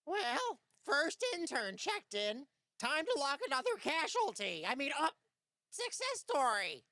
Well, first intern checked in. Time to lock another casualty. Success story.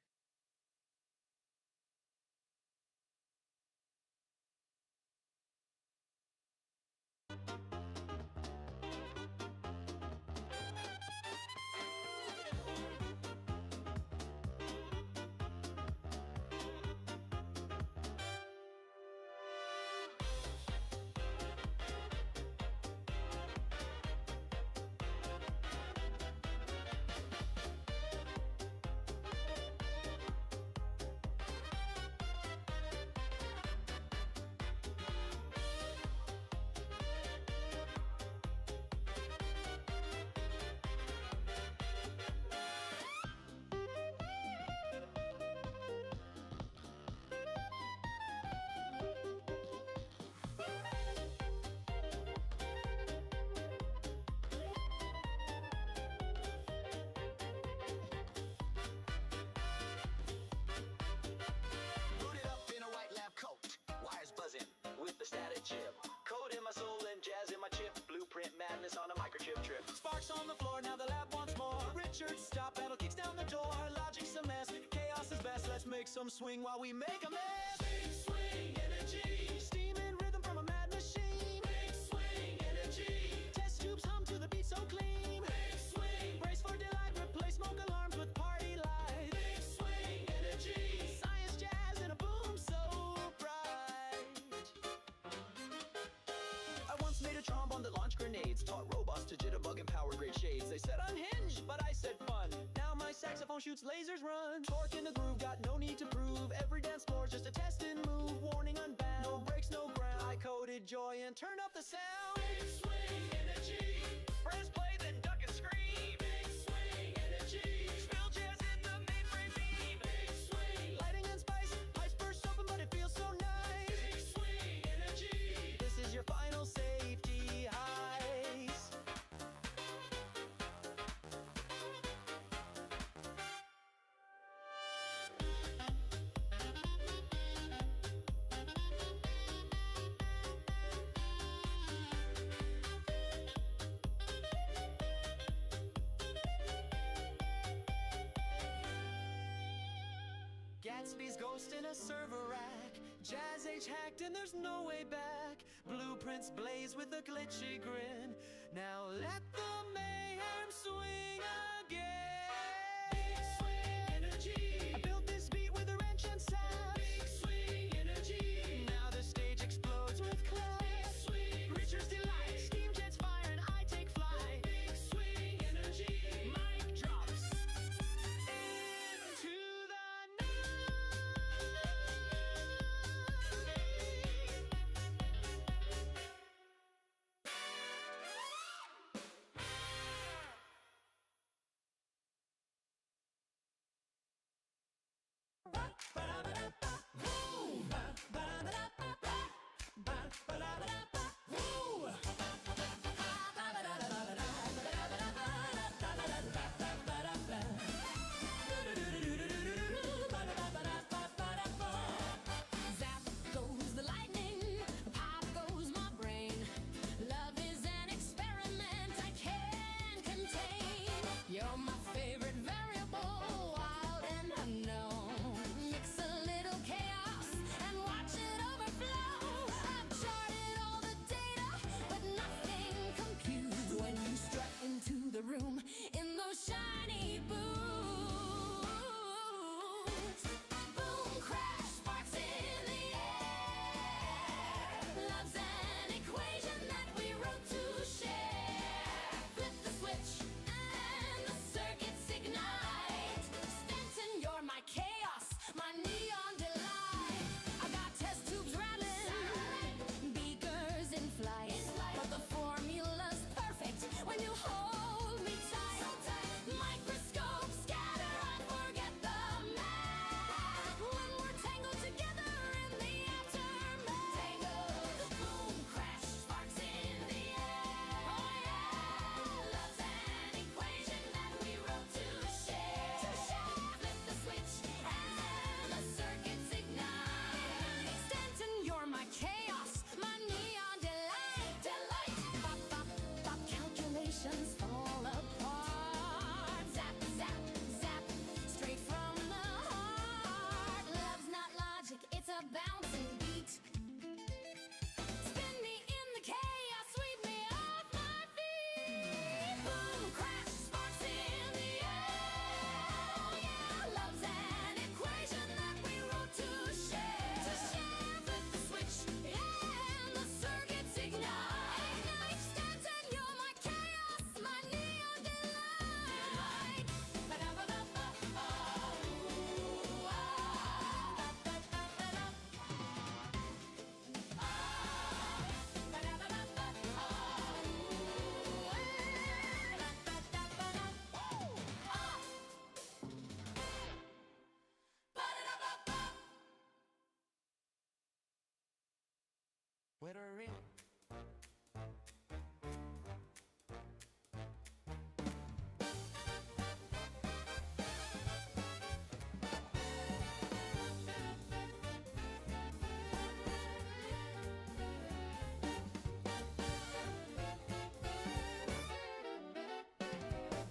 Booted up in a white lab coat, wires buzzing with the static chip. Code in my soul and jazz in my chip. Blueprint madness on a microchip trip. Sparks on the floor, now the lab wants more. Richard, stop, pedal kicks down the door. Logic's a mess, chaos is best. Let's make some swing while we make a mess. Big swing energy, steam and rhythm from a mad machine. Big swing energy, test tubes hum to the beat so clean. Big swing, brace for delight, replace smoke alarms with party lights. Big swing energy, science jazz and a boom so bright. I once made a trombone that launched grenades, taught robots to jitterbug and power grade shades. They said unhinged, but I said fun. Now my saxophone shoots lasers, run. Torque in the groove, got no need to prove. Every dance floor's just a test and move. Warning unbound, no breaks, no ground. I coded joy and turned up the sound. Big swing energy, press play then duck and scream. Big swing energy, spill jazz in the mainframe beam. Big swing, lighting and spice, pipes burst open but it feels so nice. Big swing energy, this is your final safety heist. Gatsby's ghost in a server rack. Jazz age hacked and there's no way back. Blueprints blaze with a glitchy grin. Now let the mayhem swing again. Wetter in.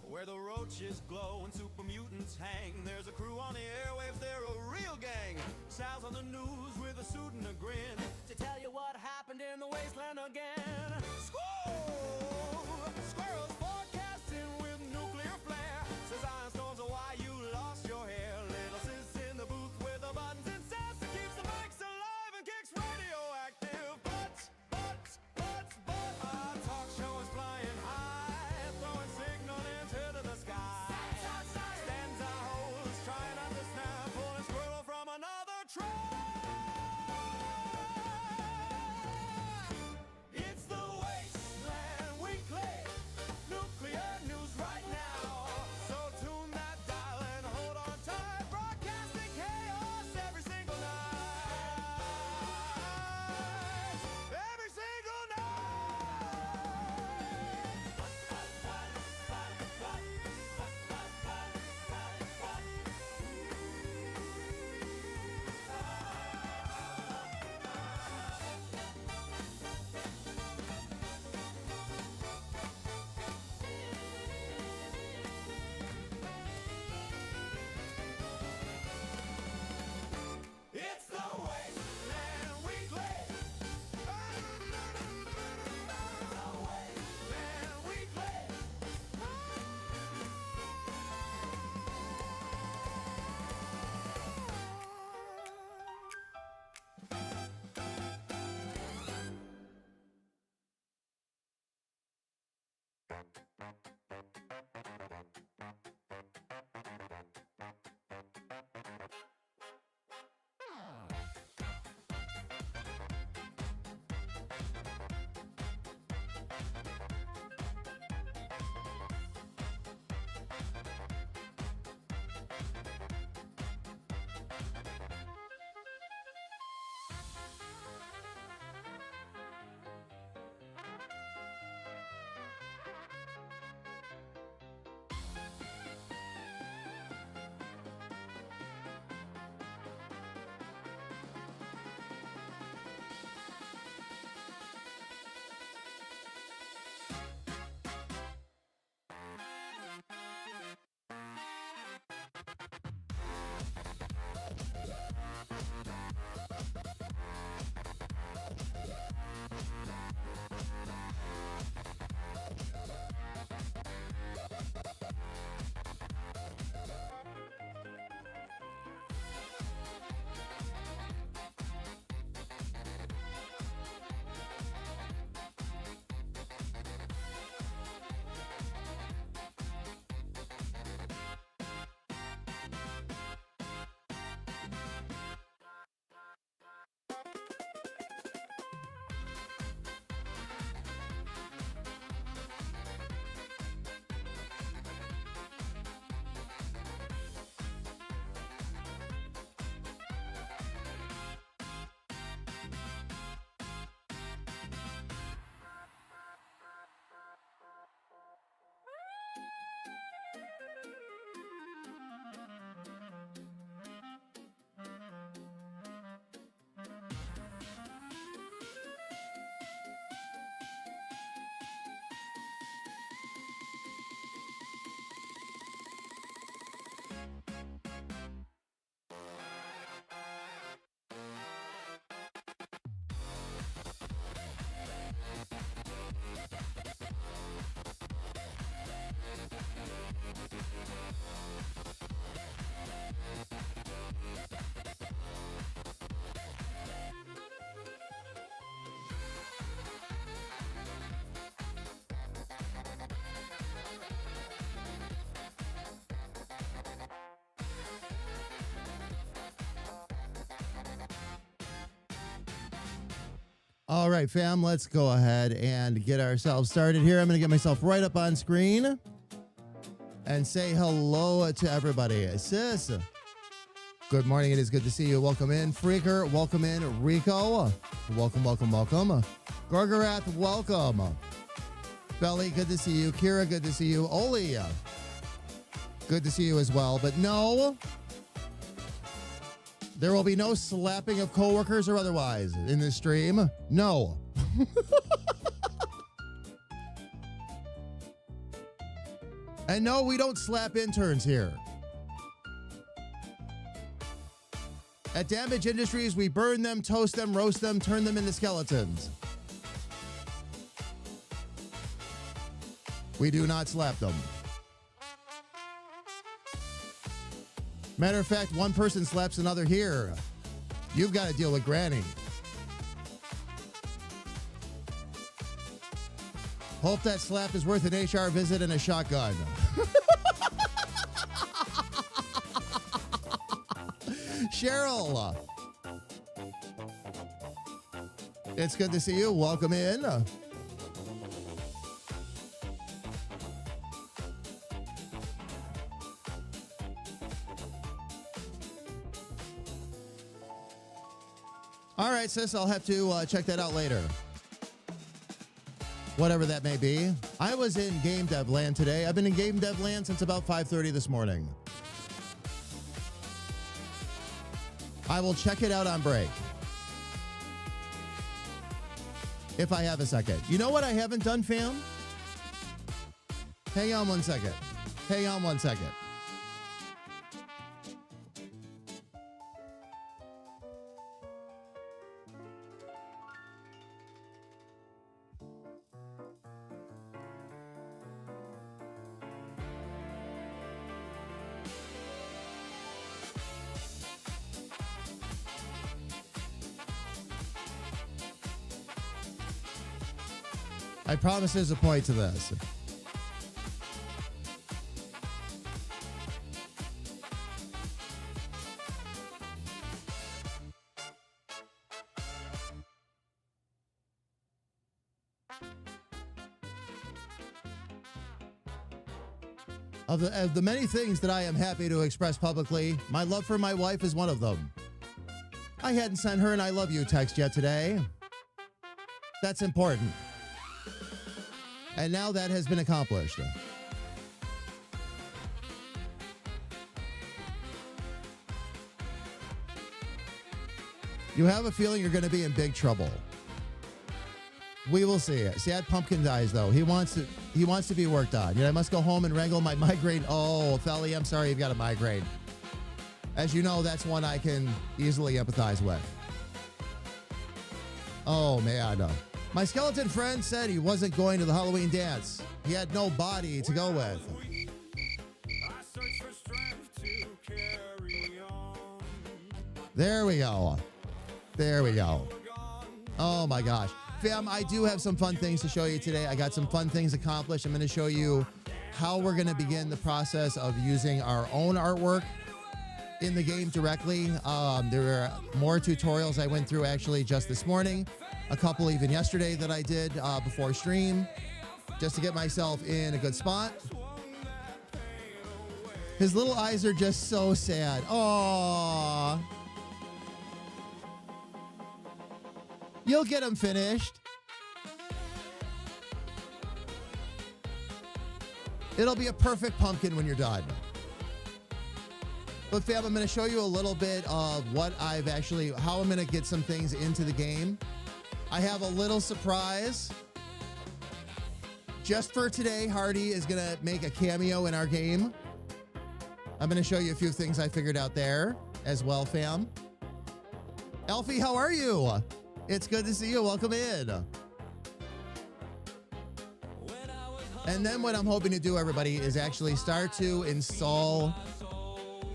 Where the roaches glow and super mutants hang, there's a crew on the airwaves, they're a real gang. Sal's on the news with a suit and a grin to tell you what happened in the wasteland again. Squirrel! Squirrels forecasting with nuclear flare. Says iron storms are why you lost your hair. Little sis in the booth with the buttons and says to keeps the mics alive and kicks radioactive butts. Our talk show is flying high, throwing signal into the sky. Stands our host trying not to snap, pulling squirrel from another tribe. It's the Wasteland Weekly, nuclear news right now. So tune that dial and hold on tight, broadcasting chaos every single night. Every single It's the Wasteland Weekly. The Wasteland Weekly. All right, fam, let's go ahead and get ourselves started here. I'm going to get myself right up on screen and say hello to everybody. Sis, Good morning. It is good to see you. Welcome in, Freaker. Welcome in, Rico. Welcome, welcome, welcome. Gorgorath, welcome. Belly, good to see you. Kira, good to see you. Oli, good to see you as well. But no, there will be no slapping of coworkers or otherwise in this stream. No. And no, we don't slap interns here. At Damage Industries, we burn them, toast them, roast them, turn them into skeletons. We do not slap them. Matter of fact, one person slaps another here. You've got to deal with Granny. Hope that slap is worth an HR visit and a shotgun. Cheryl, it's good to see you. Welcome in. All right, sis, I'll have to check that out later. Whatever that may be. I was in Game Dev Land today. I've been in Game Dev Land since about 5:30 this morning. I will check it out on break. If I have a second. You know what I haven't done, fam? Hang on one second. Hang on one second. I promise there's a point to this. Of the many things that I am happy to express publicly, my love for my wife is one of them. I hadn't sent her an I love you text yet today. That's important. And now that has been accomplished. You have a feeling you're going to be in big trouble. We will see. Sad Pumpkin dies, though. He wants to be worked on. I must go home and wrangle my migraine. Oh, Felly, I'm sorry you've got a migraine. As you know, that's one I can easily empathize with. Oh, man. My skeleton friend said he wasn't going to the Halloween dance. He had no body to go with. There we go. There we go. Oh my gosh. Fam, I do have some fun things to show you today. I got some fun things accomplished. I'm going to show you how we're going to begin the process of using our own artwork in the game directly. There were more tutorials I went through actually just this morning. A couple even yesterday that I did before stream, just to get myself in a good spot. His little eyes are just so sad. Aww. You'll get him finished. It'll be a perfect pumpkin when you're done. But fam, I'm going to show you a little bit of what I've actually, how I'm going to get some things into the game. I have a little surprise. Just for today, Hardy is going to make a cameo in our game. I'm going to show you a few things I figured out there as well, fam. Elfie, how are you? It's good to see you. Welcome in. And then what I'm hoping to do, everybody, is actually start to install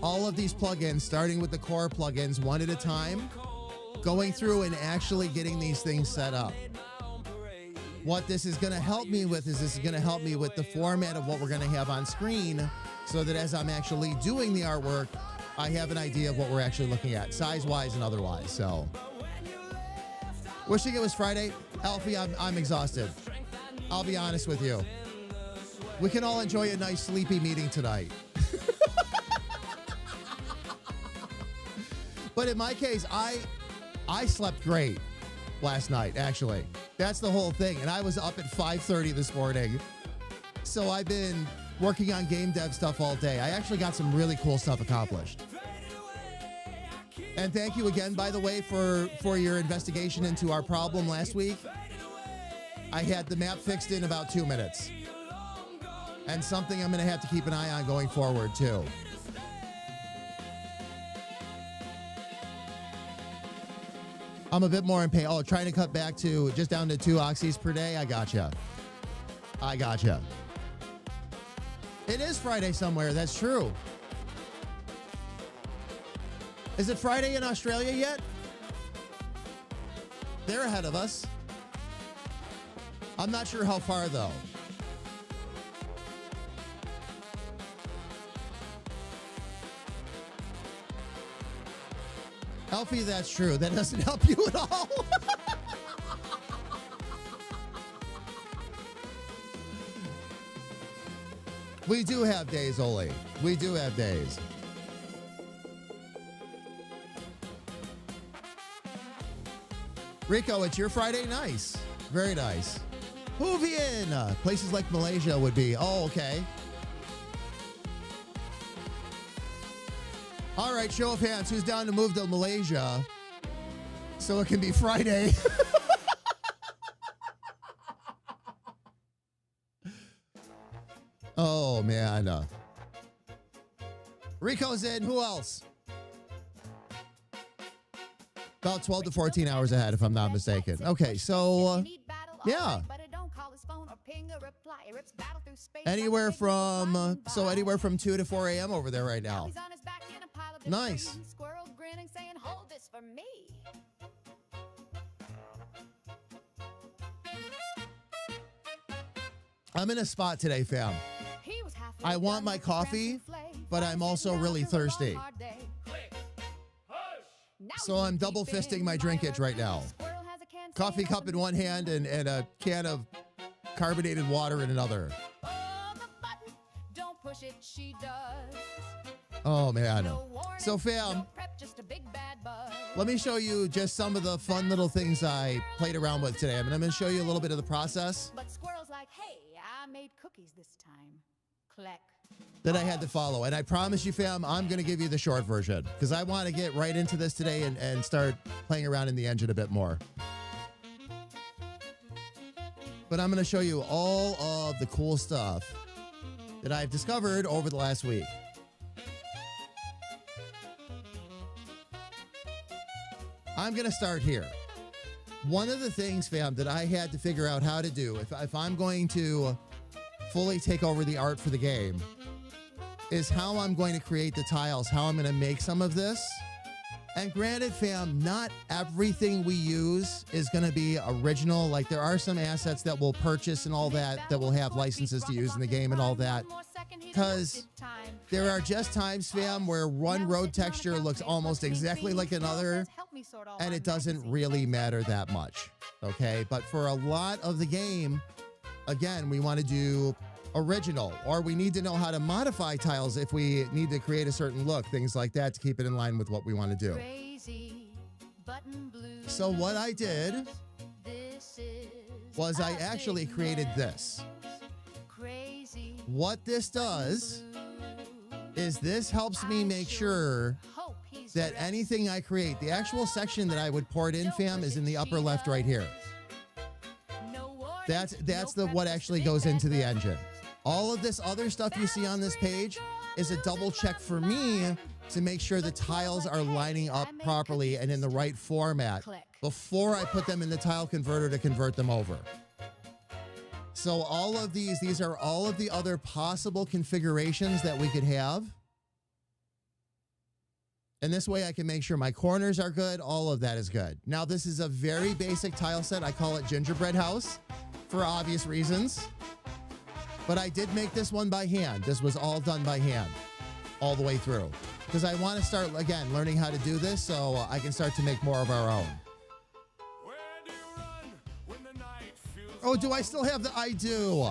all of these plugins, starting with the core plugins one at a time, going through and actually getting these things set up. What this is going to help me with is this is going to help me with the format of what we're going to have on screen, so that as I'm actually doing the artwork, I have an idea of what we're actually looking at, size-wise and otherwise. So, wishing it was Friday. Alfie, I'm exhausted. I'll be honest with you. We can all enjoy a nice sleepy meeting tonight. But in my case, I slept great last night, actually. That's the whole thing. And I was up at 5:30 this morning. So I've been working on game dev stuff all day. I actually got some really cool stuff accomplished. And thank you again, by the way, for your investigation into our problem last week. I had the map fixed in about 2 minutes. And something I'm going to have to keep an eye on going forward, too. I'm a bit more in pain. Oh, trying to cut back to just down to 2 oxys per day. I gotcha. It is Friday somewhere. That's true. Is it Friday in Australia yet? They're ahead of us. I'm not sure how far, though. Elfie, that's true. That doesn't help you at all. We do have days, Oli. We do have days. Rico, it's your Friday. Nice. Very nice. Hoovian. Places like Malaysia would be. Oh, okay. All right, show of hands. Who's down to move to Malaysia so it can be Friday? Oh, man. Rico's in. Who else? About 12 to 14 hours ahead, if I'm not mistaken. Okay, so, yeah. Anywhere from 2 to 4 a.m. over there right now. Nice. I'm in a spot today, fam. I want my coffee, but I'm also really thirsty. So I'm double fisting my drinkage right now. Coffee cup in one hand and a can of carbonated water in another. Oh, man. So, fam, let me show you just some of the fun little things I played around with today. I'm going to show you a little bit of the process. But Squirrel's like, hey, I made cookies this time. Click. That I had to follow. And I promise you, fam, I'm going to give you the short version because I want to get right into this today and start playing around in the engine a bit more. But I'm going to show you all of the cool stuff that I've discovered over the last week. I'm going to start here. One of the things, fam, that I had to figure out how to do if I'm going to fully take over the art for the game is how I'm going to create the tiles, how I'm going to make some of this. And granted, fam, not everything we use is going to be original. Like, there are some assets that we'll purchase and all that will have licenses to use in the game and all that. Because there are just times, fam, where one road texture looks almost exactly like another, and it doesn't really matter that much, okay? But for a lot of the game, again, we want to do original, or we need to know how to modify tiles if we need to create a certain look, things like that, to keep it in line with what we want to do. So what I did was I actually created this. What this does is this helps me make sure that anything I create, the actual section that I would pour it in, fam, is in the upper left right here. That's what actually goes into the engine. All of this other stuff you see on this page is a double check for me to make sure the tiles are lining up properly and in the right format before I put them in the tile converter to convert them over. So all of these are all of the other possible configurations that we could have. And this way I can make sure my corners are good. All of that is good. Now, this is a very basic tile set. I call it Gingerbread House for obvious reasons. But I did make this one by hand. This was all done by hand all the way through. Because I want to start, again, learning how to do this so I can start to make more of our own. Oh, do I still have the... I do.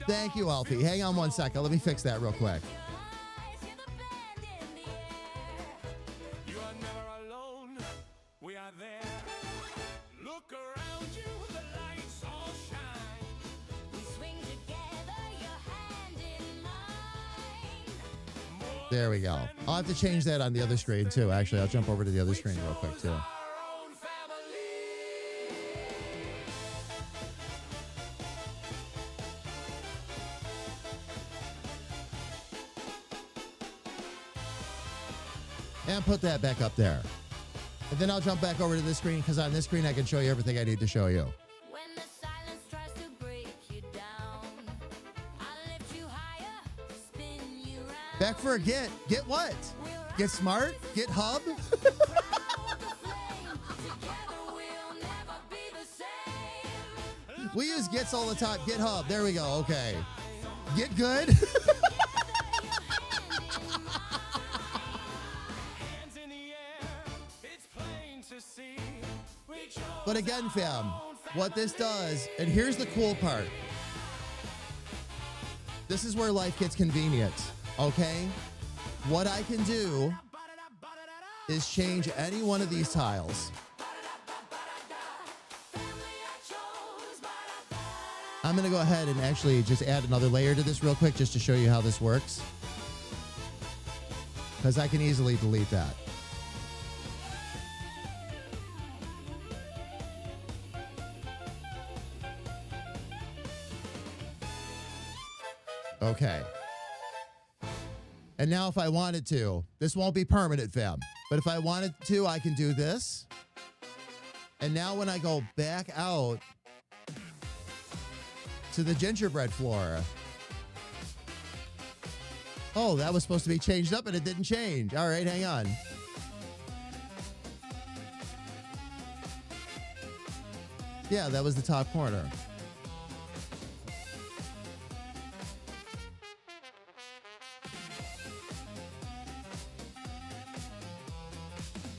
Thank you, Alfie. Hang on one second. Let me fix that real quick. There we go. I'll have to change that on the other screen too. Actually, I'll jump over to the other screen real quick too. And put that back up there. And then I'll jump back over to this screen because on this screen I can show you everything I need to show you. When the silence tries to break you down, I lift you higher, spin you round. Back for a get. Get what? Get smart? Get hub? Proud of the flame, together we'll never be the same. We use gets all the time. Get hub. There we go. Okay. Get good. But again, fam, what this does, and here's the cool part. This is where life gets convenient, okay? What I can do is change any one of these tiles. I'm going to go ahead and actually just add another layer to this real quick just to show you how this works. Because I can easily delete that. Okay. And now if I wanted to, this won't be permanent, fam. But if I wanted to, I can do this. And now when I go back out to the gingerbread floor. Oh, that was supposed to be changed up and it didn't change. All right, hang on. Yeah, that was the top corner.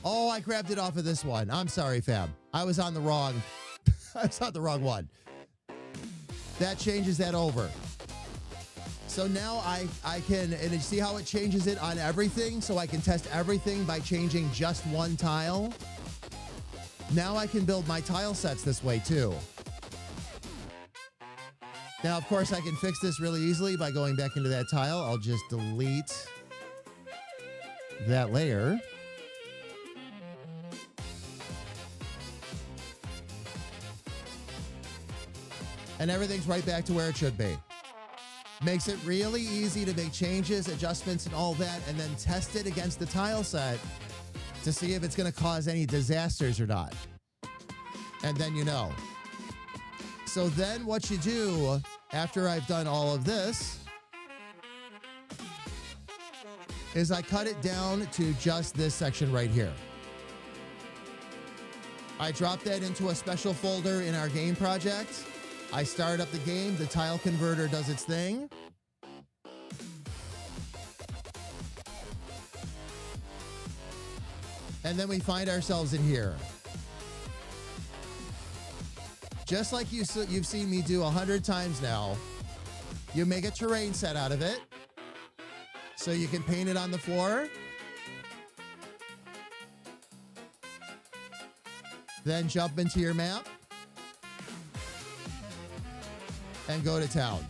Oh, I grabbed it off of this one. I'm sorry, fam. I was on the wrong. I was on the wrong one. That changes that over. So now I can, and you see how it changes it on everything? So I can test everything by changing just one tile. Now I can build my tile sets this way too. Now, of course, I can fix this really easily by going back into that tile. I'll just delete that layer. And everything's right back to where it should be. Makes it really easy to make changes, adjustments, and all that, and then test it against the tile set to see if it's going to cause any disasters or not. And then you know. So then what you do after I've done all of this is I cut it down to just this section right here. I drop that into a special folder in our game project. I start up the game, the tile converter does its thing. And then we find ourselves in here. Just like you've seen me do 100 times now, you make a terrain set out of it. So you can paint it on the floor. Then jump into your map. And go to town.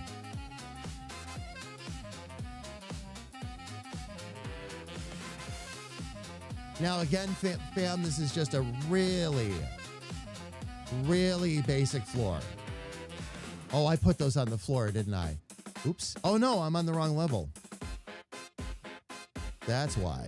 Now again, fam, this is just a really, really basic floor. Oh, I put those on the floor, didn't I? Oops. Oh no, I'm on the wrong level. That's why.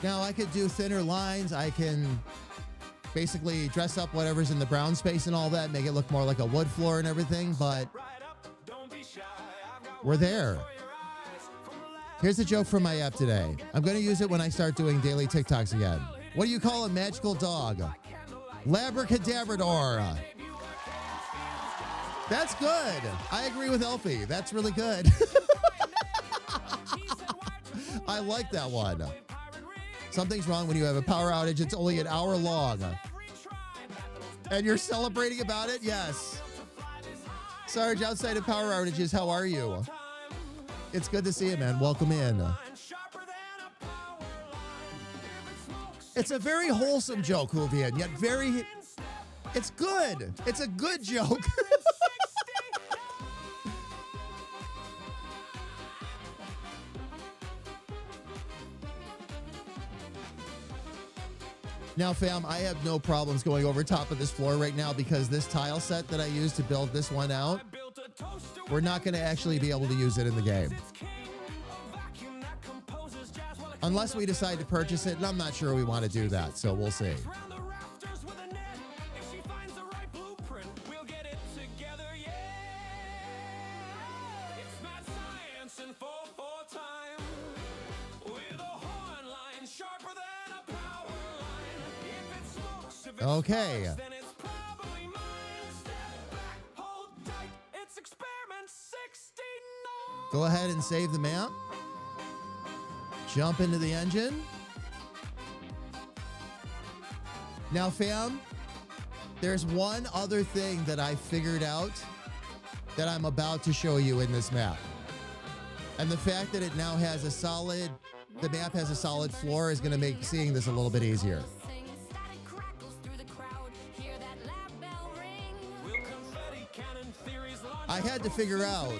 Now I could do thinner lines. I can basically dress up whatever's in the brown space and all that, make it look more like a wood floor and everything, but we're there. Here's a joke from my app today. I'm going to use it when I start doing daily TikToks again. What do you call a magical dog? Labracadabrador. That's good. I agree with Elfie. That's really good. I like that one. Something's wrong when you have a power outage. It's only an hour long. And you're celebrating about it? Yes. Sarge, outside of power outages, how are you? It's good to see you, man. Welcome in. It's a very wholesome joke, Juvian, yet very... It's good. It's a good joke. Now, fam, I have no problems going over top of this floor right now because this tile set that I used to build this one out, we're not going to actually be able to use it in the game. Unless we decide to purchase it, and I'm not sure we want to do that, so we'll see. Okay. Go ahead and save the map. Jump into the engine. Now, fam, there's one other thing that I figured out that I'm about to show you in this map. And the fact that it now has a solid, the map has a solid floor is going to make seeing this a little bit easier. I had to figure out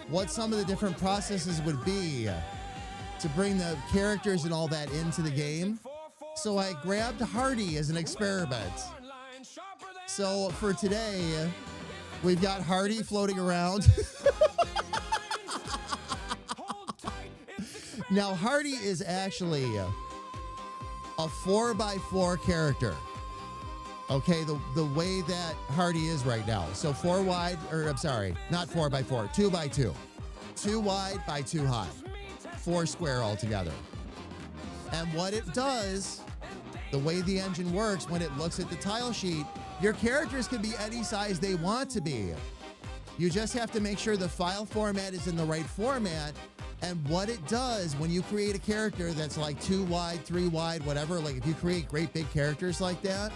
what some of the different processes would be to bring the characters and all that into the game. So I grabbed Hardy as an experiment. So for today, we've got Hardy floating around. Now, Hardy is actually a 4x4 character. Okay, the way that Hardy is right now. So 4 wide, or I'm sorry, not 4x4, 2x2. 2 wide by 2 high. 4 square altogether. And what it does, the way the engine works, when it looks at the tile sheet, your characters can be any size they want to be. You just have to make sure the file format is in the right format. And what it does when you create a character that's like 2 wide, 3 wide, whatever, like if you create great big characters like that,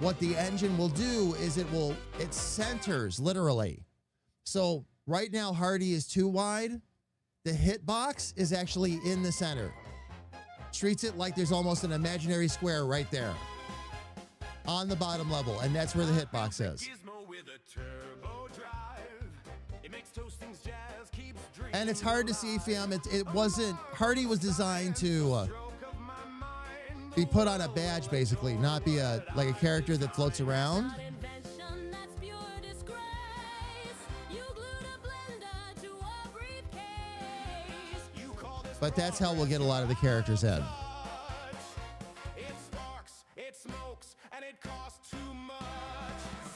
what the engine will do is it centers literally. So right now, Hardy is 2 wide. The hitbox is actually in the center. Treats it like there's almost an imaginary square right there on the bottom level. And that's where the hitbox is. And it's hard to see, fam. It wasn't, Hardy was designed to be put on a badge, basically, not be like a character that floats around. But that's how we'll get a lot of the characters in.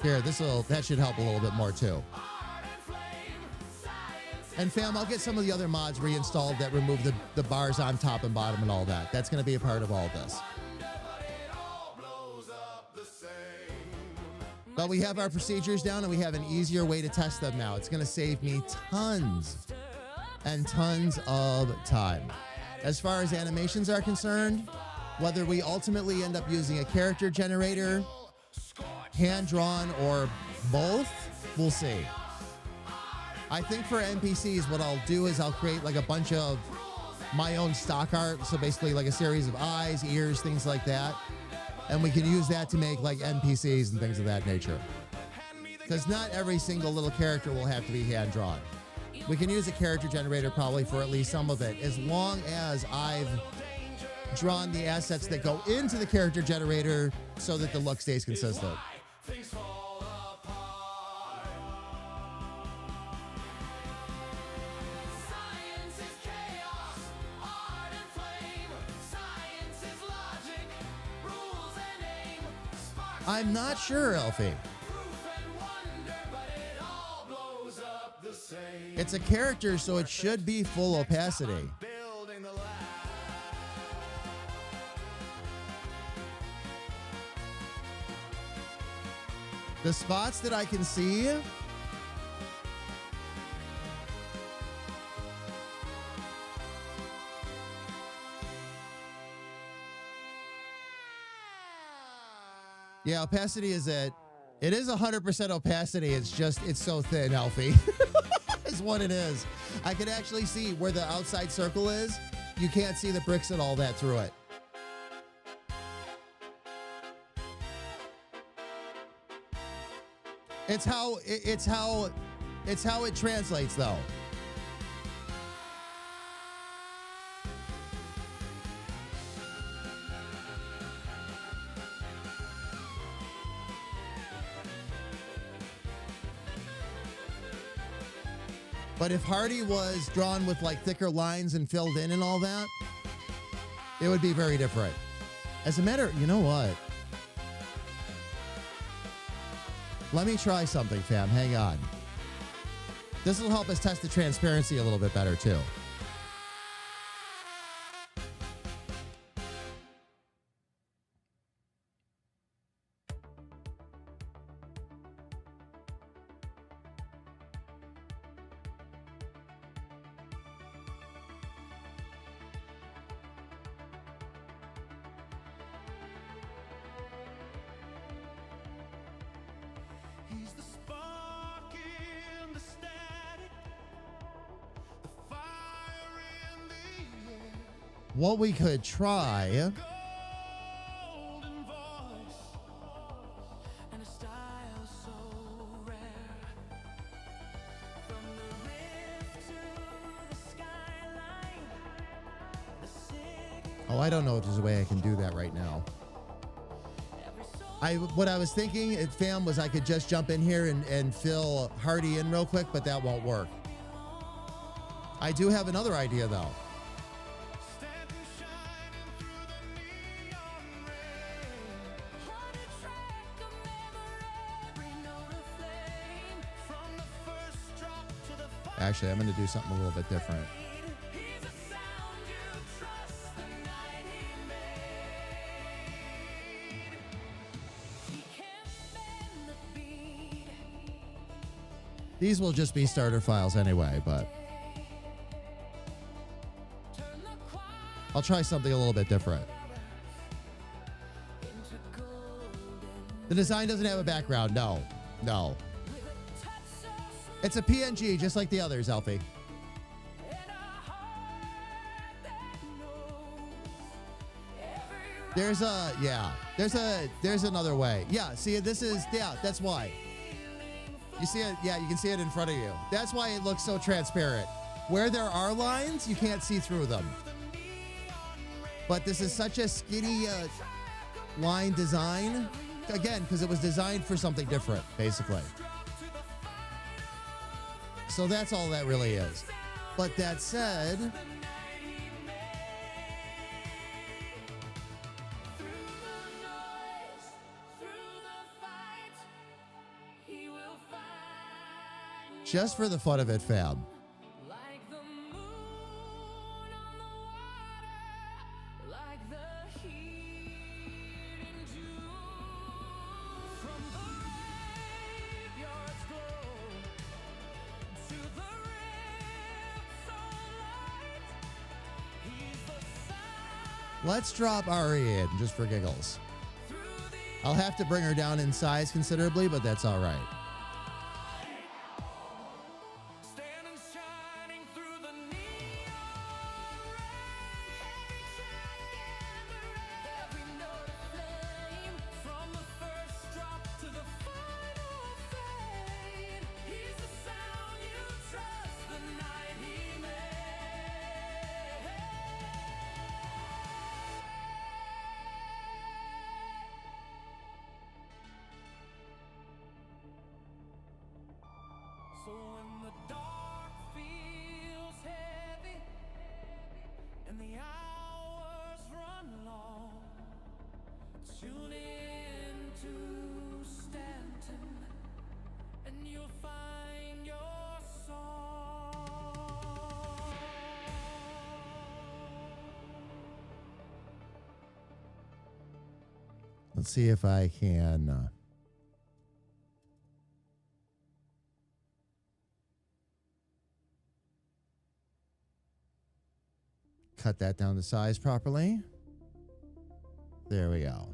Here, that should help a little bit more too. And fam, I'll get some of the other mods reinstalled that remove the bars on top and bottom and all that. That's going to be a part of all this. But we have our procedures down and we have an easier way to test them now. It's going to save me tons and tons of time. As far as animations are concerned, whether we ultimately end up using a character generator, hand-drawn, or both, we'll see. I think for NPCs, what I'll do is I'll create like a bunch of my own stock art. So basically like a series of eyes, ears, things like that. And we can use that to make like NPCs and things of that nature. Because not every single little character will have to be hand-drawn. We can use a character generator probably for at least some of it, as long as I've drawn the assets that go into the character generator so that the look stays consistent. I'm not sure, Elfie. It's a character, so it should be full opacity. The spots that I can see, Yeah, opacity is it. It is 100% opacity. It's just, it's so thin, Alfie. Is what it is. I can actually see where the outside circle is. You can't see the bricks and all that through it. It's how it translates though. But if Hardy was drawn with like thicker lines and filled in and all that, it would be very different. As a matter, you know what? Let me try something, fam. Hang on. This will help us test the transparency a little bit better, too. He's the spark in the static, the fire in the air, What we could try golden voice, and a style so rare. From the rift to the skyline, the signal. Oh, I don't know if there's a way I can do that right now. What I was thinking, fam, was I could just jump in here and fill Hardy in real quick, but that won't work. I do have another idea, though. Standing shining through the neon rain. On a track of memory, Every note of flame, from the first drop to the final. Actually, I'm going to do something a little bit different. He's a sound you trust, the night he made. he can bend the beat. These will just be starter files anyway, but Turn the quiet I'll try something a little bit different. into golden. The design doesn't have a background. No. No. With a touch so smooth It's a PNG, just like the others, Alfie. and a heart that knows every There's another way. Yeah, see, that's why. You see it? Yeah, you can see it in front of you. That's why it looks so transparent. Where there are lines, you can't see through them. But this is such a skinny line design. Again, because it was designed for something different, basically. So that's all that really is. But that said, through the noise, through the fight, he will find just for the fun of it, fam. like the moon on the water, like the heat in June. From the graveyard's glow to the rift so light, he's the sound Let's drop Ari in just for giggles. I'll have to bring her down in size considerably, but that's all right. standing shining through the neon Every note of flame, from the first drop to the final fade. He's the sound you trust, the night he made. So when the dark feels heavy and the hours run long, tune in to Stanton and you'll find your song. Let's see if I can. Cut that down to size properly. There we go.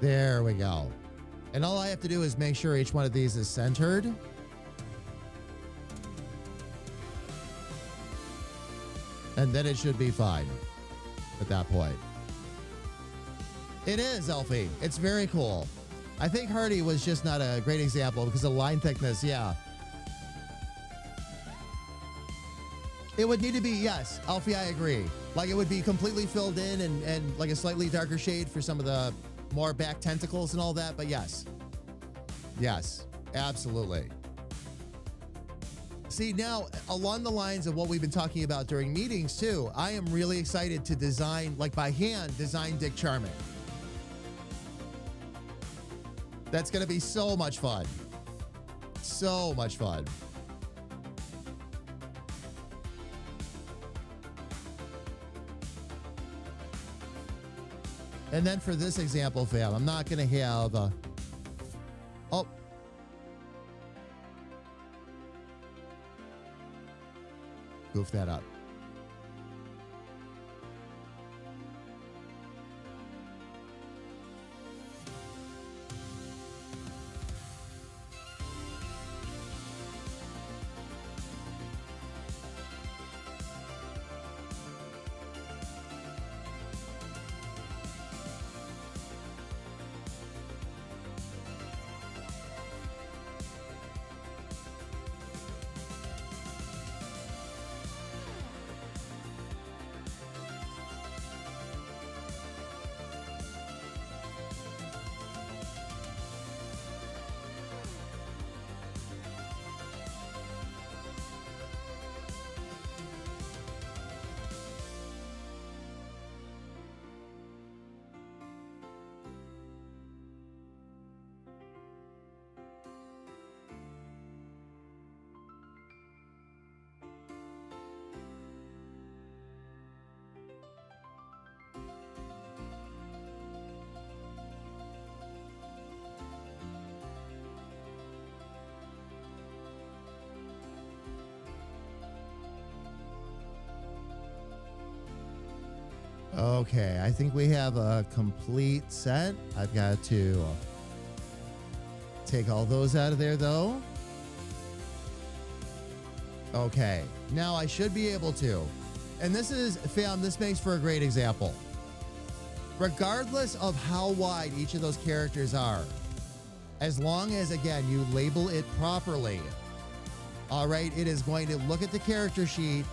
There we go. And all I have to do is make sure each one of these is centered. And then it should be fine at that point. It is, Elfie. It's very cool. I think Hardy was just not a great example because of line thickness. Yeah. It would need to be, yes, Elfie, I agree. Like it would be completely filled in and like a slightly darker shade for some of the more back tentacles and all that. But yes. Yes, absolutely. See, now, along the lines of what we've been talking about during meetings, too, I am really excited to design, like by hand, design Dick Charming. That's going to be so much fun. So much fun. And then for this example, fam, I'm not going to have... oh. Goof that up. Okay, I think we have a complete set. I've got to take all those out of there, though. Okay, now I should be able to. And this is, fam, this makes for a great example. Regardless of how wide each of those characters are, as long as, again, you label it properly, all right, it is going to look at the character sheet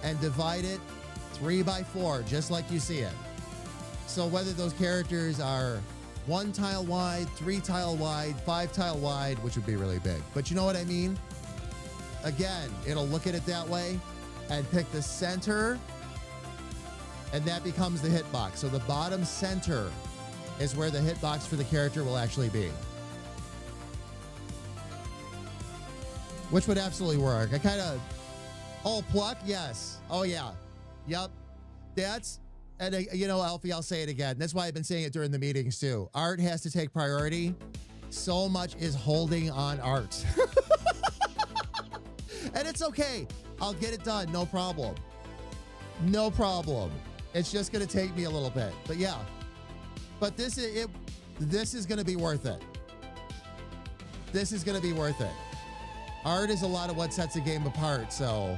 and divide it 3 by 4, just like you see it. So whether those characters are 1 tile wide, 3 tile wide, 5 tile wide, which would be really big, but you know what I mean? Again, it'll look at it that way and pick the center, and that becomes the hitbox. So the bottom center is where the hitbox for the character will actually be. Which would absolutely work. I kind of... Oh, pluck? Yes. Oh, yeah. Yep. That's... And, you know, Alfie, I'll say it again. That's why I've been saying it during the meetings, too. Art has to take priority. So much is holding on art. And it's okay. I'll get it done. No problem. No problem. It's just going to take me a little bit. But, yeah. But this is going to be worth it. This is going to be worth it. Art is a lot of what sets a game apart, so...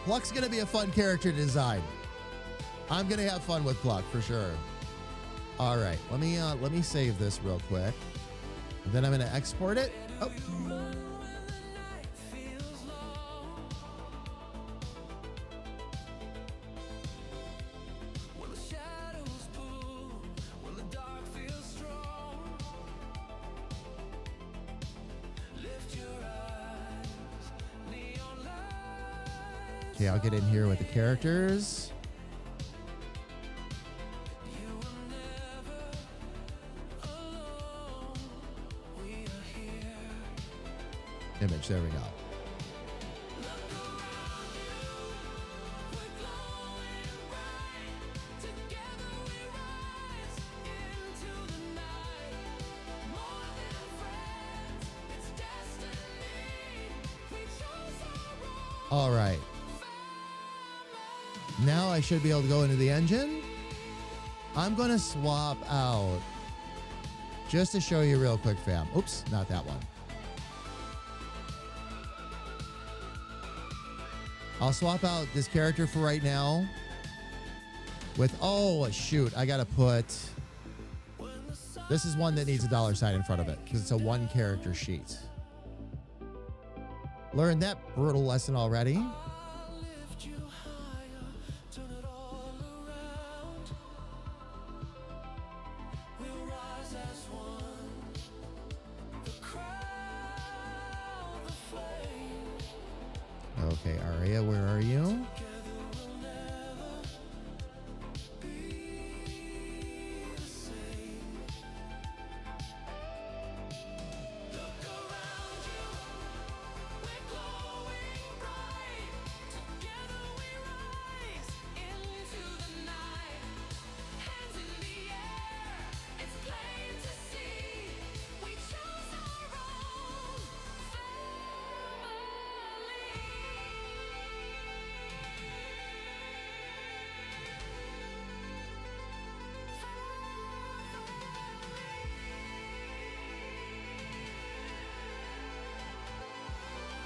Pluck's going to be a fun character to design. I'm going to have fun with Pluck, for sure. All right, let me save this real quick. And then I'm going to export it. Oh. Okay, I'll get in here with the characters. Image, there we go. All right. Now I should be able to go into the engine. I'm going to swap out just to show you real quick, fam. Oops, not that one. I'll swap out this character for right now with, oh, shoot, I got to put, this is one that needs a $sign in front of it because it's a one character sheet. Learned that brutal lesson already. Okay, Aria, where are you?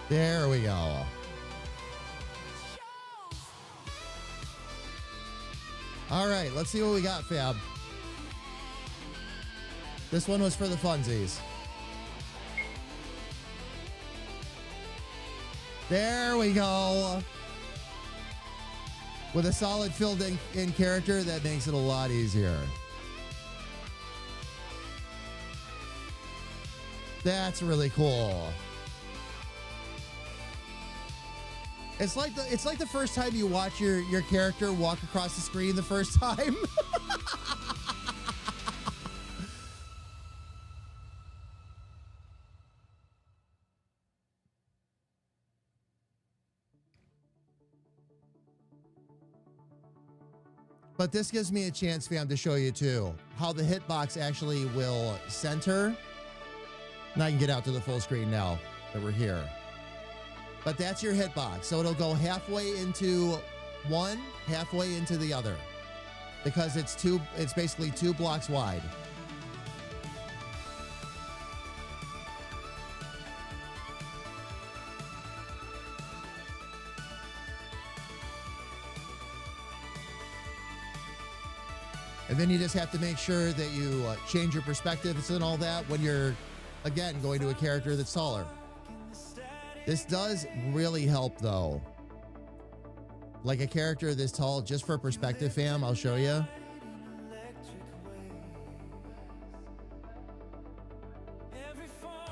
There we go. All right, let's see what we got, fam. This one was for the funsies. There we go. With a solid filled in character, that makes it a lot easier. That's really cool. It's like the first time you watch your character walk across the screen the first time. But this gives me a chance, fam, to show you too how the hitbox actually will center. And I can get out to the full screen now that we're here. But that's your hitbox. So it'll go halfway into one, halfway into the other. Because it's basically 2 blocks wide. And then you just have to make sure that you change your perspectives and all that when you're, again, going to a character that's taller. This does really help, though. Like a character this tall, just for perspective, fam, I'll show you.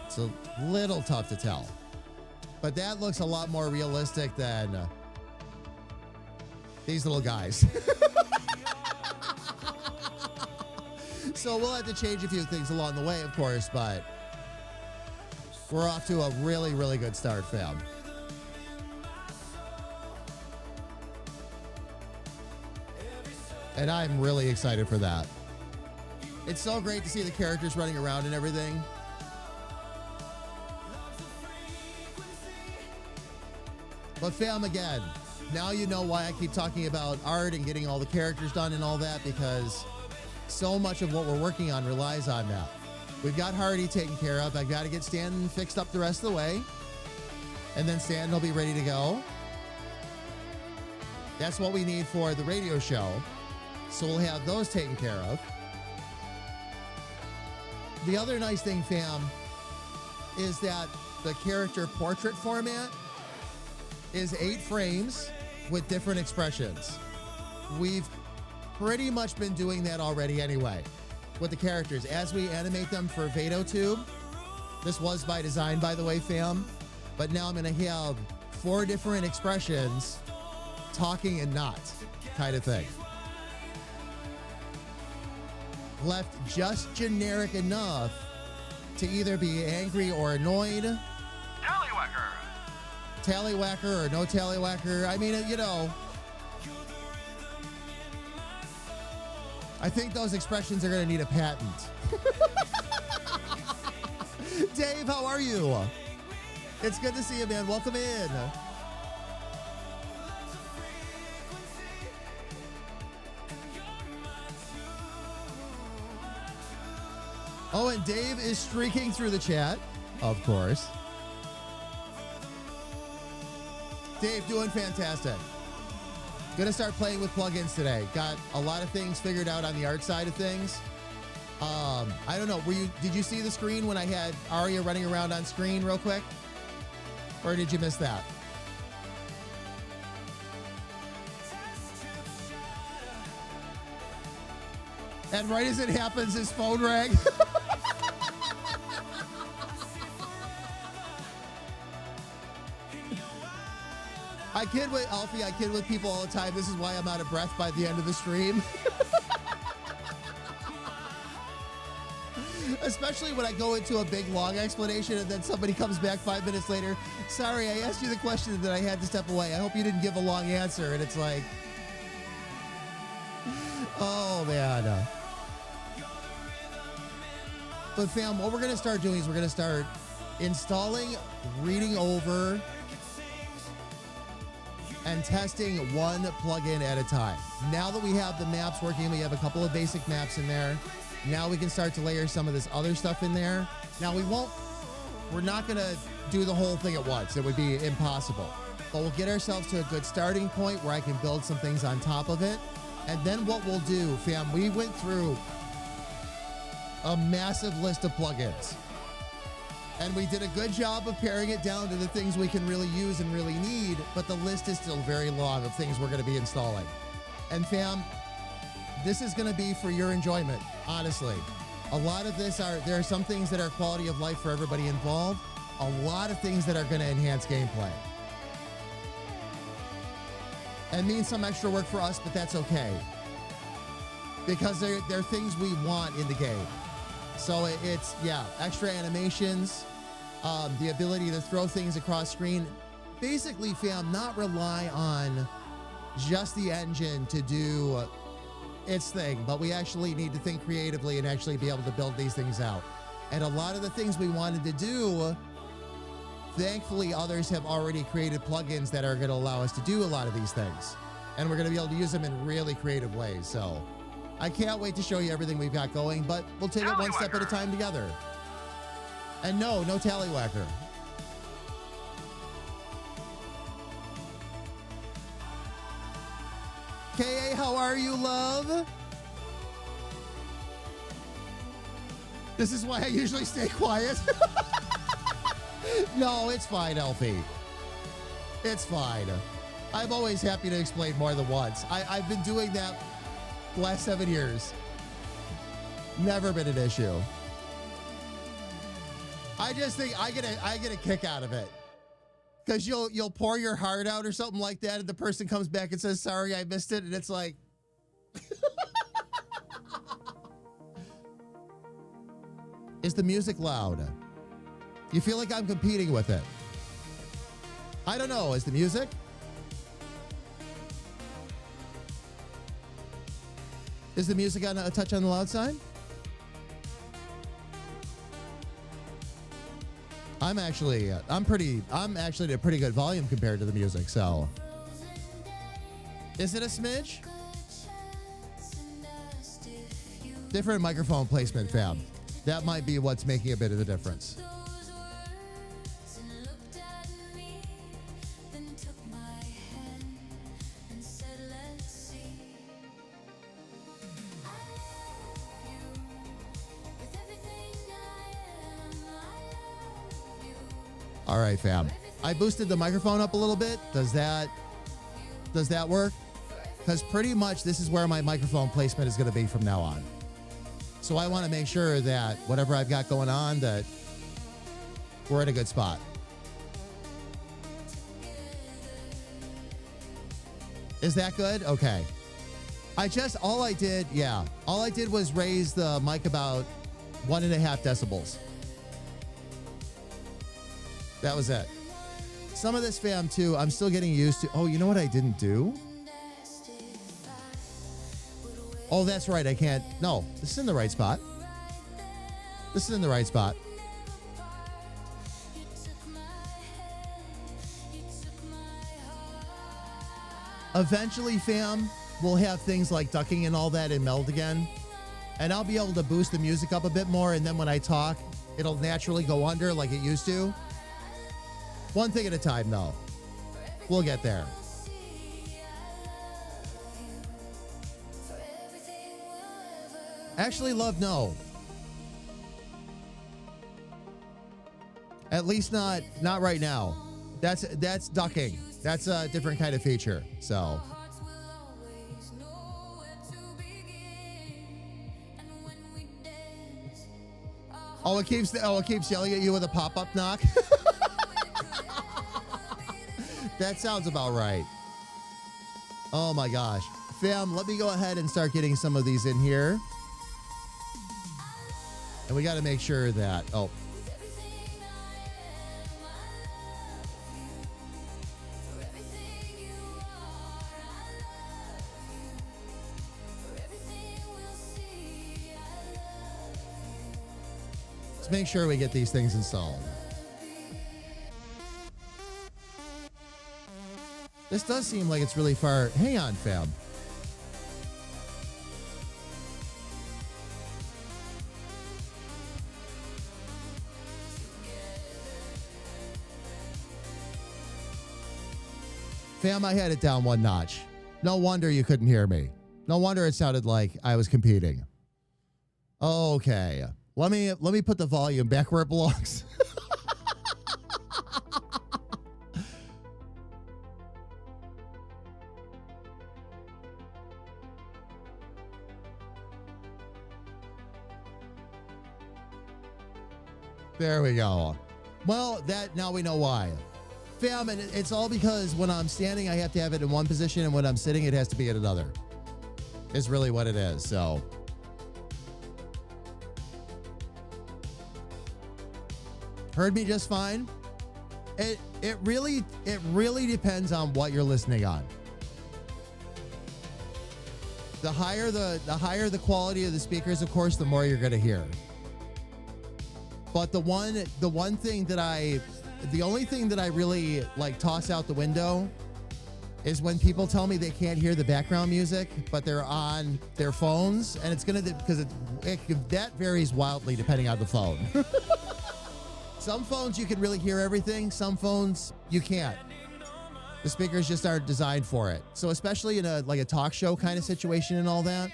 It's a little tough to tell. But that looks a lot more realistic than these little guys. So we'll have to change a few things along the way, of course, but we're off to a really, really good start, fam. And I'm really excited for that. It's so great to see the characters running around and everything. But fam, again, now you know why I keep talking about art and getting all the characters done and all that, because so much of what we're working on relies on that. We've got Hardy taken care of. I've got to get Stanton fixed up the rest of the way. And then Stanton will be ready to go. That's what we need for the radio show. So we'll have those taken care of. The other nice thing, fam, is that the character portrait format is 8 frames with different expressions. We've pretty much been doing that already anyway with the characters as we animate them for VadoTube. This was by design, by the way, fam. But now I'm going to have 4 different expressions, talking and not kind of thing. Left just generic enough to either be angry or annoyed. Tallywhacker. Tallywhacker or no tallywhacker. I mean, you know, I think those expressions are going to need a patent. Dave, how are you? It's good to see you, man. Welcome in. Oh, and Dave is streaking through the chat, of course. Dave, doing fantastic. Gonna start playing with plugins today. Got a lot of things figured out on the art side of things. I don't know. Did you see the screen when I had Aria running around on screen real quick? Or did you miss that? And right as it happens, his phone rang. I kid with Alfie, I kid with people all the time. This is why I'm out of breath by the end of the stream. Especially when I go into a big, long explanation and then somebody comes back 5 minutes later. Sorry, I asked you the question and then I had to step away. I hope you didn't give a long answer. And it's like, oh, man. But fam, what we're going to start doing is we're going to start installing, reading over, and testing one plugin at a time. Now that we have the maps working, we have a couple of basic maps in there. Now we can start to layer some of this other stuff in there. Now we're not gonna do the whole thing at once. It would be impossible. But we'll get ourselves to a good starting point where I can build some things on top of it. And then what we'll do, fam, we went through a massive list of plugins. And we did a good job of paring it down to the things we can really use and really need, but the list is still very long of things we're going to be installing. And fam, this is going to be for your enjoyment, honestly. A lot of there are some things that are quality of life for everybody involved, a lot of things that are going to enhance gameplay. And means some extra work for us, but that's okay. Because they're things we want in the game. So it's, yeah, extra animations, the ability to throw things across screen. Basically, fam, not rely on just the engine to do its thing, but we actually need to think creatively and actually be able to build these things out. And a lot of the things we wanted to do, thankfully, others have already created plugins that are going to allow us to do a lot of these things. And we're going to be able to use them in really creative ways. So I can't wait to show you everything we've got going, but we'll take it one step at a time together. And no Tallywhacker. KA, how are you, love? This is why I usually stay quiet. No, it's fine, Elfie. It's fine. I'm always happy to explain more than once. I've been doing that the last 7 years. Never been an issue. I just think I get a kick out of it. Because you'll pour your heart out or something like that, and the person comes back and says, sorry, I missed it, and it's like... Is the music loud? You feel like I'm competing with it? I don't know. Is the music? Is the music on a touch on the loud side? I'm actually at a pretty good volume compared to the music, so. Is it a smidge? Different microphone placement, fam. That might be what's making a bit of the difference. All right, fam. I boosted the microphone up a little bit. Does that work? Because pretty much this is where my microphone placement is going to be from now on. So I want to make sure that whatever I've got going on, that we're in a good spot. Is that good? Okay. All I did was raise the mic about 1.5 decibels. That was it. Some of this, fam, too, I'm still getting used to. Oh, you know what I didn't do? Oh, that's right. I can't. No, this is in the right spot. This is in the right spot. Eventually, fam, we'll have things like ducking and all that in Meld again. And I'll be able to boost the music up a bit more. And then when I talk, it'll naturally go under like it used to. One thing at a time, though. We'll get there. Actually, love, no. At least not right now. That's ducking. That's a different kind of feature. So. Oh, it keeps yelling at you with a pop-up knock. That sounds about right. Oh my gosh. Fam, let me go ahead and start getting some of these in here. And we got to make sure that, oh. Let's make sure we get these things installed. This does seem like it's really far. Hang on, fam. Fam, I had it down one notch. No wonder you couldn't hear me. No wonder it sounded like I was competing. Okay. Let me put the volume back where it belongs. There we go. Well, now we know why. Fam, and it's all because when I'm standing, I have to have it in one position, and when I'm sitting, it has to be in another. Is really what it is, so. Heard me just fine? It really depends on what you're listening on. The higher the quality of the speakers, of course, the more you're going to hear. But the only thing that I really like toss out the window is when people tell me they can't hear the background music, but they're on their phones, and it's gonna because that varies wildly depending on the phone. Some phones you can really hear everything. Some phones you can't. The speakers just aren't designed for it. So especially in a talk show kind of situation and all that,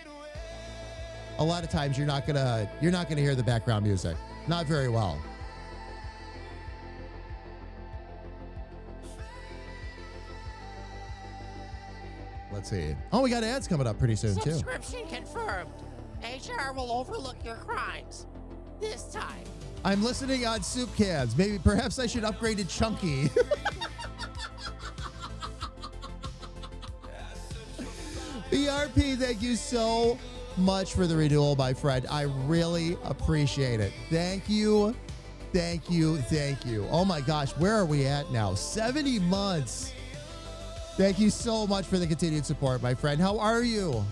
a lot of times you're not gonna hear the background music. Not very well. Let's see. Oh, we got ads coming up pretty soon too. Subscription confirmed. HR will overlook your crimes. This time. I'm listening on soup cans. Perhaps I should upgrade to chunky. BRP, thank you so much for the renewal, my friend. I really appreciate it. Thank you. Thank you. Thank you. Oh my gosh, where are we at now? 70 months. Thank you so much for the continued support, my friend. How are you?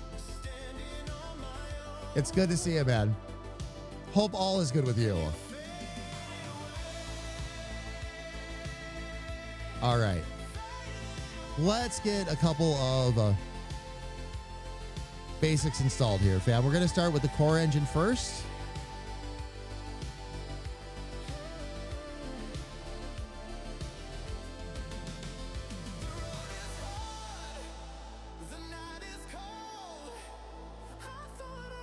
It's good to see you, man. Hope all is good with you. All right. Let's get a couple of basics installed here, fam. We're going to start with the core engine first.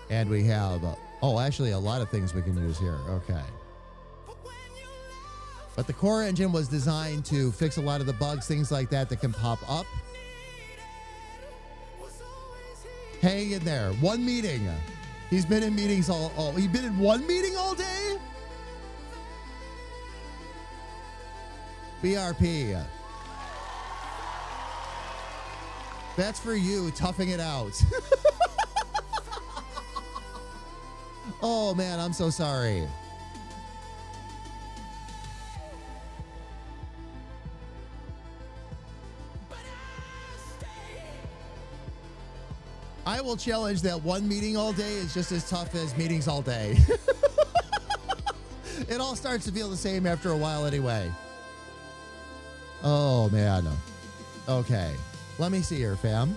And we have, actually a lot of things we can use here. Okay. But the core engine was designed to fix a lot of the bugs, things like that can pop up. Hang in there. One meeting. He's been in meetings he's been in one meeting all day? BRP. That's for you, toughing it out. Oh man, I'm so sorry. I will challenge that one meeting all day is just as tough as meetings all day. It all starts to feel the same after a while anyway. Oh man. Okay. Let me see here, fam.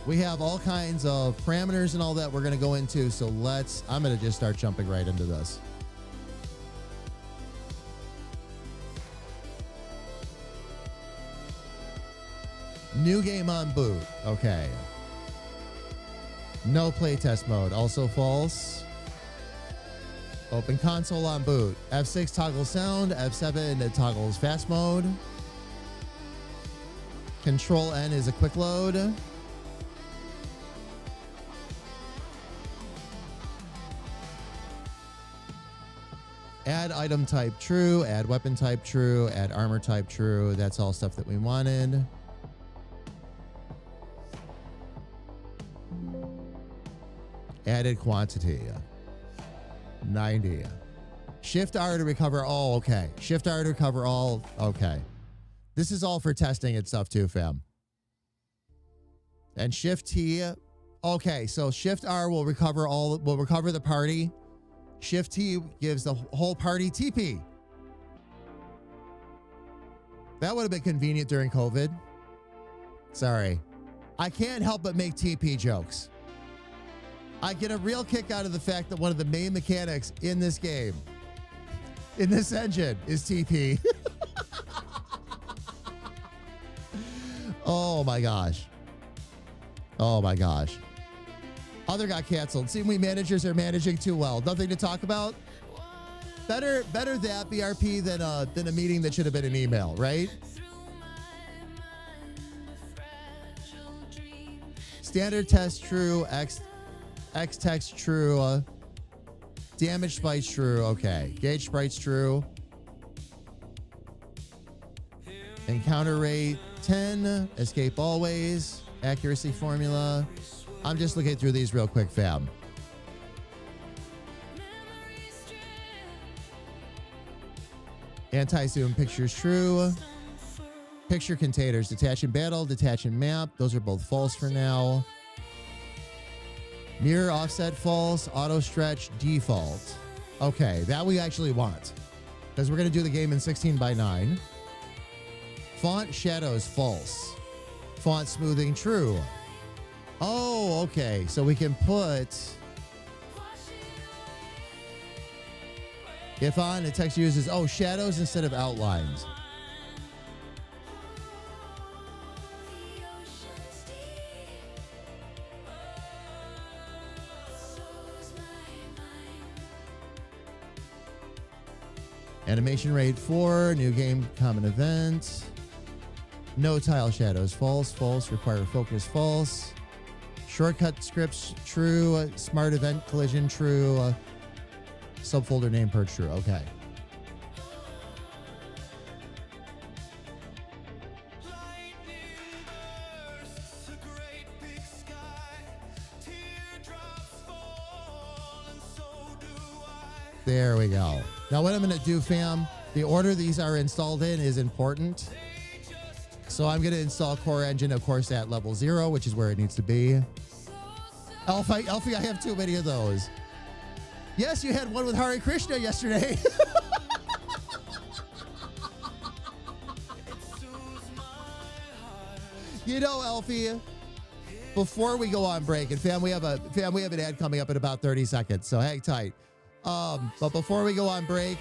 We have all kinds of parameters and all that we're going to go into. So I'm going to just start jumping right into this. New game on boot. Okay. No playtest mode. Also false. Open console on boot. F6 toggles sound. F7 toggles fast mode. Control N is a quick load. Add item type true. Add weapon type true. Add armor type true. That's all stuff that we wanted. Added quantity 90. Shift R to recover all. Okay. Shift R to recover all. Okay. This is all for testing and stuff too, fam. And Shift T. Okay. So Shift R will recover the party. Shift T gives the whole party TP. That would have been convenient during COVID. Sorry. I can't help but make TP jokes. I get a real kick out of the fact that one of the main mechanics in this game, in this engine, is TP. Oh my gosh. Oh my gosh. Other got canceled. See, we managers are managing too well. Nothing to talk about. Better that BRP than a meeting that should have been an email, right? Standard test true. X text true. Damage sprites true. Okay. Gauge sprites true. Encounter rate 10. Escape always. Accuracy formula. I'm just looking through these real quick, fam. Anti-zoom pictures true. Picture containers. Detach and battle. Detach and map. Those are both false for now. Mirror offset false, auto stretch default. Okay, that we actually want because we're going to do the game in 16:9. Font shadows false. Font smoothing true. Oh, okay. So we can put if on the text uses shadows instead of outlines. Animation rate 4, new game, common event. No tile shadows, false, false. Require focus, false. Shortcut scripts, true. Smart event collision, true. Subfolder name purge, true. Okay. There we go. Now what I'm going to do, fam, the order these are installed in is important. So I'm going to install Core Engine, of course, at level 0, which is where it needs to be. Elfie, I have too many of those. Yes, you had one with Hare Krishna yesterday. You know, Elfie, before we go on break, and fam, we have an ad coming up in about 30 seconds, so hang tight. But before we go on break,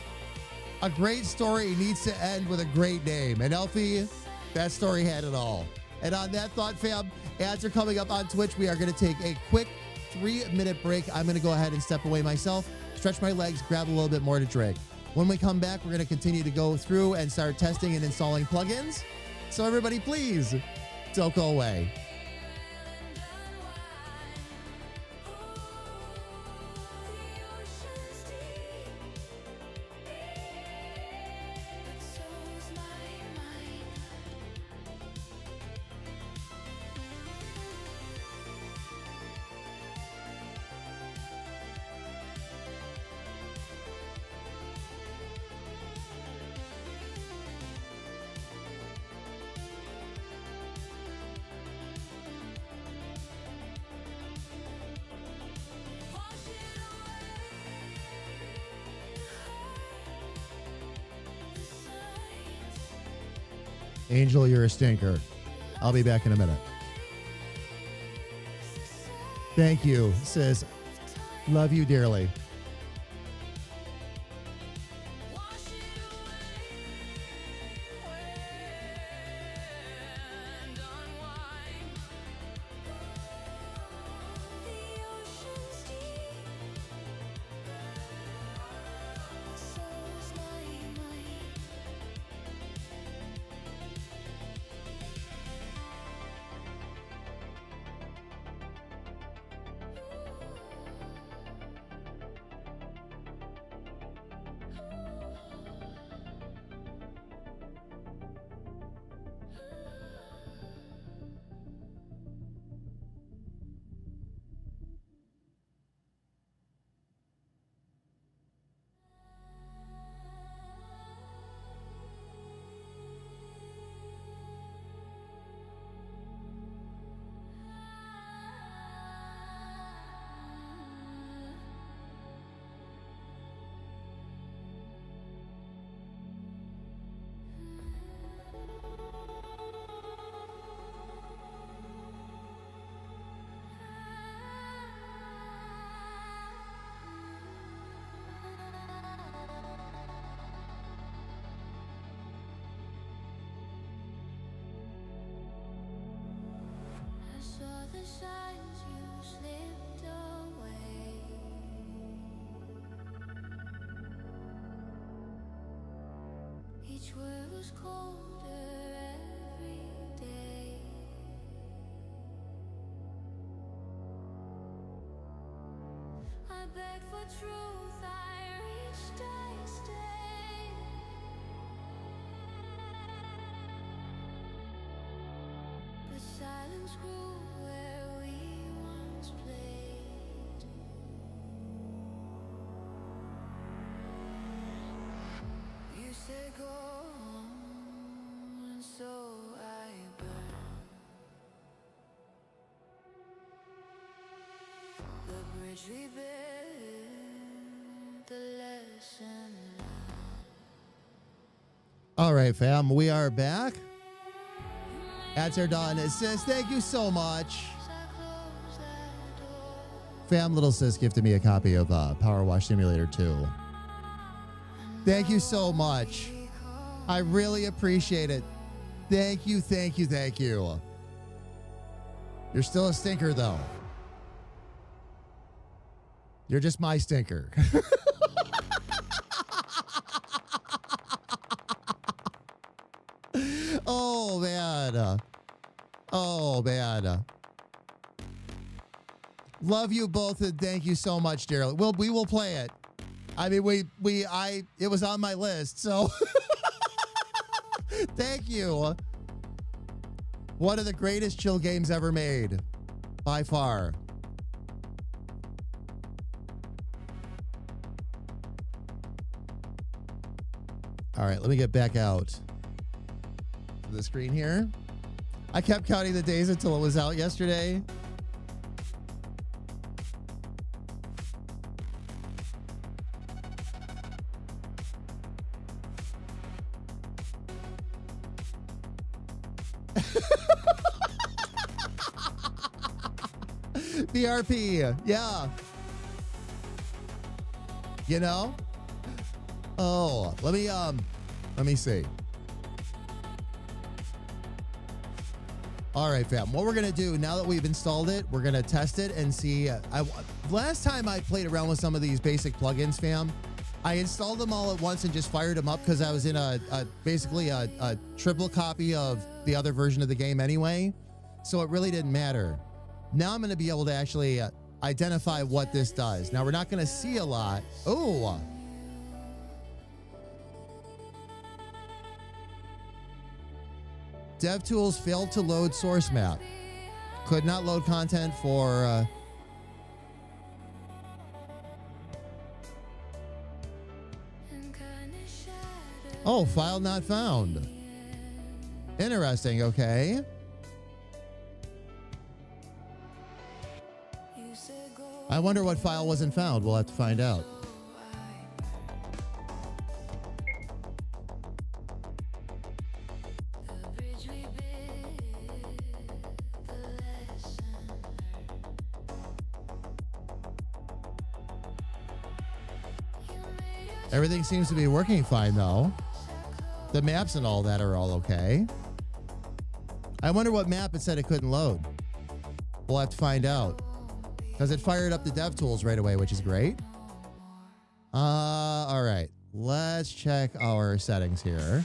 a great story needs to end with a great name. And Elfie, that story had it all. And on that thought, fam, ads are coming up on Twitch. We are going to take a quick 3-minute break. I'm going to go ahead and step away myself, stretch my legs, grab a little bit more to drink. When we come back, we're going to continue to go through and start testing and installing plugins. So everybody, please don't go away. Angel, you're a stinker. I'll be back in a minute. Thank you, sis. Love you dearly. Wash it away and unwind. The ocean's deep, so's my mind. I saw the signs you slipped away. Each word was colder every day. I begged for truth, I reached, I stayed. But silence grew where we once played. You said go on, and so I burned. The bridge we built, the lesson learned. All right, fam, we are back. Ads are done. Sis, thank you so much. As I close that door, Fam, little sis gifted me a copy of Power Wash Simulator 2. Thank you so much. I really appreciate it. Thank you, thank you, thank you. You're still a stinker, though. You're just my stinker. Oh, man. Oh, man. Love you both, and thank you so much, dearly. Well, we will play it. I mean, it was on my list, so thank you. One of the greatest chill games ever made, by far. All right, let me get back out to the screen here. I kept counting the days until it was out yesterday. BRP, yeah. You know? Oh, let me see. All right, fam. What we're gonna do now that we've installed it, we're gonna test it and see. Last time I played around with some of these basic plugins, fam, I installed them all at once and just fired them up because I was in basically a triple copy of the other version of the game anyway, so it really didn't matter. Now I'm gonna be able to actually identify what this does. Now we're not gonna see a lot. Oh. DevTools failed to load source map. Could not load content for... Oh, file not found. Interesting, okay. I wonder what file wasn't found. We'll have to find out. Everything seems to be working fine, though. The maps and all that are all okay. I wonder what map it said it couldn't load. We'll have to find out. Because it fired up the DevTools right away, which is great. All right. Let's check our settings here.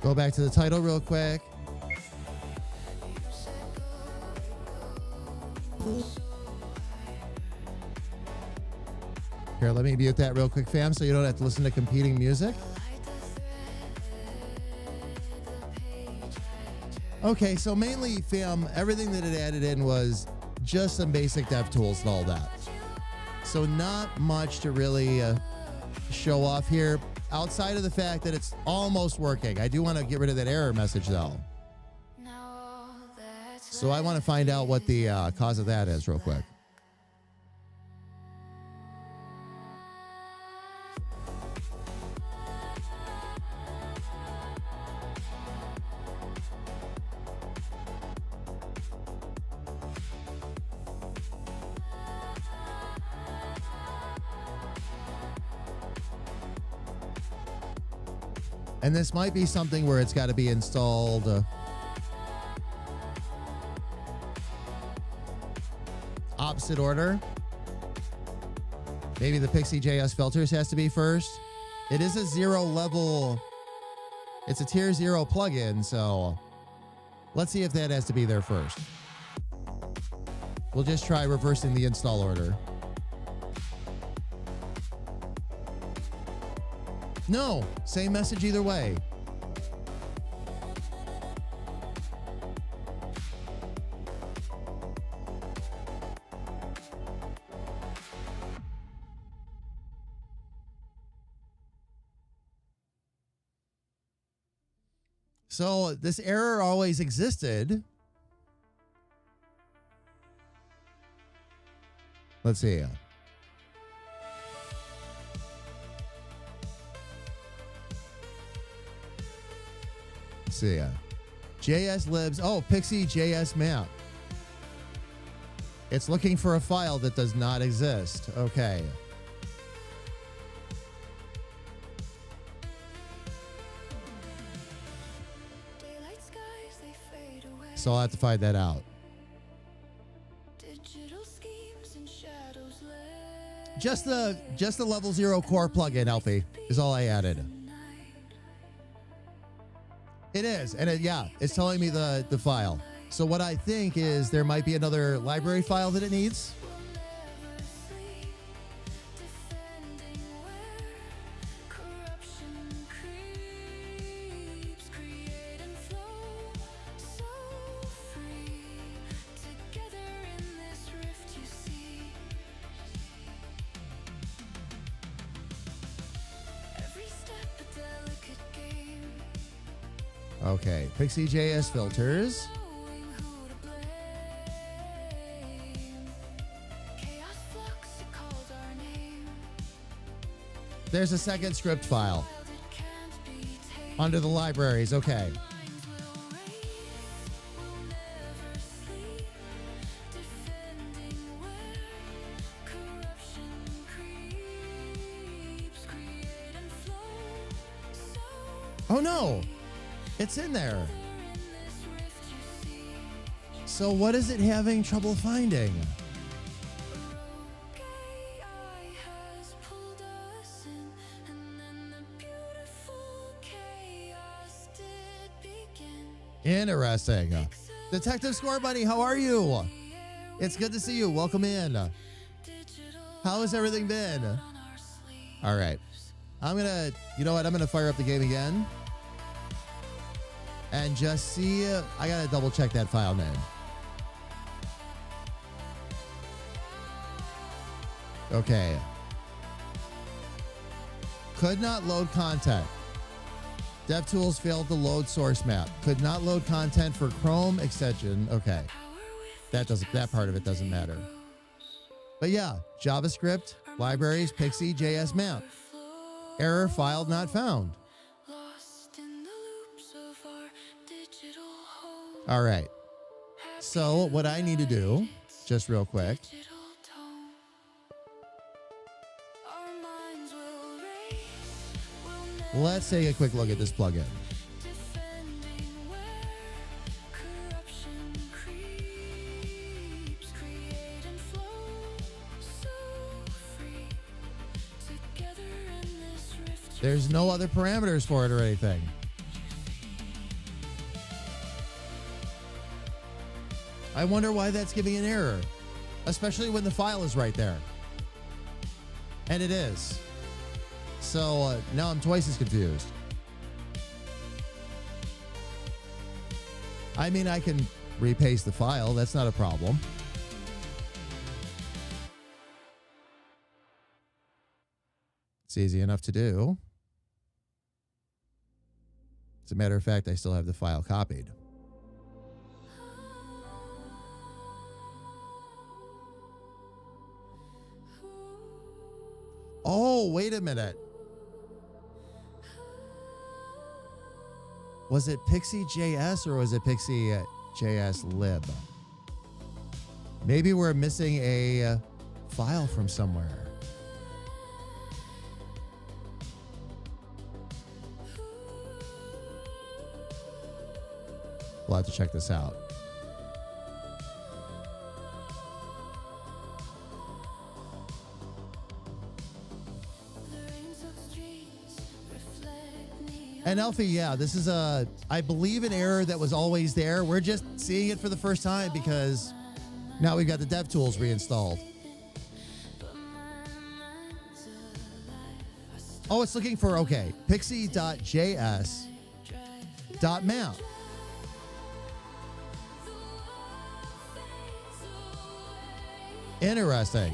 Go back to the title real quick. Here, let me mute that real quick, fam, so you don't have to listen to competing music. Okay, so mainly, fam, everything that it added in was just some basic DevTools and all that. So not much to really show off here, outside of the fact that it's almost working. I do want to get rid of that error message, though. So I want to find out what the cause of that is real quick. And this might be something where it's got to be installed opposite order. Maybe the Pixie.js filters has to be first. It is a 0 level. It's a tier 0 plugin, so let's see if that has to be there first. We'll just try reversing the install order. No, same message either way. So this error always existed. Let's see. See ya. JS libs. Oh, Pixie.js map. It's looking for a file that does not exist. Okay. So I'll have to find that out. Just the level 0 core plugin, Alfie, is all I added. It is, and it's telling me the file. So what I think is there might be another library file that it needs. Okay, Pixie.js filters. There's a second script file under the libraries. Okay. Oh no, it's in there. So what is it having trouble finding? Interesting. Detective Score Bunny, how are you? It's good to see you. Welcome in. How has everything been? All right. I'm going to, you know what? I'm going to fire up the game again. And just see, I got to double check that file name. Okay. Could not load content. DevTools failed to load source map. Could not load content for Chrome extension. Okay. That part of it doesn't matter. But yeah, JavaScript Libraries, Pixie JS map. Error filed not found. All right. So what I need to do, just real quick, let's take a quick look at this plugin. There's no other parameters for it or anything. I wonder why that's giving an error, especially when the file is right there. And it is. So now I'm twice as confused. I mean, I can repaste the file. That's not a problem. It's easy enough to do. As a matter of fact, I still have the file copied. Oh, wait a minute. Was it Pixie JS or was it Pixie JS lib? Maybe we're missing a file from somewhere. We'll have to check this out. And Elfie, yeah, this is I believe, an error that was always there. We're just seeing it for the first time because now we've got the DevTools reinstalled. Oh, it's looking for, okay, pixie.js.map. Interesting.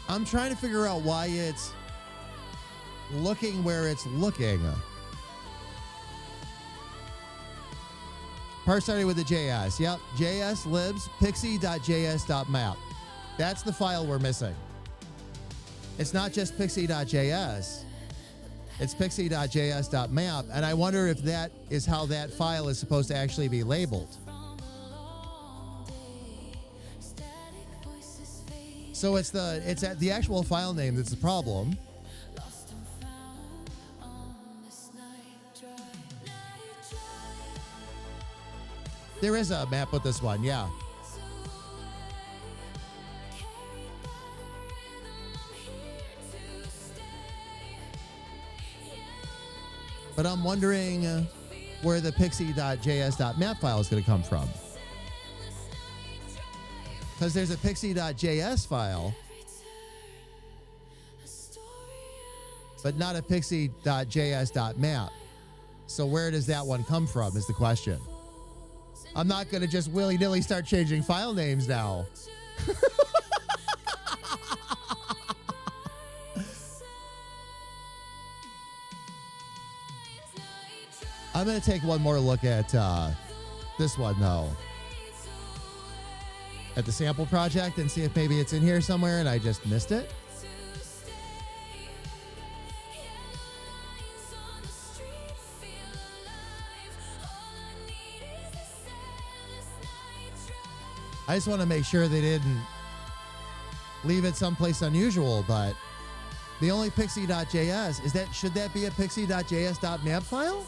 I'm trying to figure out why it's looking where it's looking. Part starting with the JS. Yep, JS libs pixie.js.map. That's the file we're missing. It's not just pixie.js. It's pixie.js.map. And I wonder if that is how that file is supposed to actually be labeled. So it's at the actual file name that's the problem. There is a map with this one, yeah. But I'm wondering where the pixie.js.map file is going to come from. Because there's a pixie.js file, but not a pixie.js.map. So where does that one come from is the question. I'm not going to just willy-nilly start changing file names now. I'm going to take one more look at this one, though. At the sample project and see if maybe it's in here somewhere and I just missed it. I just want to make sure they didn't leave it someplace unusual, but the only pixie.js, should that be a pixie.js.map file?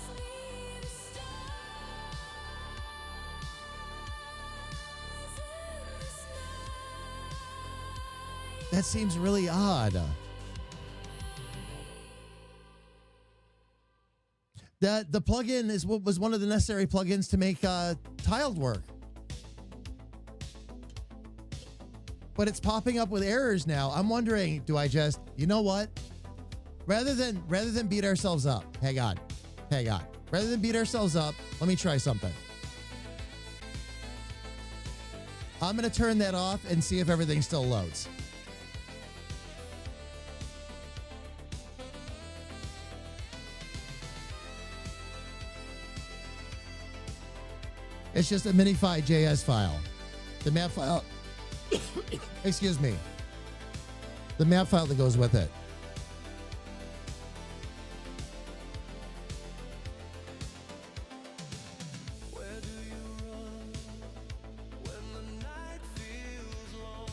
That seems really odd. The plugin was one of the necessary plugins to make tiled work. But it's popping up with errors now. I'm wondering, do I just, you know what? Rather than beat ourselves up, hang on. Rather than beat ourselves up, let me try something. I'm going to turn that off and see if everything still loads. It's just a minify.js file. The map file, excuse me, the map file that goes with it. Where do you run when the night feels long?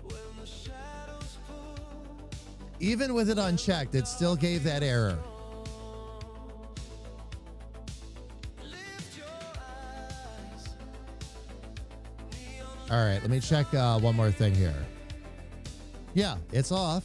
When the shadows pull. Even with it unchecked, it still gave that error. All right, let me check one more thing here. Yeah, it's off.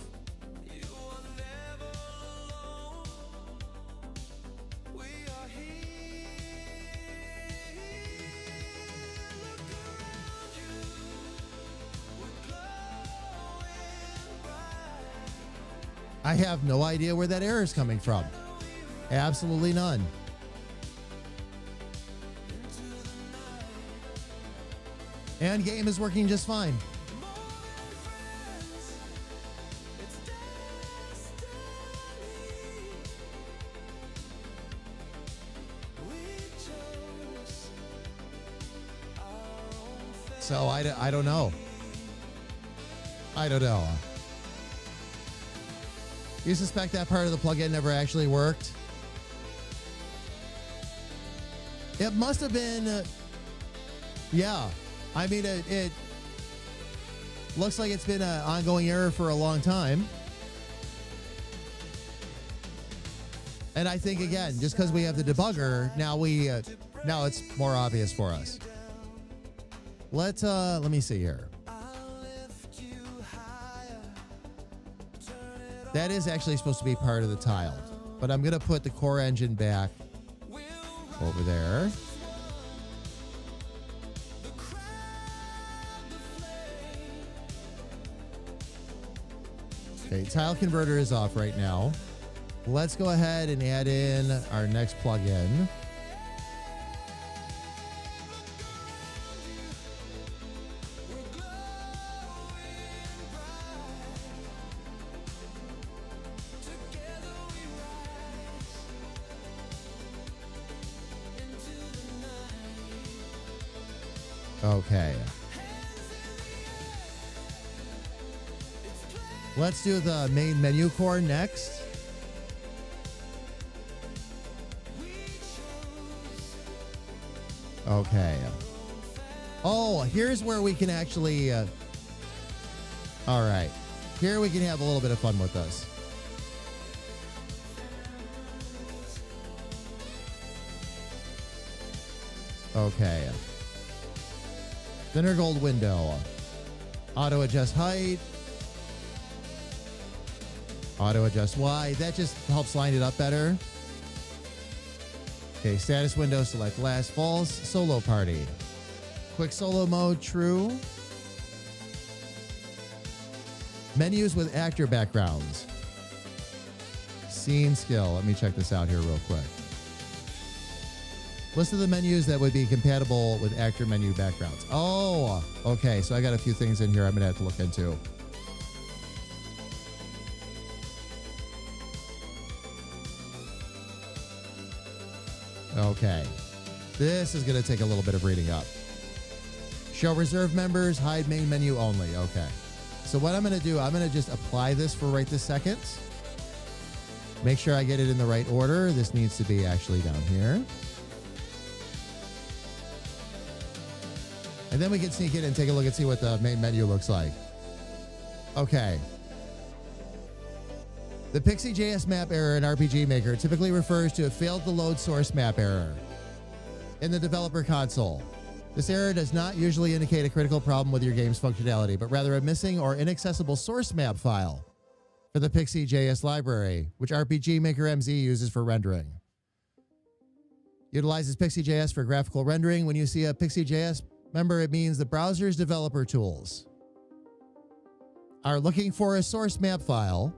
I have no idea where that error is coming from. Absolutely none. And game is working just fine. So I don't know. I don't know. You suspect that part of the plugin never actually worked? It must have been, yeah. I mean, it looks like it's been an ongoing error for a long time. And I think, again, just because we have the debugger, now it's more obvious for us. Let me see here. That is actually supposed to be part of the tiled, but I'm going to put the core engine back over there. Okay, tile converter is off right now. Let's go ahead and add in our next plugin. Okay. Let's do the main menu core next. Okay. Oh, here's where we can actually... all right. Here we can have a little bit of fun with this. Okay. Thinner gold window. Auto adjust height. Auto adjust wide. That just helps line it up better. Okay, status window, select last, false, solo party. Quick solo mode, true. Menus with actor backgrounds. Scene skill. Let me check this out here real quick. List of the menus that would be compatible with actor menu backgrounds. Oh, okay. So I got a few things in here I'm going to have to look into. Okay. This is going to take a little bit of reading up. Show reserved members, hide main menu only. Okay. So what I'm going to do, I'm going to just apply this for right this second. Make sure I get it in the right order. This needs to be actually down here. And then we can sneak in and take a look and see what the main menu looks like. Okay. The Pixie.js map error in RPG Maker typically refers to a failed to load source map error in the developer console. This error does not usually indicate a critical problem with your game's functionality, but rather a missing or inaccessible source map file for the Pixie.js library, which RPG Maker MZ uses for rendering. Utilizes Pixie.js for graphical rendering. When you see a Pixie.js member, it means the browser's developer tools are looking for a source map file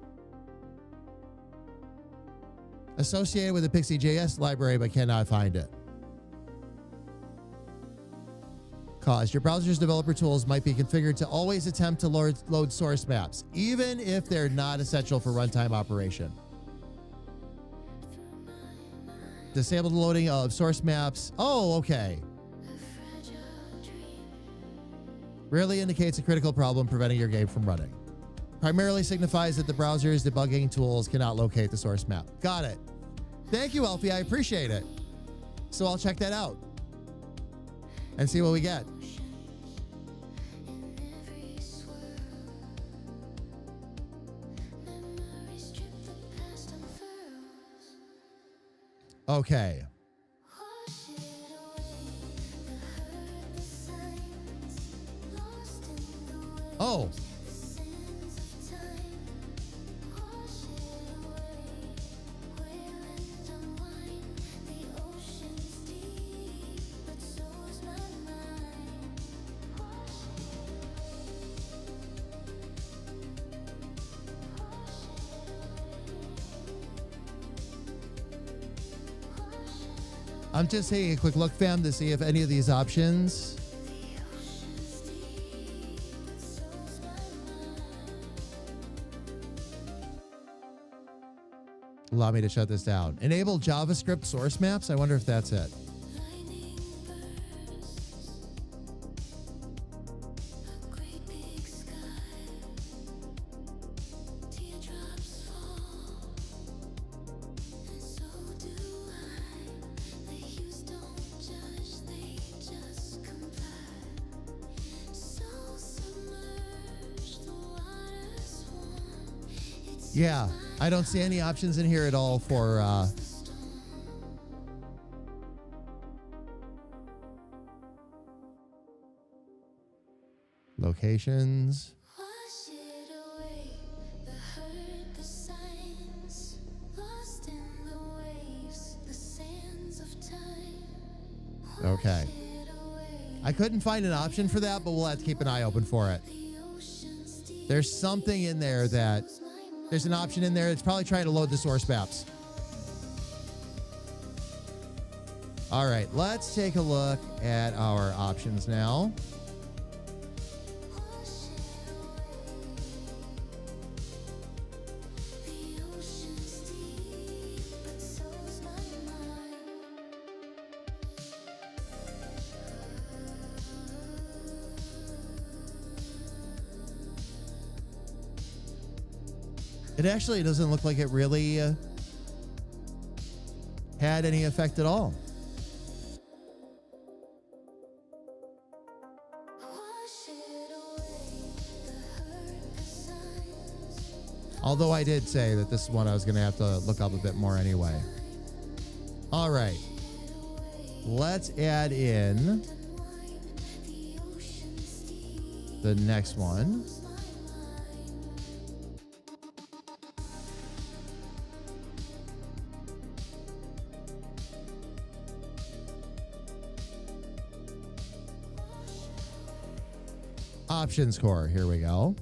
associated with the Pixie.js library but cannot find it. caused. Your browser's developer tools might be configured to always attempt to load source maps, even if they're not essential for runtime operation. Disable the loading of source maps. Oh, okay. Rarely indicates a critical problem preventing your game from running. Primarily signifies that the browser's debugging tools cannot locate the source map. Got it. Thank you, Elfie. I appreciate it. So I'll check that out and see what we get. Okay. Oh. I'm just taking a quick look, fam, to see if any of these options. Allow me to shut this down. Enable JavaScript source maps. I wonder if that's it. Yeah, I don't see any options in here at all for locations. Okay. I couldn't find an option for that, but we'll have to keep an eye open for it. There's something in there that there's an option in there that's probably trying to load the source maps. All right, let's take a look at our options now. It actually doesn't look like it really had any effect at all. Although I did say that this is one I was going to have to look up a bit more anyway. All right. Let's add in the next one. Options core. Here we go.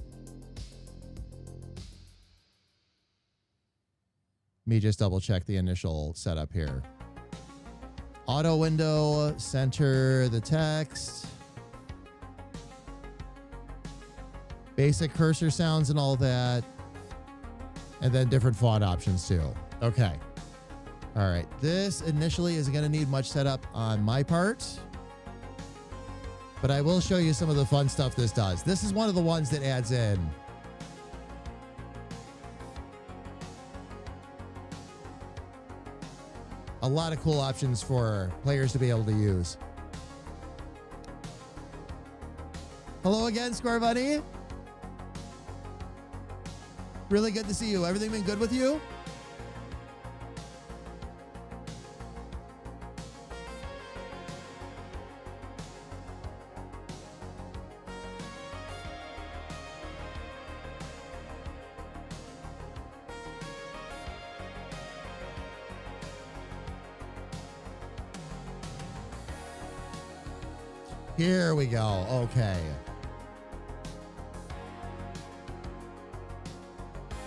Let me just double check the initial setup here. Auto window, center the text. Basic cursor sounds and all that. And then different font options too. Okay. All right. This initially isn't going to need much setup on my part. But I will show you some of the fun stuff this does. This is one of the ones that adds in a lot of cool options for players to be able to use. Hello again, Square Bunny. Really good to see you. Everything been good with you? Here we go. Okay.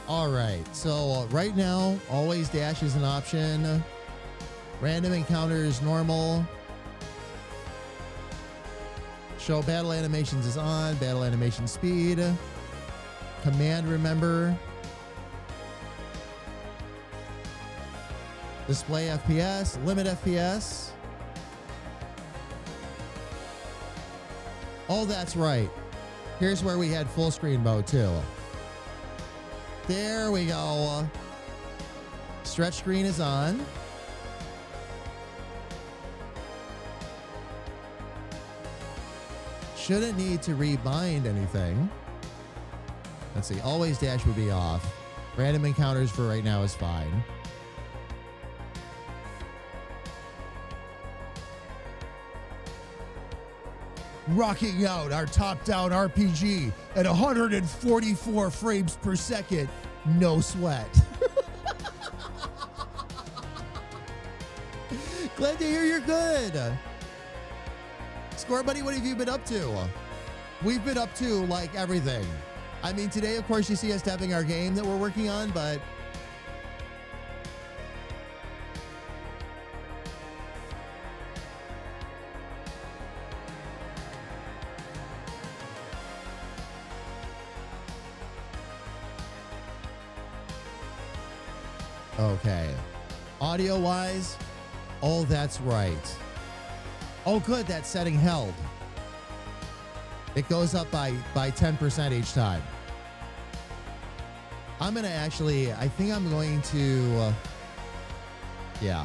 All right. So right now, always dash is an option. Random encounters normal. Show battle animations is on. Battle animation speed. Command remember. Display FPS. Limit FPS. Oh, that's right. Here's where we had full screen mode too. There we go. Stretch screen is on. Shouldn't need to rebind anything. Let's see. Always dash would be off. Random encounters for right now is fine. Rocking out our top-down RPG at 144 frames per second. No sweat. Glad to hear you're good. Score Buddy, what have you been up to? We've been up to, like, everything. I mean, today, of course, you see us tapping our game that we're working on, but... Okay. Audio-wise, oh, that's right. Oh, good, that setting held. It goes up by 10% each time. I'm going to actually, I think I'm going to, yeah.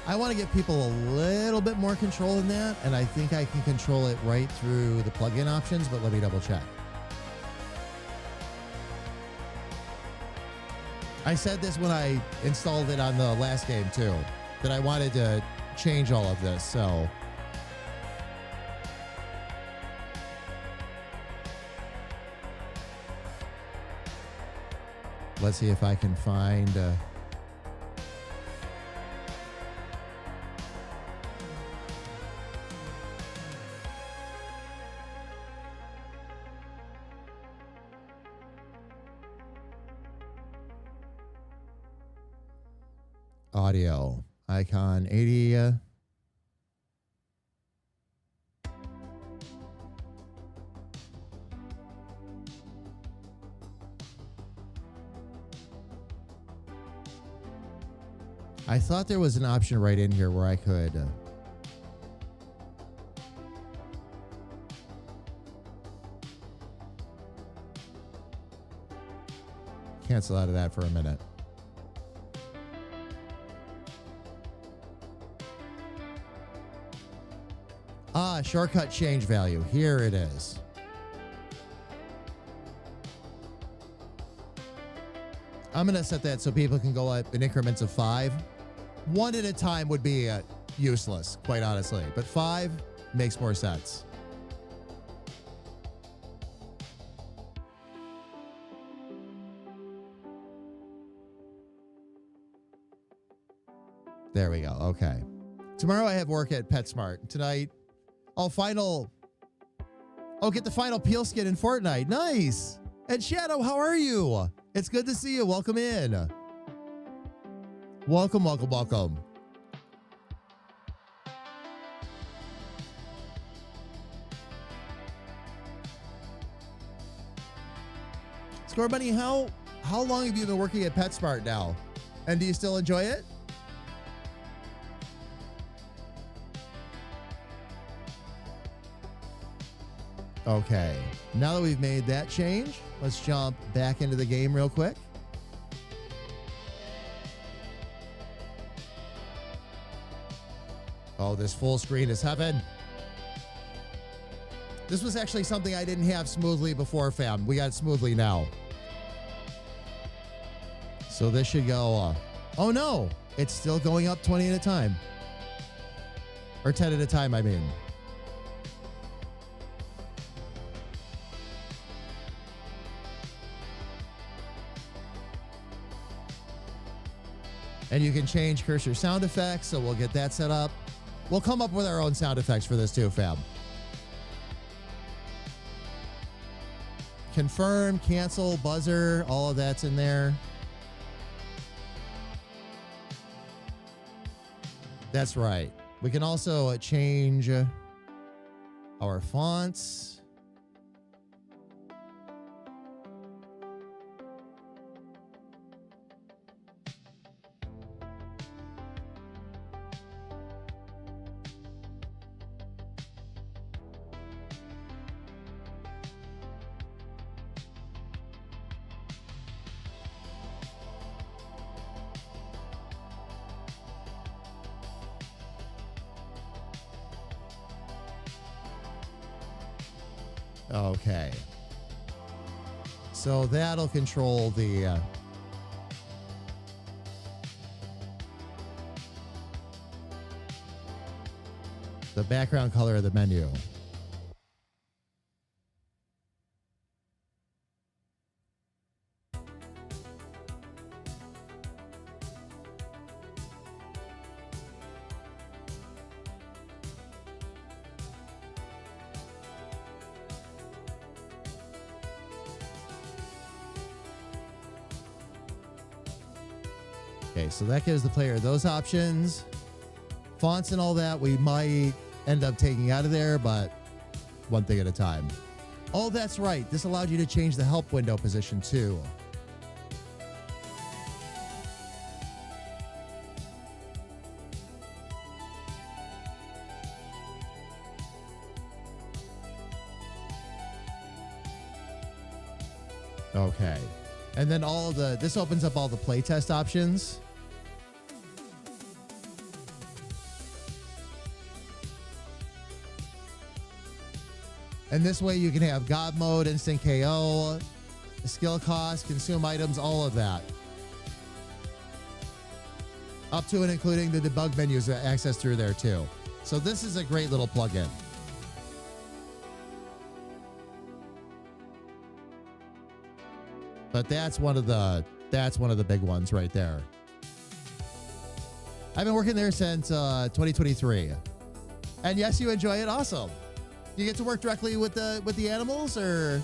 I want to give people a little bit more control in that, and I think I can control it right through the plugin options, but let me double check. I said this when I installed it on the last game too, that I wanted to change all of this, so. Let's see if I can find... audio icon 80. I thought there was an option right in here where I could cancel out of that for a minute. Ah, shortcut change value. Here it is. I'm going to set that so people can go up in increments of 5. 1 at a time would be useless, quite honestly. But 5 makes more sense. There we go. Okay. Tomorrow I have work at PetSmart. Tonight... Oh, final. Oh, get the final peel skin in Fortnite. Nice. And Shadow, how are you? It's good to see you. Welcome in. Welcome, welcome, welcome. Score Bunny, how long have you been working at PetSmart now? And do you still enjoy it? Okay, now that we've made that change, let's jump back into the game real quick. Oh, this full screen is heaven. This was actually something I didn't have smoothly before, fam. We got it smoothly now. So this should go, oh no, it's still going up 20 at a time. Or 10 at a time, I mean. And you can change cursor sound effects, so we'll get that set up. We'll come up with our own sound effects for this too, fam. Confirm, cancel, buzzer, all of that's in there. That's right. We can also change our fonts. Okay. So that'll control the background color of the menu. Okay, so that gives the player those options. Fonts and all that we might end up taking out of there, but one thing at a time. Oh, that's right. This allowed you to change the help window position too. Okay. And then this opens up all the playtest options. And this way you can have God mode, instant KO, skill cost, consume items, all of that. Up to and including the debug menus that access through there too. So this is a great little plugin. But that's one of the big ones right there. I've been working there since 2023. And yes, you enjoy it. Awesome. You get to work directly with the animals, or?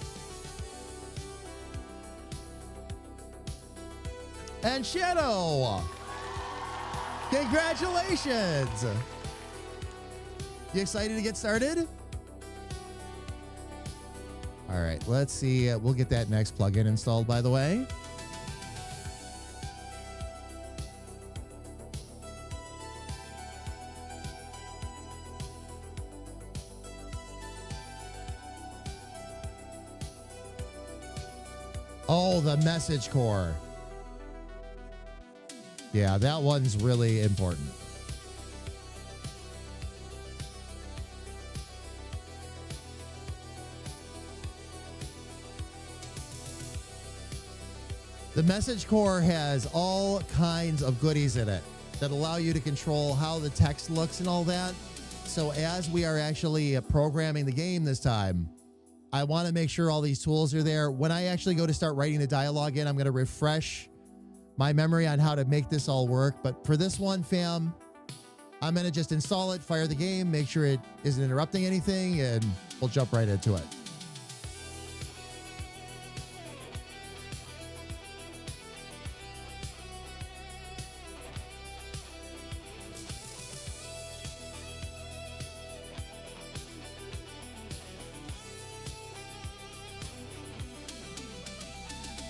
And Shadow, congratulations! You excited to get started? All right, let's see. We'll get that next plugin installed, by the way. Oh, the message core. Yeah, that one's really important. The message core has all kinds of goodies in it that allow you to control how the text looks and all that. So as we are actually programming the game this time, I want to make sure all these tools are there. When I actually go to start writing the dialogue in, I'm going to refresh my memory on how to make this all work. But for this one, fam, I'm going to just install it, fire the game, make sure it isn't interrupting anything, and we'll jump right into it.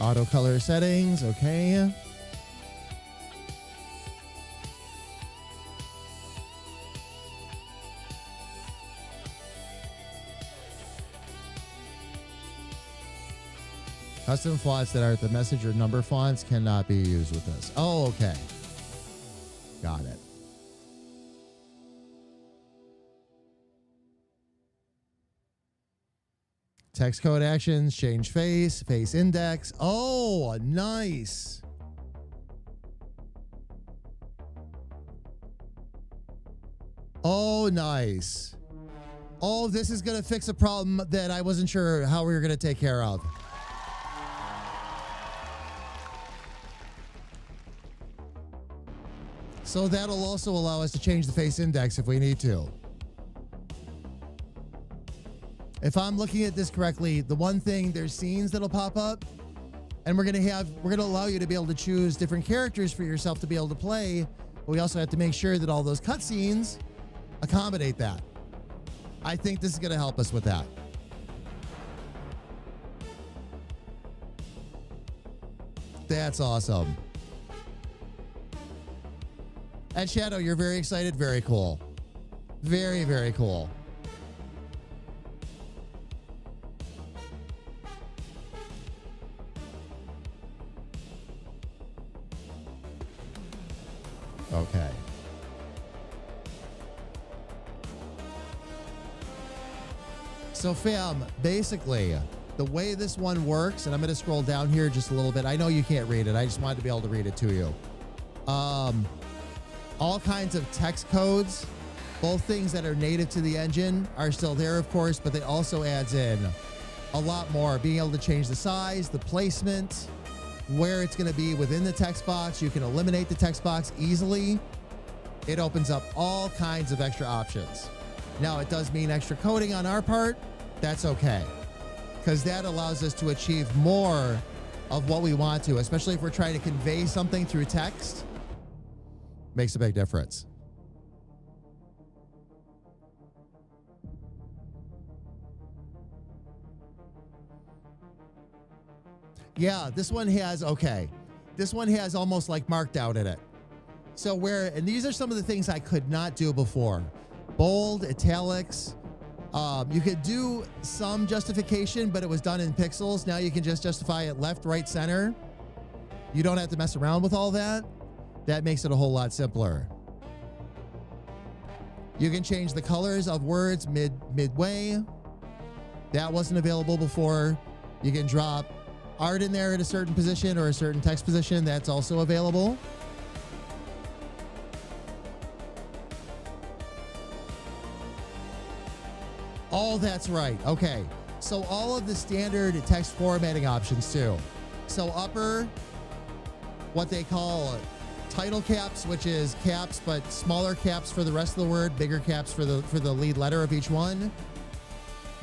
Auto color settings, okay. Custom fonts that are the message or number fonts cannot be used with this. Oh, okay. Got it. Text code actions, change face, face index. Oh, nice. Oh, nice. Oh, this is going to fix a problem that I wasn't sure how we were going to take care of. So that'll also allow us to change the face index if we need to. If I'm looking at this correctly, the one thing, there's scenes that'll pop up, and we're gonna allow you to be able to choose different characters for yourself to be able to play But we also have to make sure that all those cutscenes accommodate that. I think this is going to help us with that. That's awesome. And Shadow, you're very excited. Very cool. Very, very cool. Okay. So fam, basically, the way this one works, and I'm going to scroll down here just a little bit. I know you can't read it. I just wanted to be able to read it to you. All kinds of text codes, both things that are native to the engine are still there, of course, but it also adds in a lot more. Being able to change the size, the placement, where it's going to be within the text box. You can eliminate the text box easily. It opens up all kinds of extra options. Now, it does mean extra coding on our part. That's okay, because that allows us to achieve more of what we want to, especially if we're trying to convey something through text. Makes a big difference. Yeah, this one has, okay. This one has almost like marked out in it. So and these are some of the things I could not do before. Bold, italics. You could do some justification, but it was done in pixels. Now you can just justify it left, right, center. You don't have to mess around with all that. That makes it a whole lot simpler. You can change the colors of words midway. That wasn't available before. You can drop art in there at a certain position or a certain text position. That's also available. Oh, that's right. Okay. So all of the standard text formatting options too. So upper, what they call title caps, which is caps, but smaller caps for the rest of the word, bigger caps for the lead letter of each one.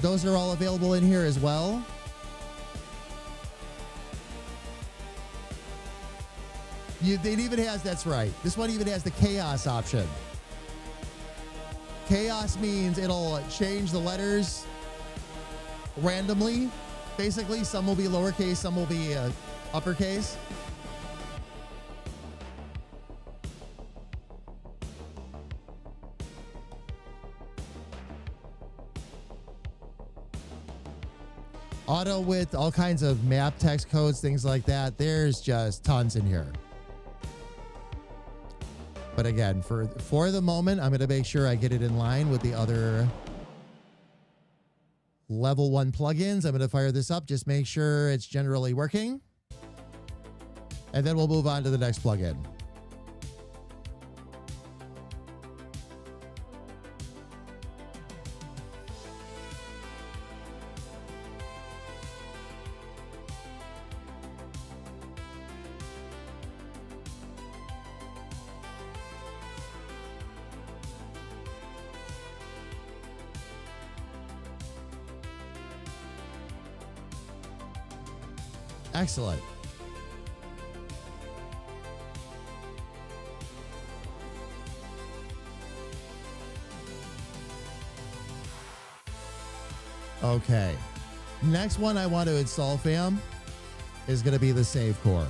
Those are all available in here as well. It even has, that's right. This one even has the chaos option. Chaos means it'll change the letters randomly. Basically, some will be lowercase, some will be uppercase. Auto width, all kinds of map text codes, things like that. There's just tons in here. But again, for the moment, I'm going to make sure I get it in line with the other level 1 plugins. I'm going to fire this up, just make sure it's generally working. And then we'll move on to the next plugin. Excellent. Okay. Next one I want to install, fam, is going to be the Save Core.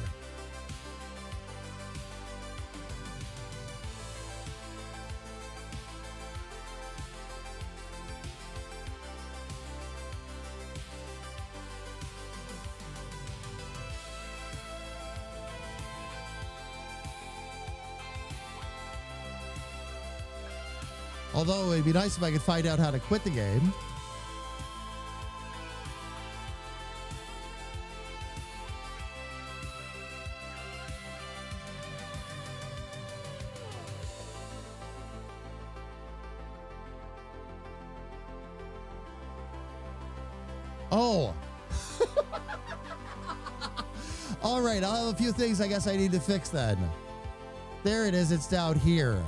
Although it'd be nice if I could find out how to quit the game. Oh. All right, I'll have a few things I guess I need to fix then. There it is, it's down here.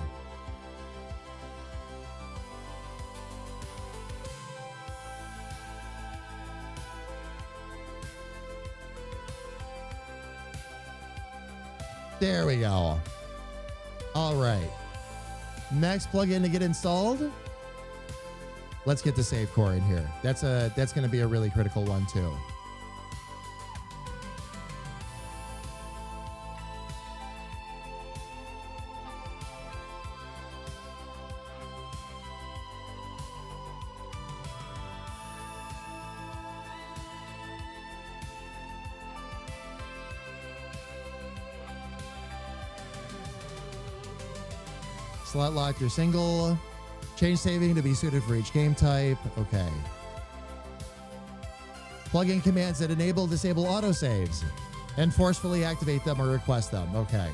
There we go. All right. Next plugin to get installed. Let's get the save core in here. That's going to be a really critical one too. Slot lock your single. Change saving to be suited for each game type. Okay. Plug-in commands that enable, disable autosaves and forcefully activate them or request them. Okay.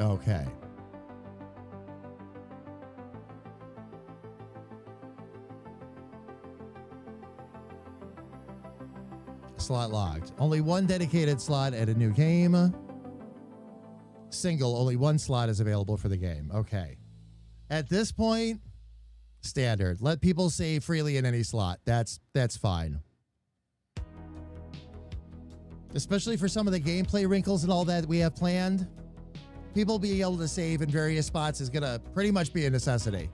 Okay. Slot locked. Only one dedicated slot at a new game. Single, only one slot is available for the game. Okay. At this point, standard. Let people save freely in any slot. That's fine. Especially for some of the gameplay wrinkles and all that we have planned. People being able to save in various spots is going to pretty much be a necessity.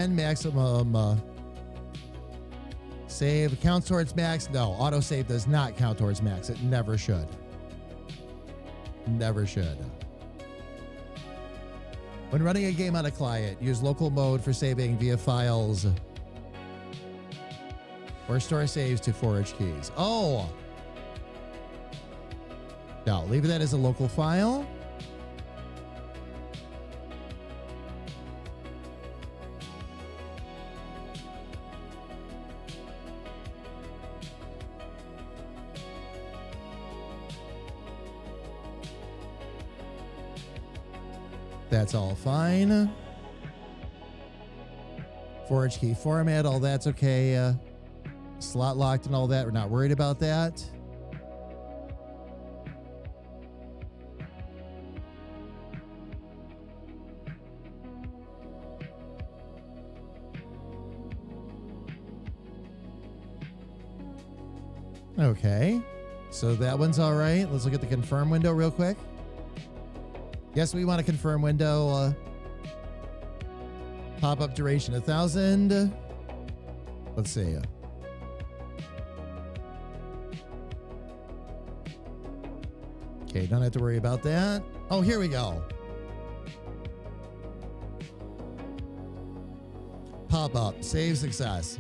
Maximum save counts towards max. No, autosave does not count towards max. It never should. Never should. When running a game on a client, use local mode for saving via files or store saves to forage keys. Oh! No, leave that as a local file. That's all fine. Forage key format, all that's okay. Slot locked and all that. We're not worried about that. Okay. So that one's all right. Let's look at the confirm window real quick. Yes, we want a confirm window. Pop-up duration 1,000. Let's see. Okay, don't have to worry about that. Oh, here we go. Pop-up, save success.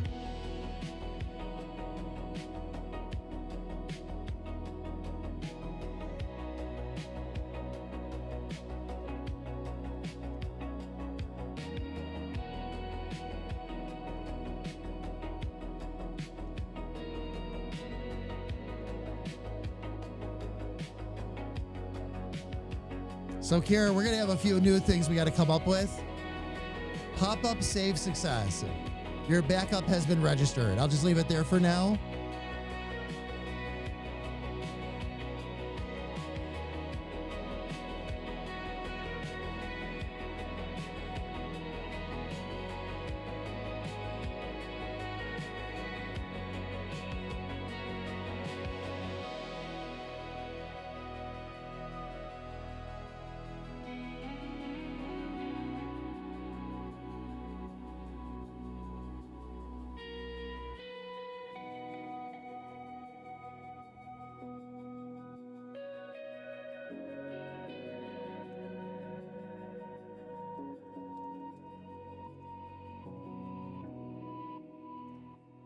So, Kira, we're going to have a few new things we got to come up with. Pop-up save success. Your backup has been registered. I'll just leave it there for now.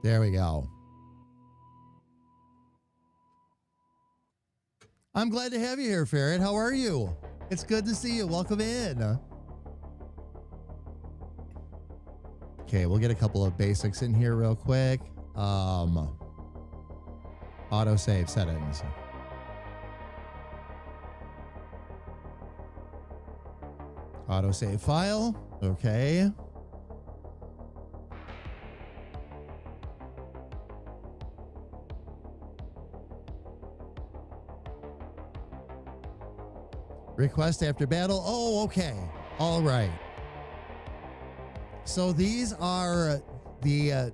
There we go. I'm glad to have you here, Ferret. How are you? It's good to see you. Welcome in. Okay, we'll get a couple of basics in here real quick. Autosave settings. Autosave file. Okay. Request after battle. Oh, okay. All right. So these are the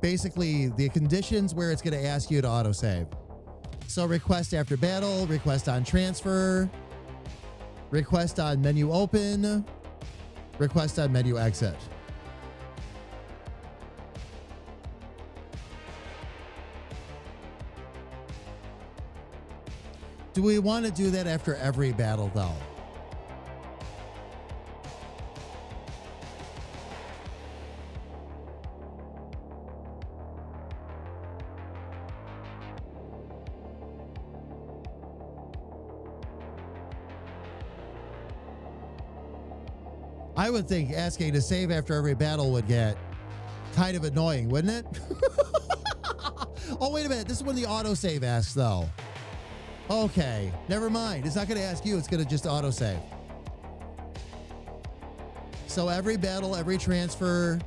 basically the conditions where it's going to ask you to autosave. So request after battle, request on transfer, request on menu open, request on menu exit. Do we want to do that after every battle, though? I would think asking to save after every battle would get kind of annoying, wouldn't it? Oh, wait a minute. This is when the autosave asks, though. Okay, never mind. It's not going to ask you. It's going to just autosave. So every battle, every transfer,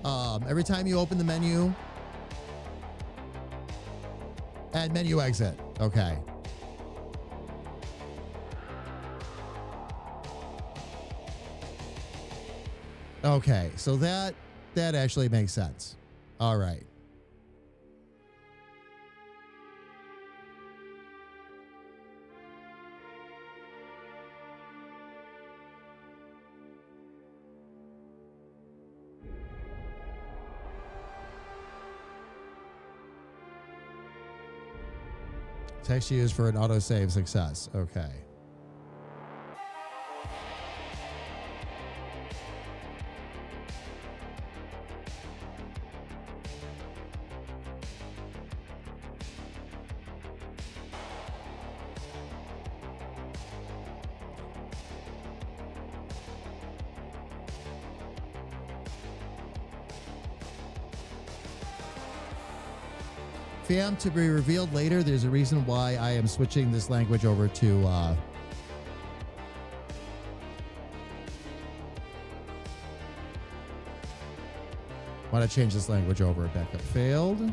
every time you open the menu, add menu exit. Okay. Okay, so that actually makes sense. All right. Text used for an autosave success. Okay. Fam, to be revealed later, there's a reason why I am switching this language over to want to change this language over. Backup failed.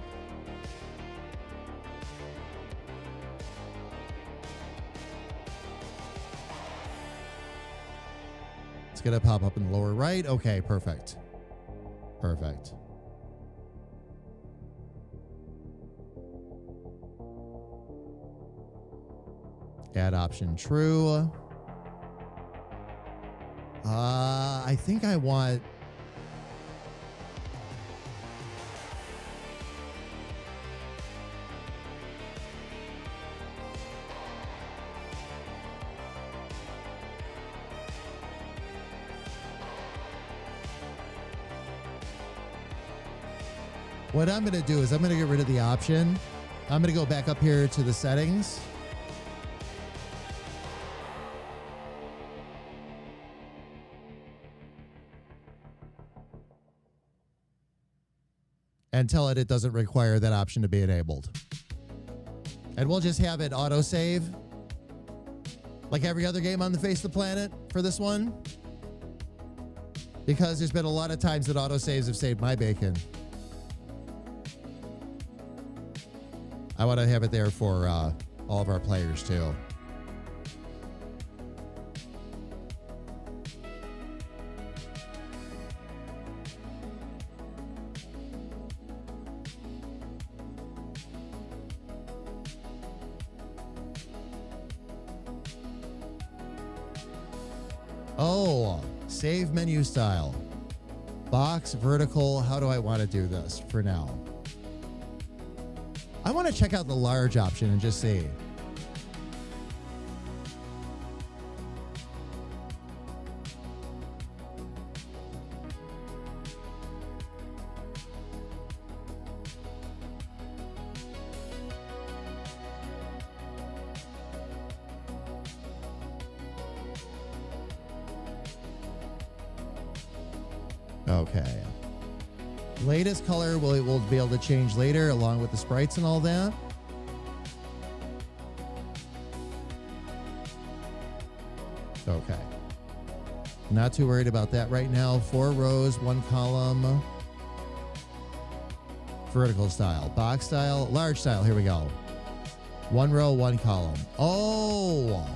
It's going to pop up in the lower right. Okay, perfect. Perfect. Add option true. I think I want... What I'm going to do is I'm going to get rid of the option. I'm going to go back up here to the settings. And tell it doesn't require that option to be enabled. And we'll just have it autosave like every other game on the face of the planet for this one. Because there's been a lot of times that autosaves have saved my bacon. I want to have it there for all of our players too. Oh, save menu style. Box, vertical. How do I want to do this for now? I want to check out the large option and just see. Okay. Latest color we'll be able to change later along with the sprites and all that. Okay. Not too worried about that right now. 4 rows, 1 column. Vertical style, box style, large style. Here we go. 1 row, 1 column. Oh,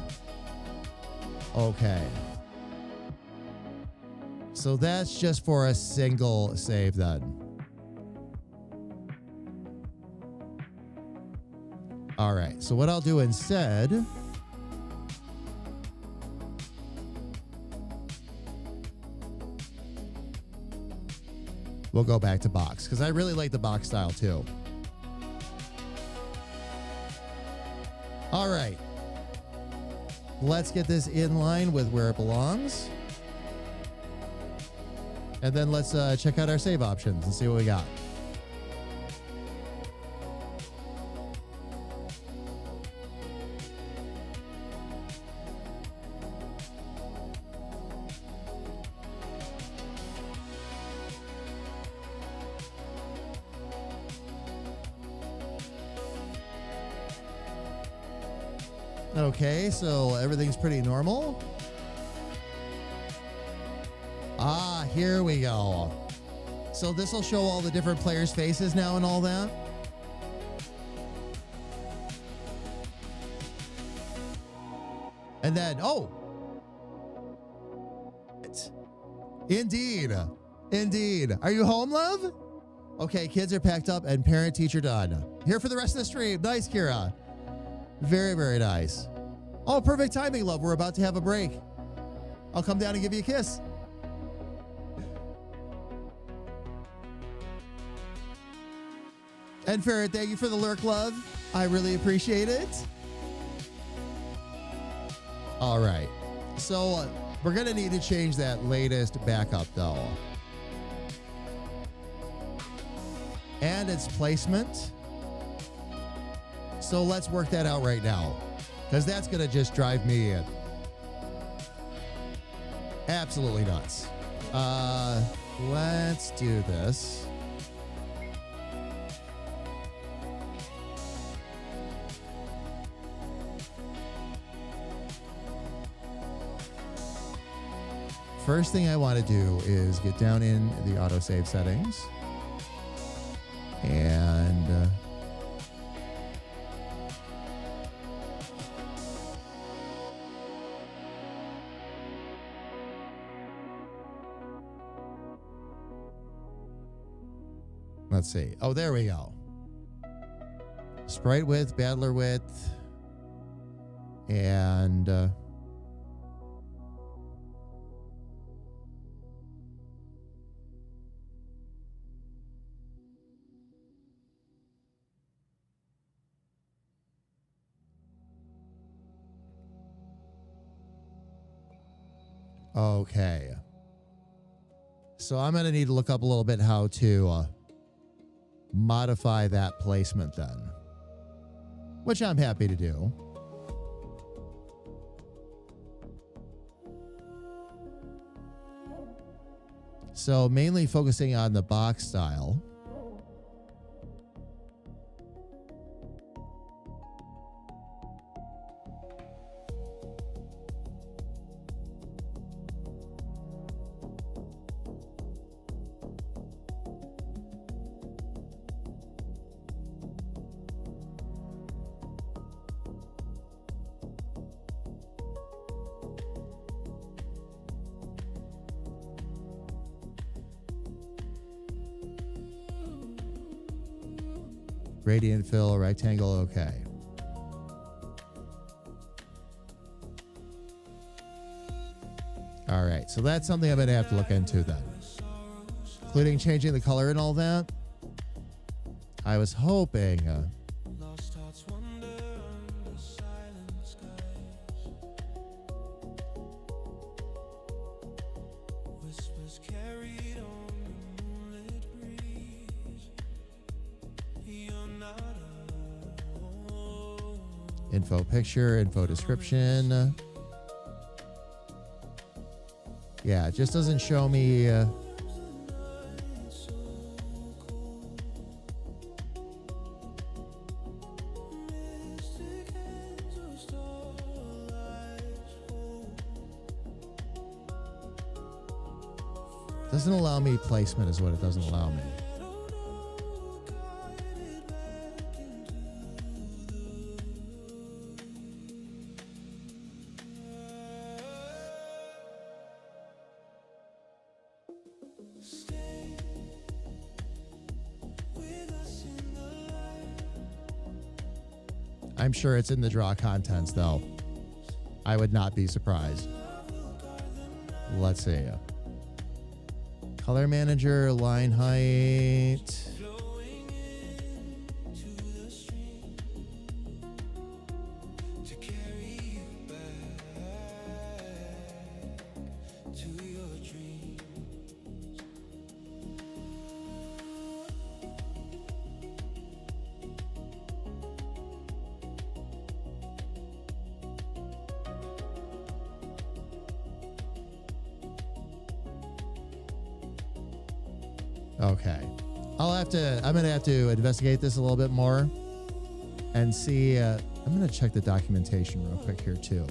okay. So that's just for a single save then. All right. So what I'll do instead, we'll go back to box because I really like the box style too. All right. Let's get this in line with where it belongs. And then let's check out our save options and see what we got. Okay, so everything's pretty normal. Ah, here we go. So this will show all the different players' faces now and all that. And then, oh. Indeed. Indeed. Are you home, love? Okay, kids are packed up and parent teacher done. Here for the rest of the stream. Nice, Kira. Very, very nice. Oh, perfect timing, love. We're about to have a break. I'll come down and give you a kiss. And Ferret, thank you for the lurk, love. I really appreciate it. All right. So we're going to need to change that latest backup, though. And its placement. So let's work that out right now, because that's going to just drive me absolutely nuts. Let's do this. First thing I want to do is get down in the autosave settings and let's see. Oh, there we go. Sprite width, battler width, and okay. So I'm going to need to look up a little bit how to modify that placement then, which I'm happy to do. So mainly focusing on the box style. Gradient fill, rectangle, okay. All right, so that's something I'm going to have to look into then, including changing the color and all that. I was hoping info picture, info description. Yeah, it just doesn't show me. Doesn't allow me placement is what it doesn't allow me. I'm sure it's in the draw contents, though. I would not be surprised. Let's see. Color manager, line height. Okay. I'm going to have to investigate this a little bit more and see. I'm going to check the documentation real quick here too.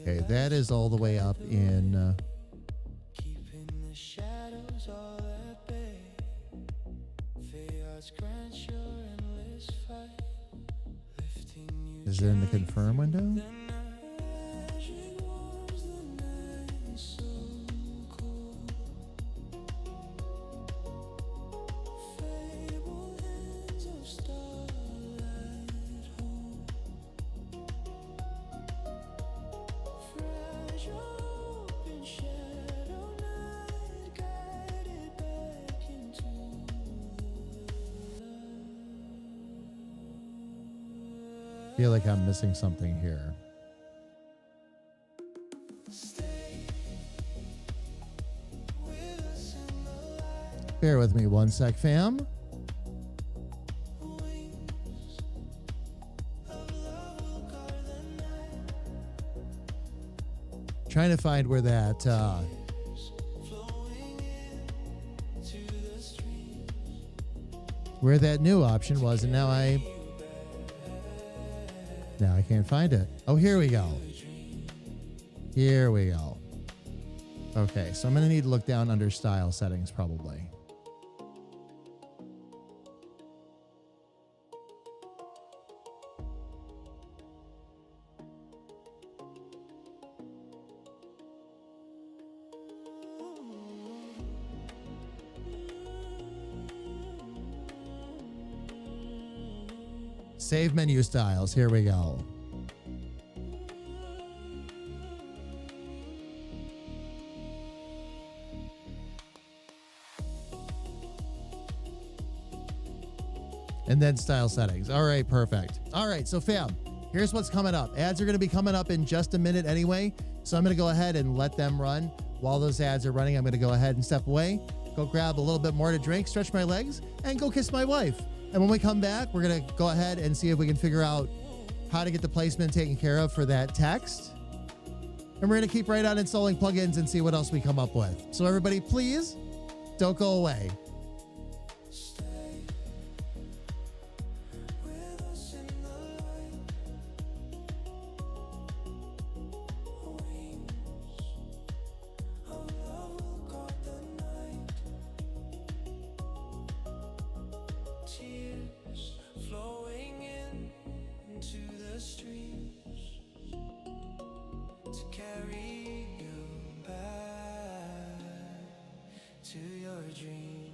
Okay, that is all the way up in... Keeping the shadows all at bay. Chaos grants your endless fight. Lifting you is it in the confirm window? magic warms the night so cold. Fable hands of starlight hold. Fragile open shadow night guided back into I feel like I'm missing something here. Bear with me one sec, fam. Trying to find where that where that new option was, and now I can't find it. Oh, here we go. Here we go. Okay, so I'm going to need to look down under style settings probably. Save menu styles. Here we go. And then style settings. All right, perfect. All right, so fam, here's what's coming up. Ads are going to be coming up in just a minute anyway. So I'm going to go ahead and let them run. While those ads are running, I'm going to go ahead and step away, go grab a little bit more to drink, stretch my legs, and go kiss my wife. And when we come back, we're going to go ahead and see if we can figure out how to get the placement taken care of for that text. And we're going to keep right on installing plugins and see what else we come up with. So everybody, please don't go away. tears flowing into the streams to carry you back to your dreams.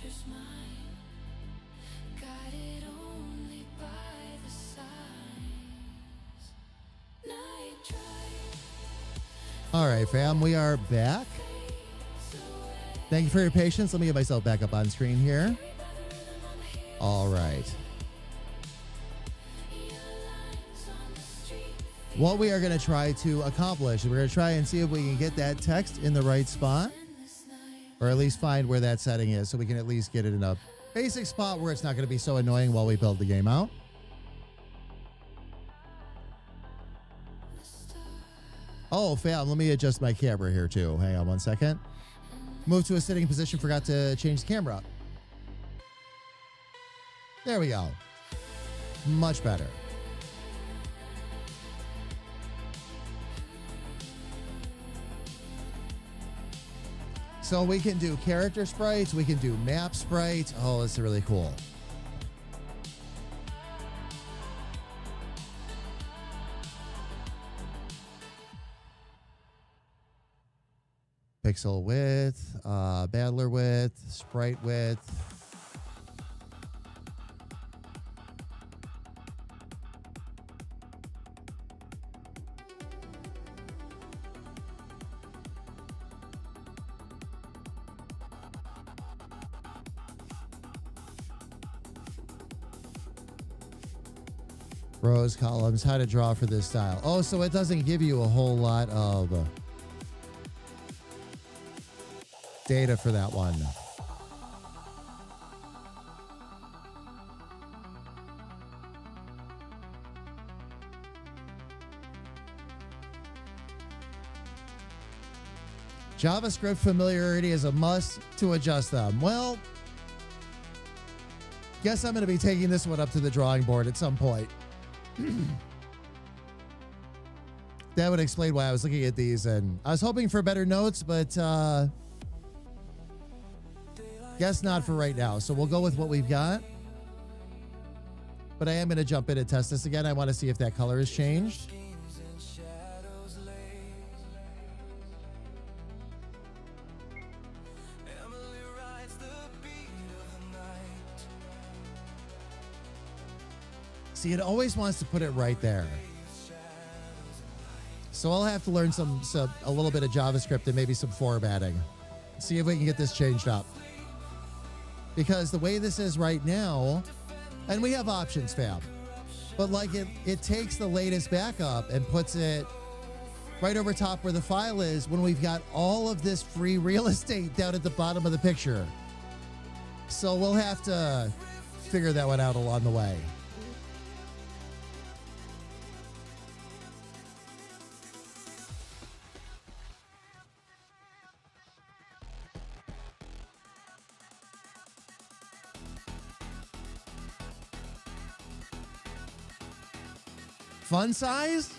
future's mine, guided only by the signs. Night drive All right, fam, we are back. Thank you for your patience. Let me get myself back up on screen here. All right. What we are going to try to accomplish, we're going to try and see if we can get that text in the right spot, or at least find where that setting is so we can at least get it in a basic spot where it's not going to be so annoying while we build the game out. Oh, fam, let me adjust my camera here too. Hang on one second. Move to a sitting position, forgot to change the camera up. There we go. Much better. So we can do character sprites, we can do map sprites. Oh, this is really cool. Pixel width, battler width, sprite width. Rows, columns, how to draw for this style. Oh, so it doesn't give you a whole lot of data for that one. JavaScript familiarity is a must to adjust them. Well, guess I'm going to be taking this one up to the drawing board at some point. That would explain why I was looking at these, and I was hoping for better notes, but guess not for right now. So we'll go with what we've got. But I am going to jump in and test this again. I want to see if that color has changed. See, it always wants to put it right there. So I'll have to learn a little bit of JavaScript and maybe some formatting. See if we can get this changed up. Because the way this is right now, and we have options, fam, but like it takes the latest backup and puts it right over top where the file is when we've got all of this free real estate down at the bottom of the picture. So we'll have to figure that one out along the way. Fun size?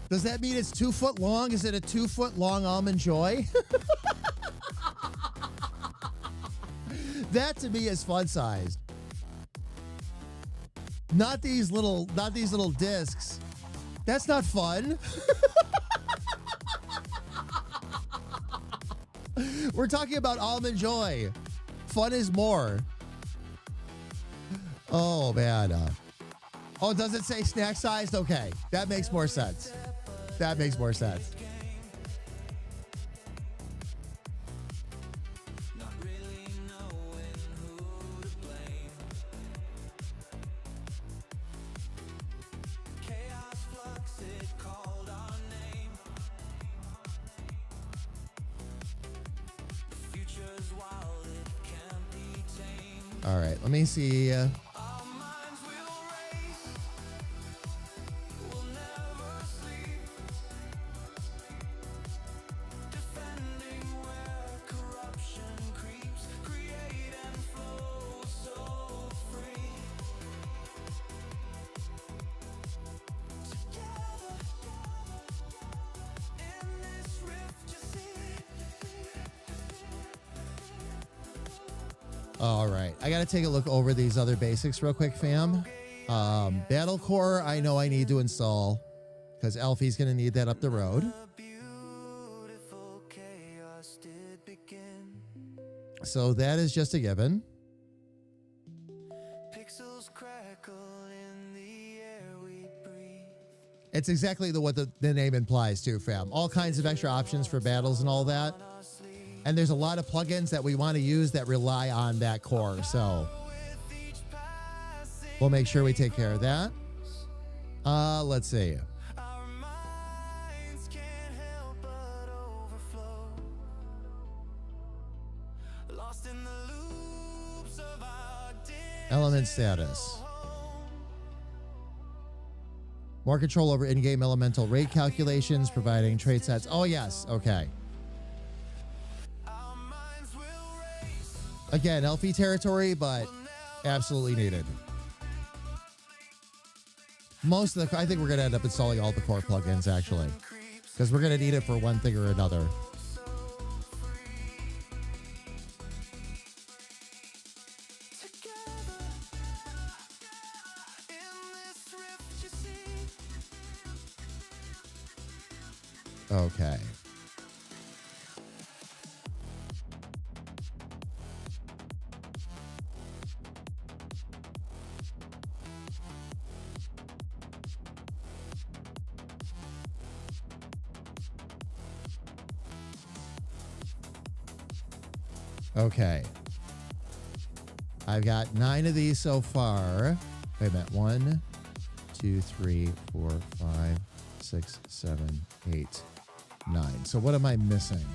Does that mean it's 2 foot long? Is it a 2 foot long Almond Joy? That to me is fun sized. Not these little discs. That's not fun. We're talking about Almond Joy. Fun is more. Oh man. Oh, does it say snack sized? Okay, that makes more sense. That makes more sense. All right, let me see. All right, I got to take a look over these other basics real quick, fam. Battle Core, I know I need to install because Alfie's going to need that up the road. So that is just a given. Pixels crackle in the air we breathe. It's exactly what the name implies too, fam. All kinds of extra options for battles and all that. And there's a lot of plugins that we want to use that rely on that core. So we'll make sure we take care of that. Let's see. Our minds can't help but overflow. Lost in the loops of our Element status. More control over in-game elemental rate calculations, providing trait sets. Oh, yes. Okay. our minds will race. Again, Elfie territory, but absolutely needed. Most of the, I think we're going to end up installing all the core plugins, actually, because we're going to need it for one thing or another. Together in this rift you see. Okay. Okay. I've got 9 of these so far. Wait a minute. 1, 2, 3, 4, 5, 6, 7, 8, 9. So what am I missing?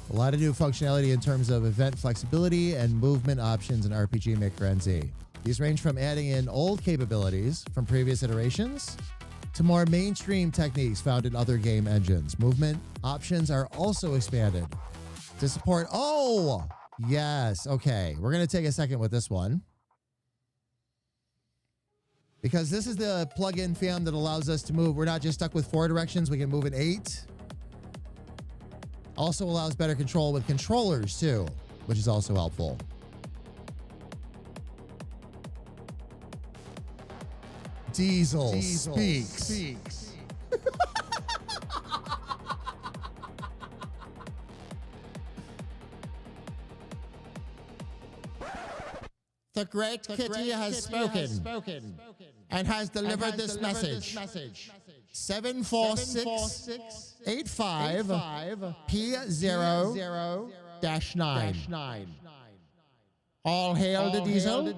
A lot of new functionality in terms of event flexibility and movement options in RPG Maker NZ. These range from adding in old capabilities from previous iterations to more mainstream techniques found in other game engines. Movement options are also expanded to support. Oh, yes. Okay. We're going to take a second with this one, because this is the plugin, fam, that allows us to move. We're not just stuck with 4 directions. We can move in 8. Also allows better control with controllers too, which is also helpful. Diesel speaks. The great Kitty has spoken and has delivered this message. 74685 P0-9. All hail the diesel.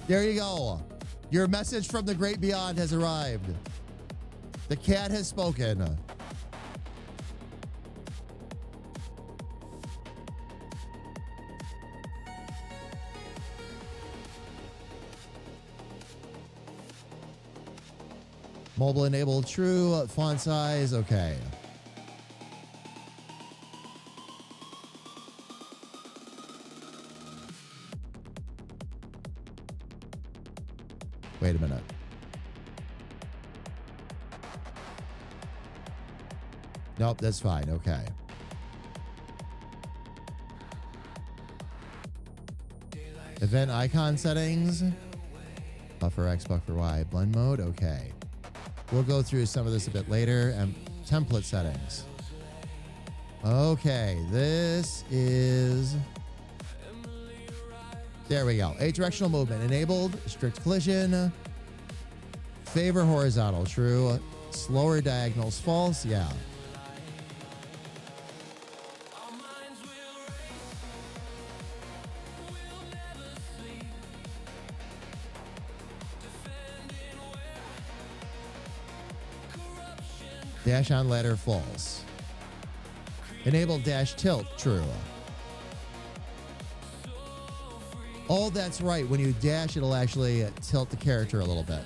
There you go. Your message from the great beyond has arrived. The cat has spoken. Mobile enabled true, font size, okay. Wait a minute. Nope, that's fine, okay. Event icon settings. Buffer X, buffer Y, blend mode, okay. We'll go through some of this a bit later. And template settings. Okay, this is... There we go. 8 directional movement enabled. Strict collision. Favor horizontal, true. Slower diagonals, false, yeah. Dash on ladder, false. Enable dash tilt, true. Oh, that's right. When you dash, it'll actually tilt the character a little bit.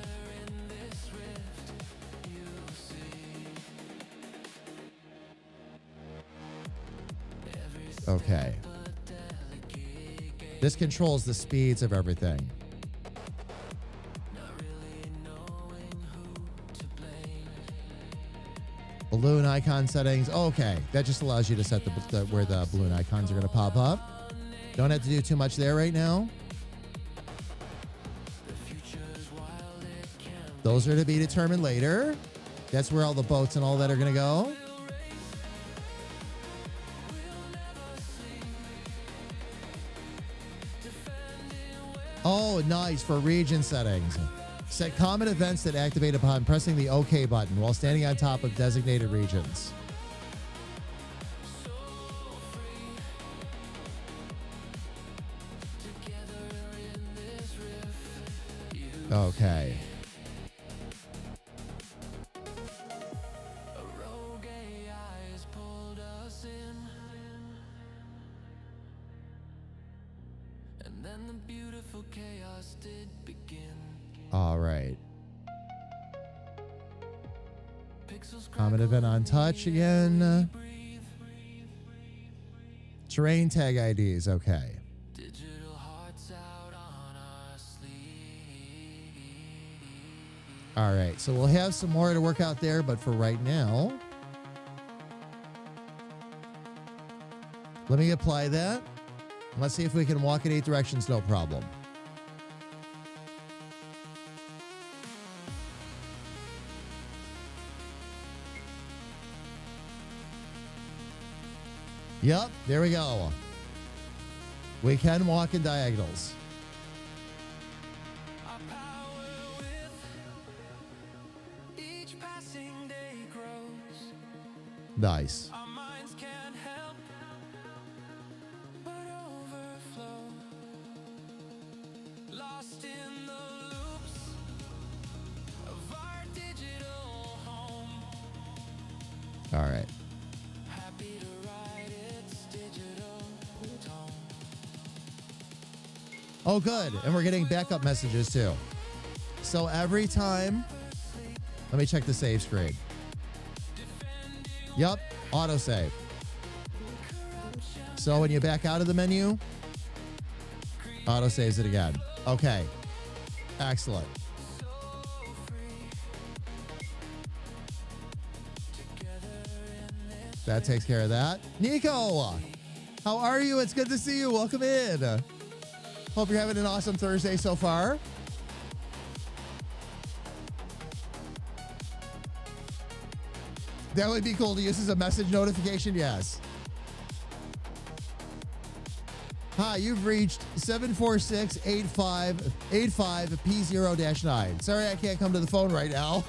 Okay. This controls the speeds of everything. Balloon icon settings. Okay, that just allows you to set the where the balloon icons are going to pop up. Don't have to do too much there right now. Those are to be determined later. That's where all the boats and all that are going to go. Oh, nice for region settings. Set common events that activate upon pressing the OK button while standing on top of designated regions. Okay. All right. Common event on touch again. Terrain tag IDs. Okay. All right. So we'll have some more to work out there, but for right now, let me apply that. Let's see if we can walk in 8 directions, no problem. Yep, there we go. We can walk in diagonals. Nice. All right. Oh, good. And we're getting backup messages too. So every time, let me check the save screen. Yep, autosave. So when you back out of the menu, autosaves it again. Okay. Excellent. That takes care of that. Nico, how are you? It's good to see you. Welcome in. Hope you're having an awesome Thursday so far. That would be cool to use as a message notification, yes. Hi, you've reached 746-8585-P0-9. Sorry I can't come to the phone right now.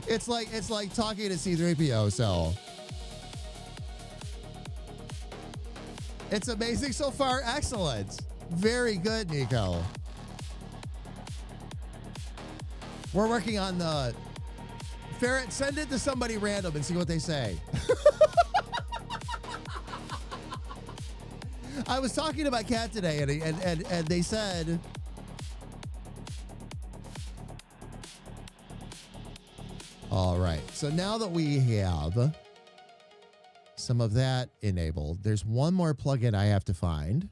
It's like talking to C3PO, so. It's amazing so far. Excellent. Very good, Nico. We're working on the Ferret. Send it to somebody random and see what they say. I was talking to my cat today, and they said, all right. So now that we have some of that enabled, there's one more plugin I have to find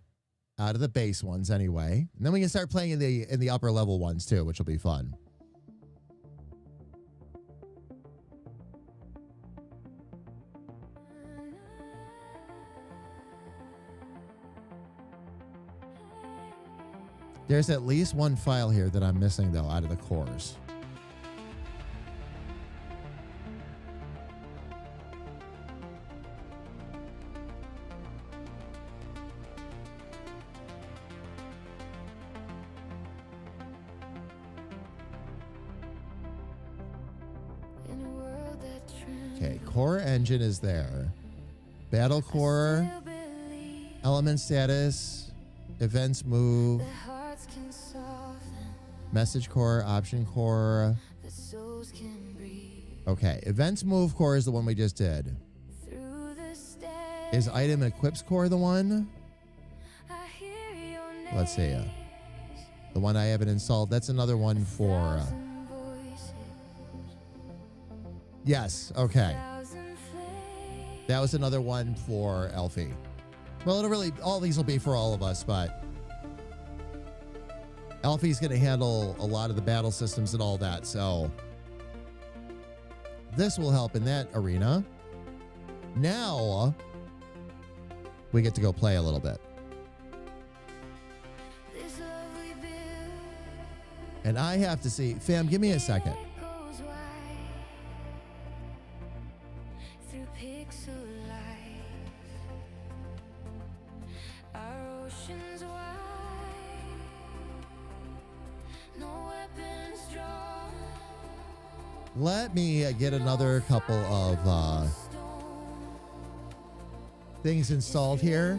out of the base ones anyway. And then we can start playing in the upper level ones too, which will be fun. There's at least one file here that I'm missing though out of the cores. Okay, core engine is there. Battle core, element status, events move, message core, option core. Okay, events move core is the one we just did. Is item equips core the one? Let's see. The one I haven't installed. That's another one for. Yes. Okay. thousand flames. That was another one for Elfie. Well, it'll really, all these will be for all of us, but Elfie's going to handle a lot of the battle systems and all that. So this will help in that arena. Now we get to go play a little bit. This lovely bill And I have to see, fam, give me a second. goes wide through pixel light. Our oceans wide, no weapons drawn. Let me get another couple of things installed here.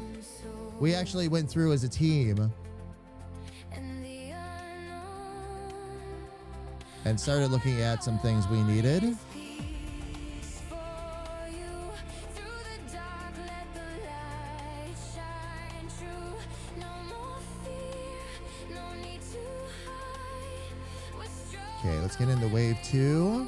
We actually went through as a team And the unknown and started looking at some things we needed. peace for you. Through the dark, let the light shine true. No more fear, no need to hide. We're strong. Okay, let's get into wave 2.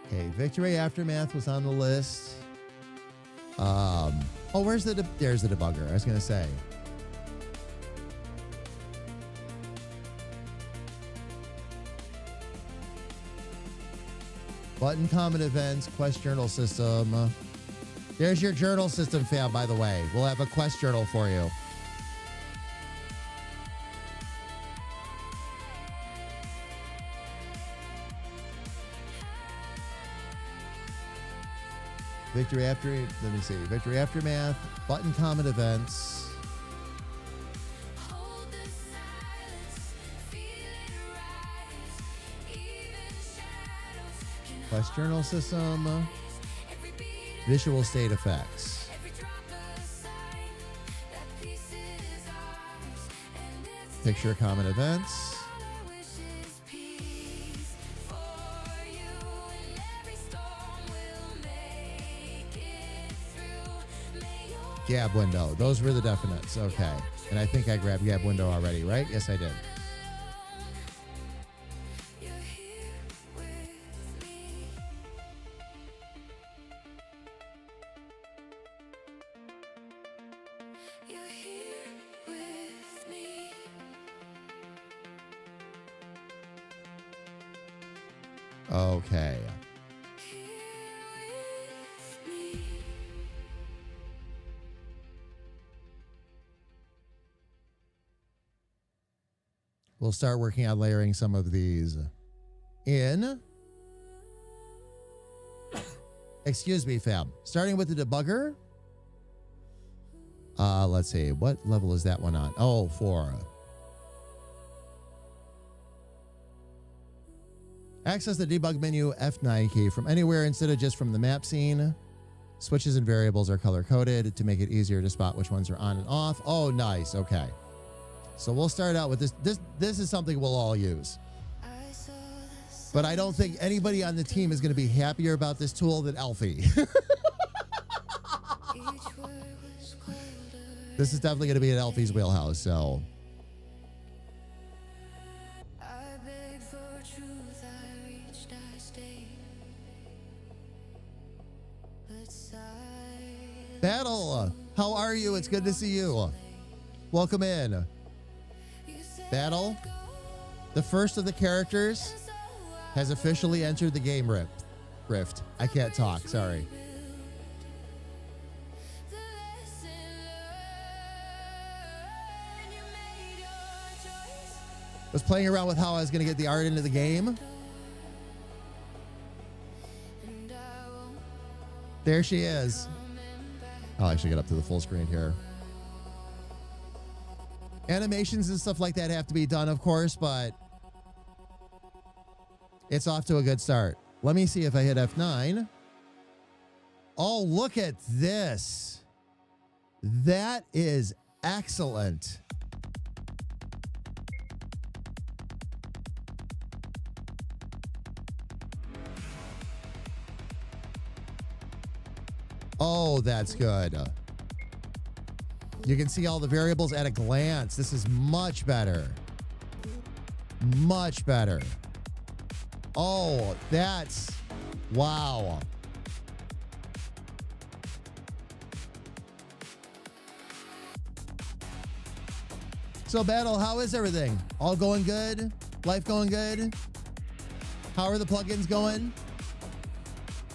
Okay, Victory Aftermath was on the list. Oh, where's there's the debugger. I was going to say. Button comment events, quest journal system. There's your journal system, fam, by the way. We'll have a quest journal for you. Victory Victory Aftermath, button comment events. Hold the silence, feel it rise. Even shadows can Quest journal system, every beat of visual state effects. every drop a sign. That peace is ours, and it's Picture comment events. our wishes peace for you. And every storm will make it through. May your Gab window. Those were the definites. Okay. And I think I grabbed Gab window already, right? Yes, I did. you're here with me. You're here with me. Okay. Here with me. We'll start working on layering some of these in. Excuse me, fam. Starting with the debugger. Let's see. What level is that one on? Oh, 4. Access the debug menu F9 key from anywhere instead of just from the map scene. Switches and variables are color coded to make it easier to spot which ones are on and off. Oh, nice. Okay. So we'll start out with this. This is something we'll all use. I saw the sun. But I don't think anybody on the team is going to be happier about this tool than Elfie. Each word was colder. This is definitely going to be in Elfie's wheelhouse. So I begged for truth. I reached. I stayed. But silence. Battle, how are you? It's good to see you. Welcome in. You said Battle, the first of the characters so. has officially entered the game rift. I can't talk. Sorry. The lesson learned. You made your choice. Was playing around with how I was going to get the art into the game. And I won't There she is. I'll actually get up to the full screen here. Animations and stuff like that have to be done, of course, but it's off to a good start. Let me see if I hit F9. Oh, look at this. That is excellent. Oh, that's good. You can see all the variables at a glance. This is much better. Much better. Oh, that's wow. So, Battle, how is everything? All going good? Life going good? How are the plugins going?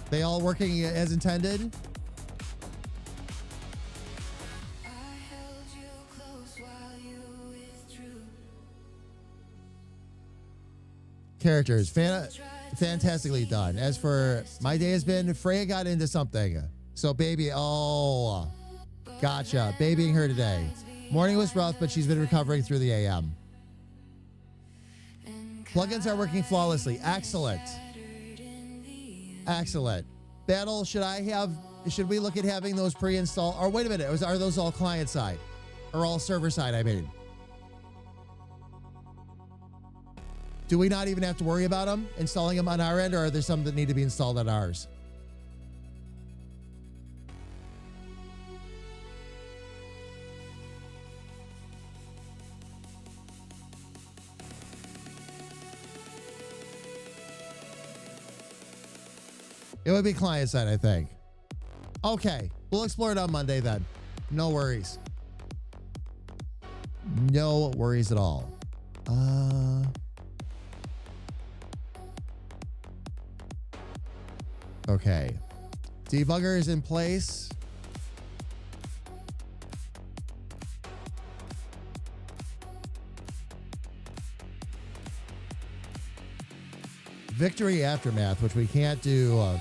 They all working as intended? I held you close while you withdrew. Characters, fantastically done. As for my day has been, Freya got into something. So, baby, oh, gotcha. Babying her today. Morning was rough, but she's been recovering through the AM. Plugins are working flawlessly. Excellent. Excellent. Battle, should we look at having those pre-installed? Or wait a minute, are those all client side? Or all server side, I mean? Do we not even have to worry about them, installing them on our end, or are there some that need to be installed on ours? It would be client side, I think. Okay, we'll explore it on Monday then. No worries. No worries at all. Okay. Debugger is in place. Victory Aftermath, which we can't do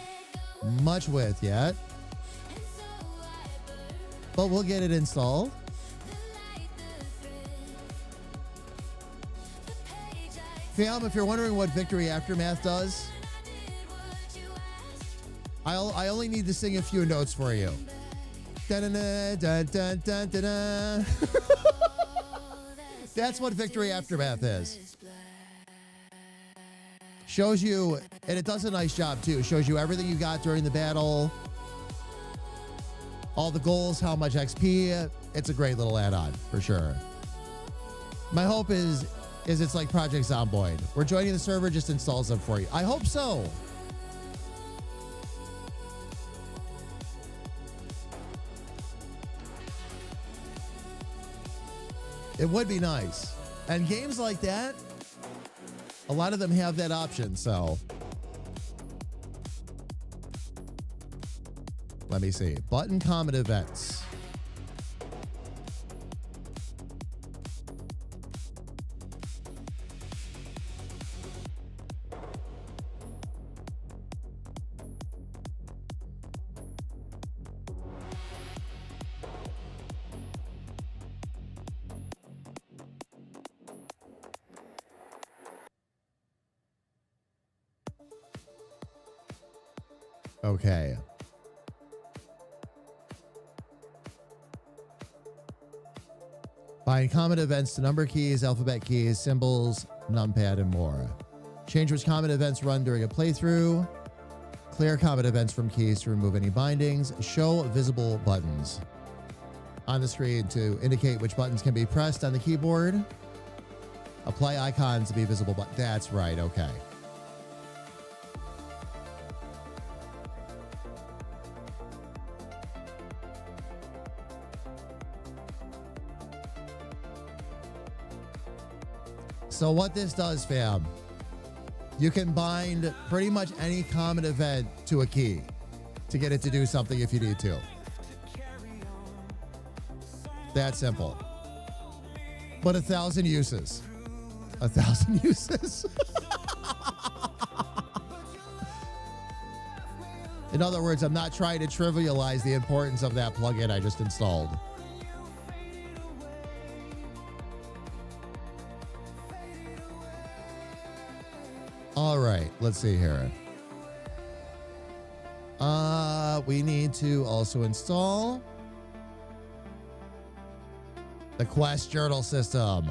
much with yet, but we'll get it installed. Fam, if you're wondering what Victory Aftermath does, I only need to sing a few notes for you. Da-da-da, da-da-da-da-da. That's what Victory Aftermath is. Shows you, and it does a nice job too, shows you everything you got during the battle, all the goals, how much XP. It's a great little add-on for sure. My hope is it's like Project Zomboid. We're joining the server, just installs them for you. I hope so. It would be nice. And games like that, a lot of them have that option, so. Let me see. Button Comet events. Okay. Bind common events to number keys, alphabet keys, symbols, numpad, and more. Change which common events run during a playthrough. Clear common events from keys to remove any bindings. Show visible buttons on the screen to indicate which buttons can be pressed on the keyboard. Apply icons to be visible. That's right. Okay. So what this does, fam, you can bind pretty much any common event to a key to get it to do something if you need to. That simple. But 1,000 uses. 1,000 uses. In other words, I'm not trying to trivialize the importance of that plugin I just installed. All right, let's see here. We need to also install the Quest Journal system.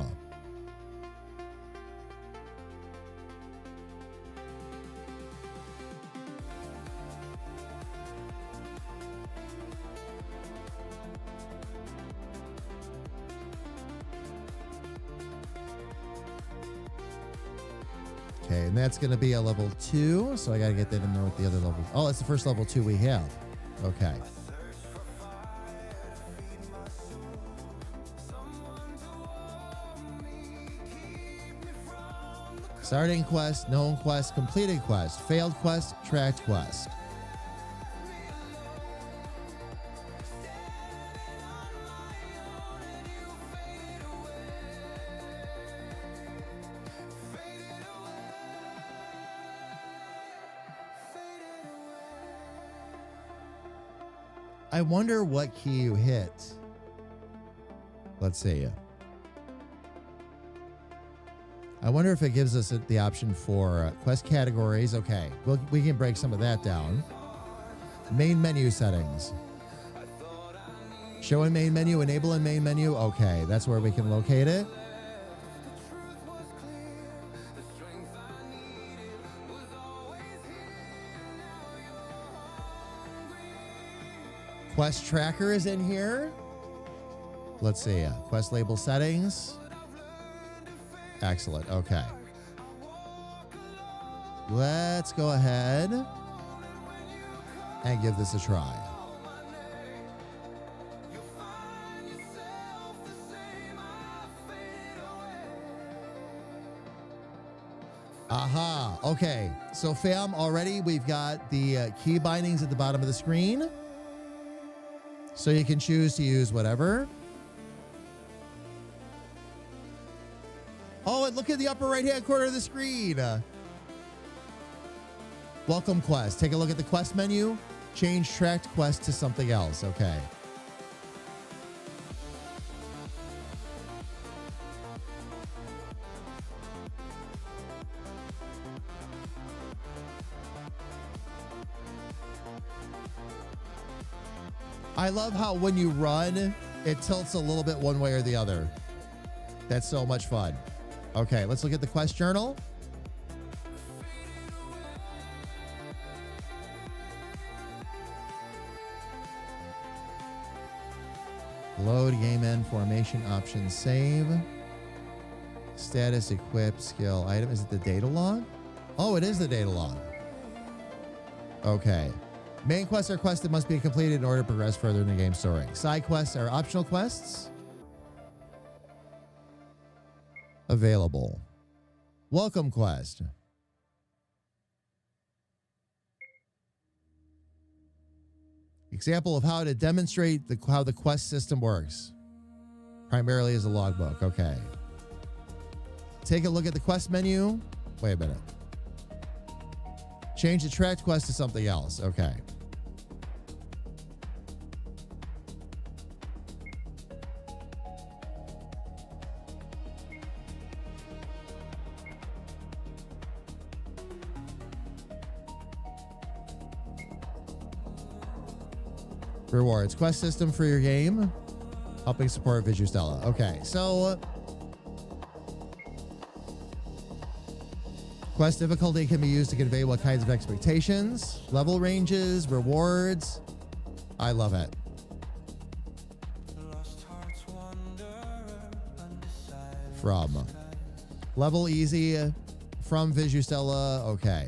Okay, and that's going to be a level 2. So I got to get that in there with the other levels. Oh, that's the first level 2 we have. Okay. Starting quest, known quest, completed quest, failed quest, tracked quest. I wonder what key you hit. Let's see. I wonder if it gives us the option for quest categories. Okay, we can break some of that down. Main menu settings. Show in main menu, enable in main menu. Okay, that's where we can locate it. Quest tracker is in here. Let's see. Quest label settings. Excellent. Okay. Let's go ahead and give this a try. Aha. Okay. So fam, already we've got the key bindings at the bottom of the screen. So you can choose to use whatever. Oh, and look at the upper right-hand corner of the screen. Welcome quest. Take a look at the quest menu. Change tracked quest to something else. Okay. I love how when you run, it tilts a little bit one way or the other. That's so much fun. Okay, let's look at the quest journal. Load, game end, formation, options, save. Status, equip, skill, item. Is it the data log? Oh, it is the data log. Okay. Main quests are quests that must be completed in order to progress further in the game story. Side quests are optional quests. Available. Welcome quest. Example of how to demonstrate how the quest system works. Primarily as a logbook. Okay. Take a look at the quest menu. Wait a minute. Change the tracked quest to something else. Okay. Rewards. Quest system for your game. Helping support Vijustella. Okay, so quest difficulty can be used to convey what kinds of expectations, level ranges, rewards. I love it. From level easy from Vijustella. Okay.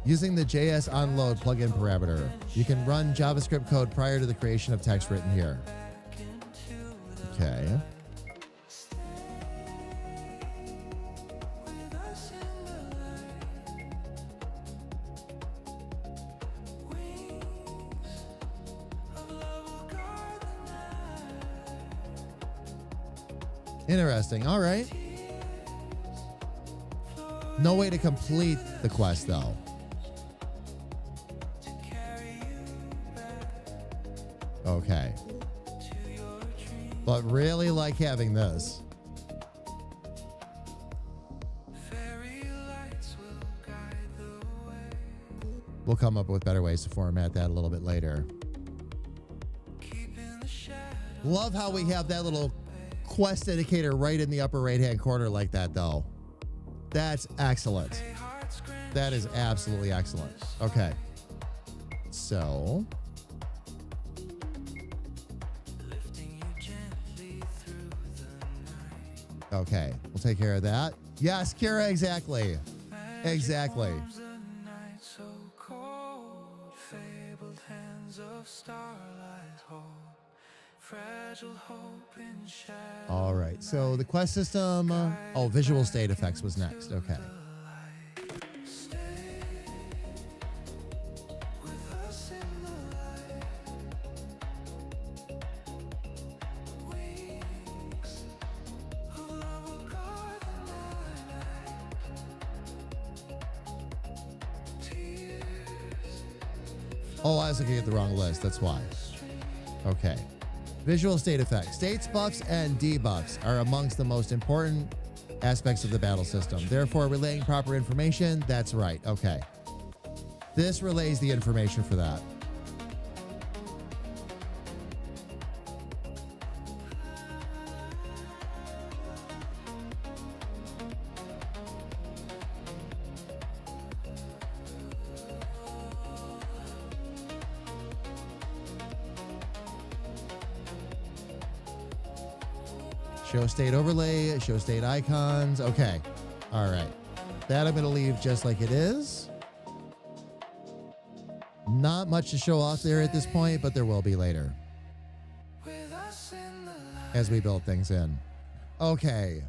Using the JS onload plugin parameter, you can run JavaScript code prior to the creation of text written here. Okay. Interesting. All right. No way to complete the quest, though. Okay. But really like having this. We'll come up with better ways to format that a little bit later. Love how we have that little quest indicator right in the upper right-hand corner like that, though. That's excellent. That is absolutely excellent. Okay. So. Okay, we'll take care of that. Yes, Kira, exactly. Exactly. All right, so the quest system. Oh, visual state effects was next. Okay. Oh, I was looking at the wrong list. That's why. Okay. Visual state effects. States buffs and debuffs are amongst the most important aspects of the battle system. Therefore, relaying proper information, that's right. Okay. This relays the information for that. Show state overlay, show state icons. Okay. All right. That I'm going to leave just like it is. Not much to show off there at this point, but there will be later as we build things in. Okay.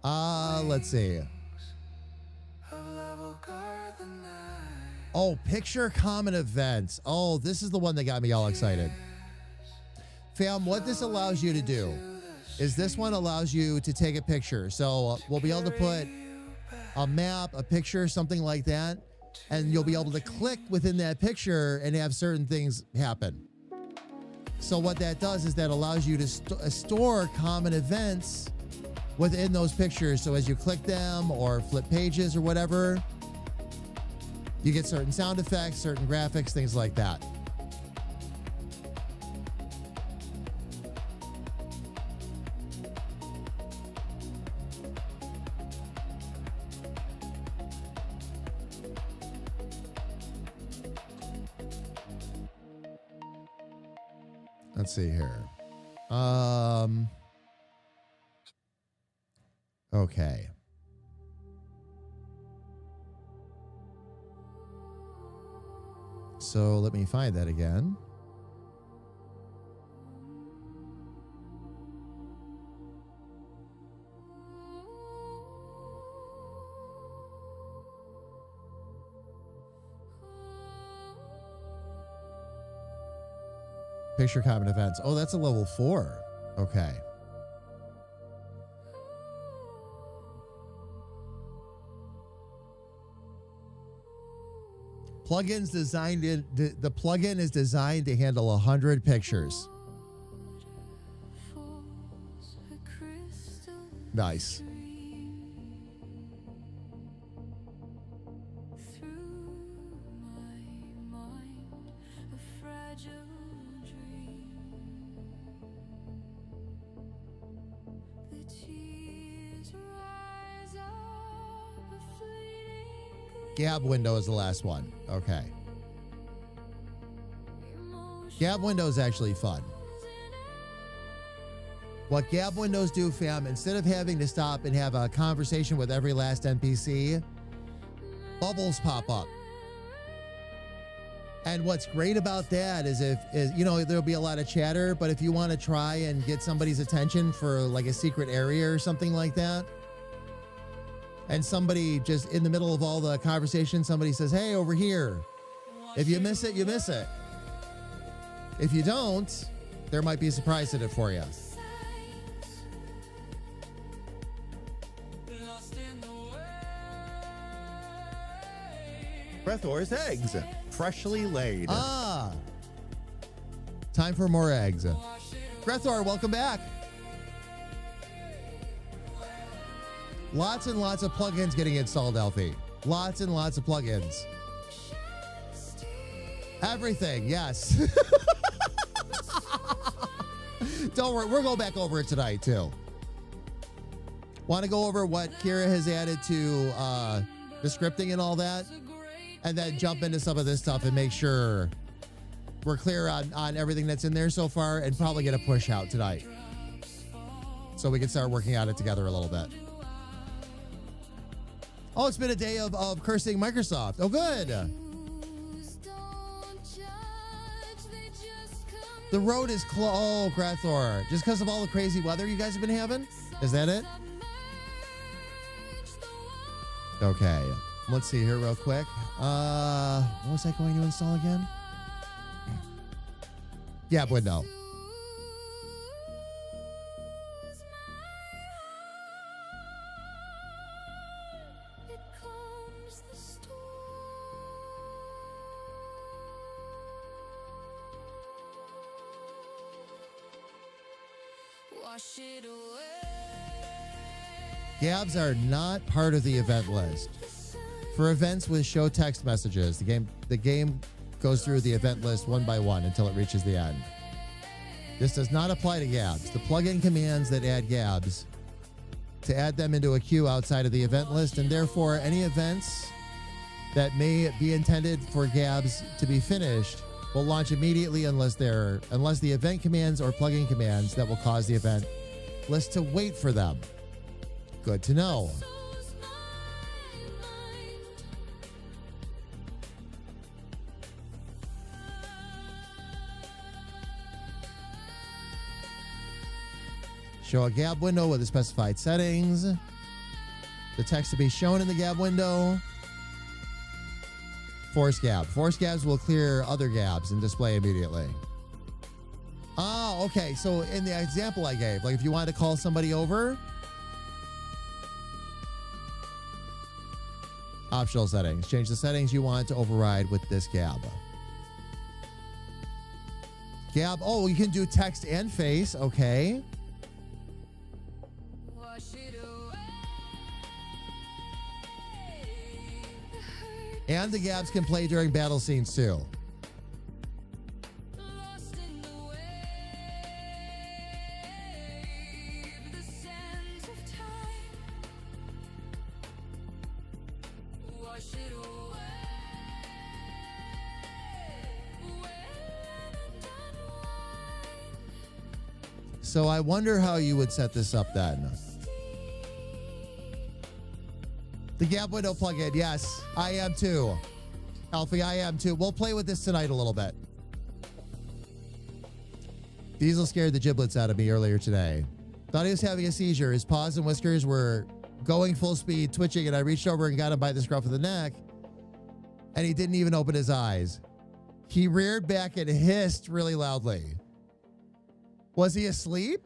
Let's see. Oh, picture common events. Oh, this is the one that got me all excited. Fam, what this allows you to do is this one allows you to take a picture. So we'll be able to put a map, a picture, something like that, and you'll be able to click within that picture and have certain things happen. So what that does is that allows you to store common events within those pictures. So as you click them or flip pages or whatever, you get certain sound effects, certain graphics, things like that. Let's see here. Okay. So let me find that again. Picture common events. Oh, that's a level 4. Okay. Plugins designed in the plugin is designed to handle 100 pictures. Nice. Gab window is the last one. Okay. Gab window is actually fun. What Gab windows do, fam, instead of having to stop and have a conversation with every last NPC, bubbles pop up. And what's great about that is there'll be a lot of chatter, but if you want to try and get somebody's attention for like a secret area or something like that, and somebody just in the middle of all the conversation, somebody says, hey, over here. If you miss it, you miss it. If you don't, there might be a surprise in it for you. Breathor's eggs, freshly laid. Ah. Time for more eggs. Grethor, welcome back. Lots and lots of plugins getting installed, Elfie. Lots and lots of plugins. Everything, yes. Don't worry, we'll go back over it tonight too. Want to go over what Kira has added to the scripting and all that, and then jump into some of this stuff and make sure we're clear on everything that's in there so far, and probably get a push out tonight so we can start working on it together a little bit. Oh, it's been a day of cursing Microsoft. Oh, good. The road is closed. Oh, Grathor. Just because of all the crazy weather you guys have been having? Is that it? Okay. Let's see here real quick. What was I going to install again? Gap window. Wash it away. Gabs are not part of the event list. For events with show text messages, the game goes through the event list one by one until it reaches the end. This does not apply to Gabs. The plugin commands that add Gabs to add them into a queue outside of the event list, and therefore any events that may be intended for Gabs to be finished will launch immediately unless the event commands or plugin commands that will cause the event list to wait for them. Good to know. Show a Gab window with the specified settings. The text to be shown in the Gab window. Force Gab. Force Gabs will clear other Gabs and display immediately. Oh, okay. So in the example I gave, like if you wanted to call somebody over, optional settings. Change the settings you want to override with this Gab. Gab. Oh, you can do text and face. Okay. And the Gabs can play during battle scenes too. So I wonder how you would set this up then. The Gab window plugin, yes, I am too. Alfie, I am too. We'll play with this tonight a little bit. Diesel scared the giblets out of me earlier today. Thought he was having a seizure. His paws and whiskers were going full speed, twitching, and I reached over and got him by the scruff of the neck, and he didn't even open his eyes. He reared back and hissed really loudly. Was he asleep?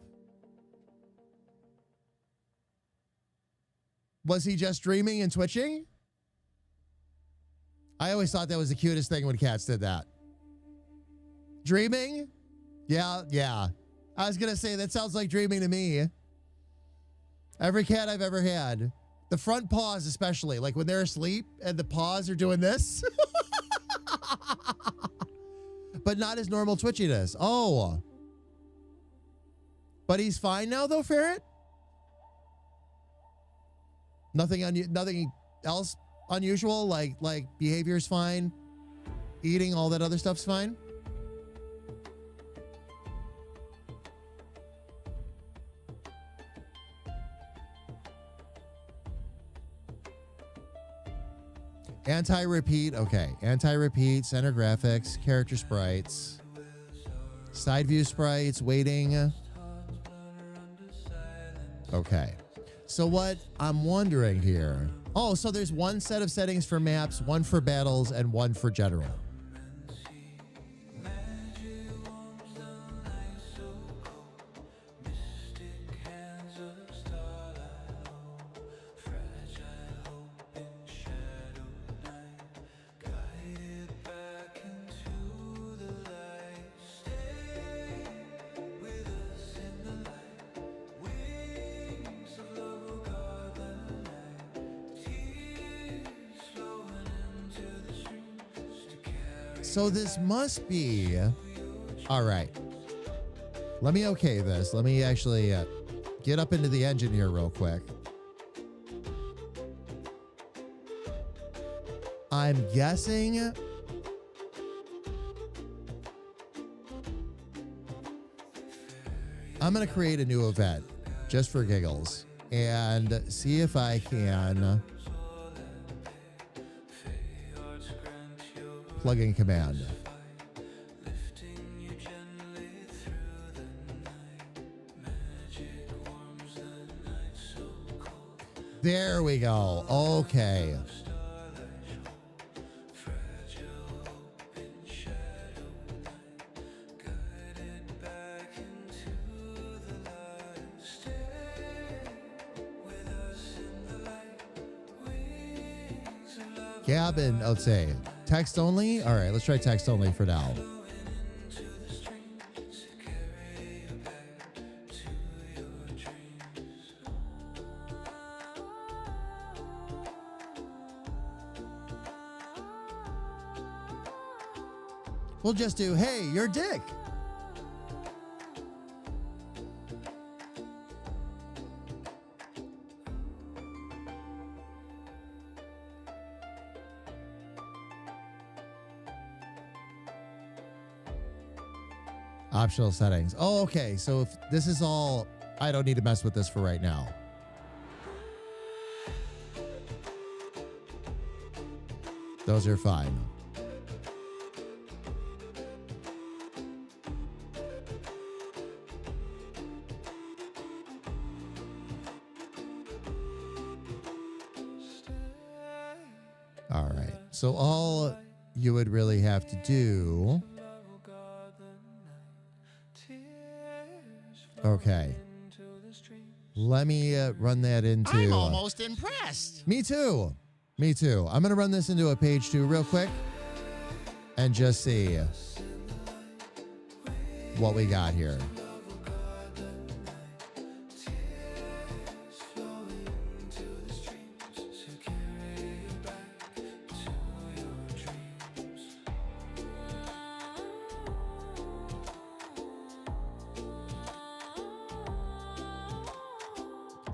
Was he just dreaming and twitching? I always thought that was the cutest thing when cats did that. Dreaming? Yeah. I was going to say, that sounds like dreaming to me. Every cat I've ever had. The front paws especially, like when they're asleep and the paws are doing this. But not his normal twitchiness. Oh. But he's fine now though, Ferret? Nothing else unusual, like behavior's fine, eating, all that other stuff's fine. Anti-repeat, okay. Anti-repeat, center graphics, character sprites, side view sprites, waiting. Okay. So what I'm wondering here, oh, so there's one set of settings for maps, one for battles, and one for general. So this must be, all right. Let me okay this. Let me actually get up into the engine here real quick. I'm guessing I'm going to create a new event just for giggles and see if I can plug in command. There we go. Okay. Gavin, let's say text only. All right, let's try text only for now. We'll just do, hey, you're Dick. Optional settings. Oh, okay. So if this is all, I don't need to mess with this for right now. Those are fine. All right. So all you would really have to do. Okay. Let me run that into. I'm almost impressed. Me too. Me too. I'm going to run this into a page 2 real quick and just see what we got here.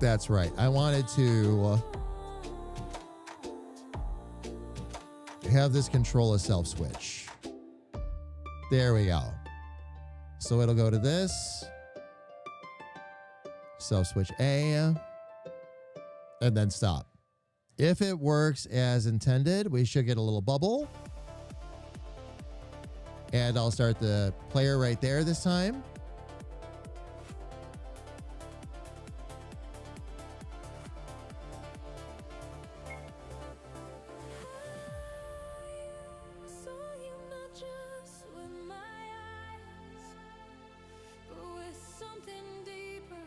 That's right. I wanted to have this control a self switch. There we go. So it'll go to this. Self switch A. And then stop. If it works as intended, we should get a little bubble. And I'll start the player right there this time. Saw you not just with my eyes, but with something deeper,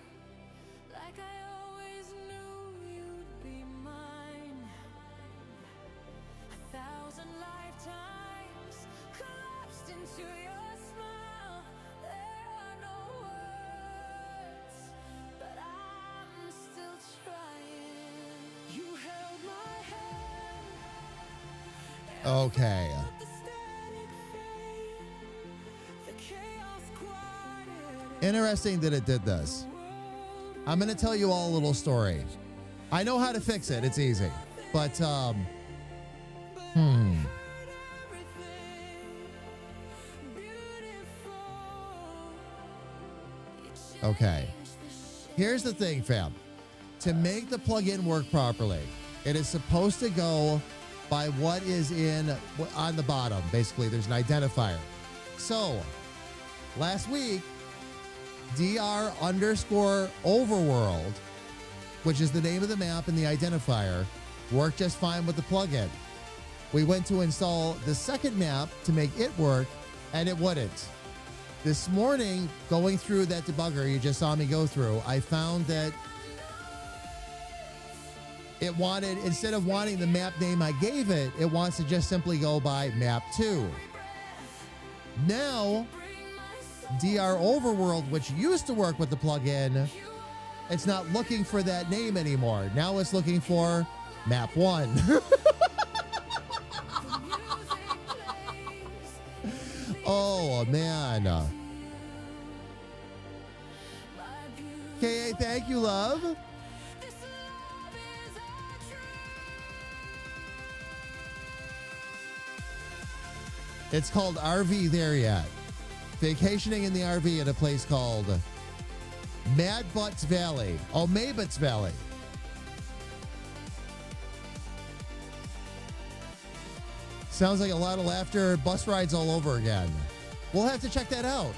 like I always knew you'd be mine. 1,000 lifetimes collapsed into your smile. There are no words, but I'm still trying. You held my hand. Okay. Interesting that it did this. I'm going to tell you all a little story. I know how to fix it. It's easy. But, Okay. Here's the thing, fam. To make the plugin work properly, it is supposed to go by what is on the bottom. Basically, there's an identifier. So, last week, dr_overworld, which is the name of the map and the identifier, worked just fine with the plugin. We went to install the second map to make it work, and it wouldn't. This morning, going through that debugger you just saw me go through, I found that it wanted, instead of wanting the map name I gave it, it wants to just simply go by map 2. Now, DR Overworld, which used to work with the plugin, it's not looking for that name anymore. Now it's looking for map 1. Oh, man. KA, thank you, love. This love is a dream. It's called RV There Yet. Vacationing in the RV at a place called Mad Butts Valley. Oh, Maybutts Valley. Sounds like a lot of laughter, bus rides all over again. We'll have to check that out.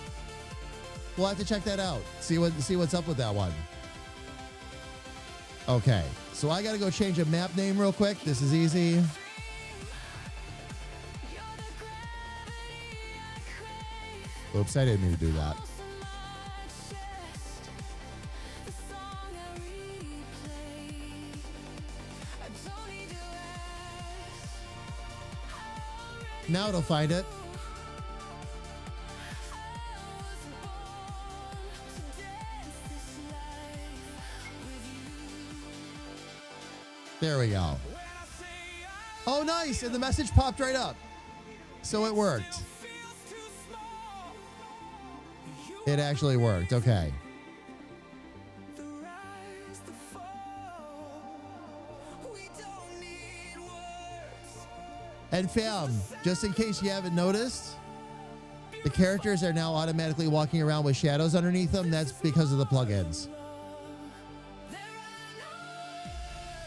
We'll have to check that out. See what's up with that one. Okay, so I got to go change a map name real quick. This is easy. You're the gravity I crave. Oops, I didn't mean to do that. Close to my chest. The song I replay. I don't need to ask. I already Now it'll find it. There we go. Oh, nice. And the message popped right up. So it worked. It actually worked. Okay. The rise, the fall. We don't need words. And fam, just in case you haven't noticed, the characters are now automatically walking around with shadows underneath them. That's because of the plugins.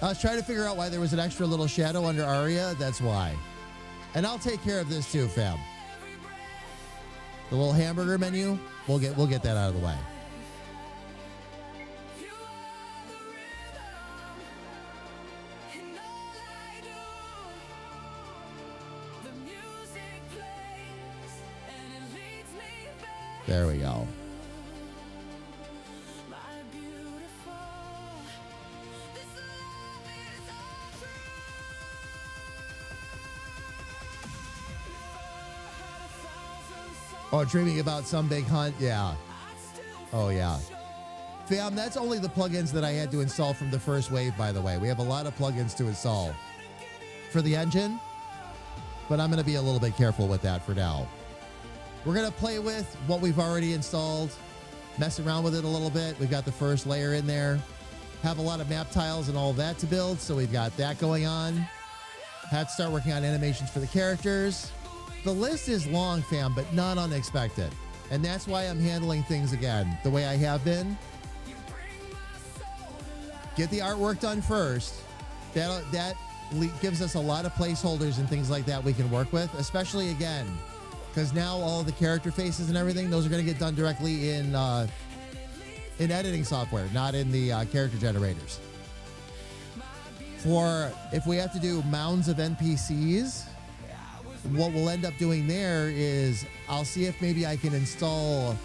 I was trying to figure out why there was an extra little shadow under Arya. That's why. And I'll take care of this too, fam. The little hamburger menu, we'll get that out of the way. You are the rhythm in all I do. The music plays and it leads me back. There we go. My beautiful. This love is a dream. Oh, dreaming about some big hunt? Yeah. Oh, yeah. Fam, that's only the plugins that I had to install from the first wave, by the way. We have a lot of plugins to install for the engine, but I'm going to be a little bit careful with that for now. We're going to play with what we've already installed, mess around with it a little bit. We've got the first layer in there, have a lot of map tiles and all of that to build, so we've got that going on. Have to start working on animations for the characters. The list is long, fam, but not unexpected. And that's why I'm handling things again the way I have been. Get the artwork done first. That gives us a lot of placeholders and things like that we can work with, especially again, because now all the character faces and everything, those are going to get done directly in editing software, not in the character generators. For if we have to do mounds of NPCs, what we'll end up doing there is I'll see if maybe I can install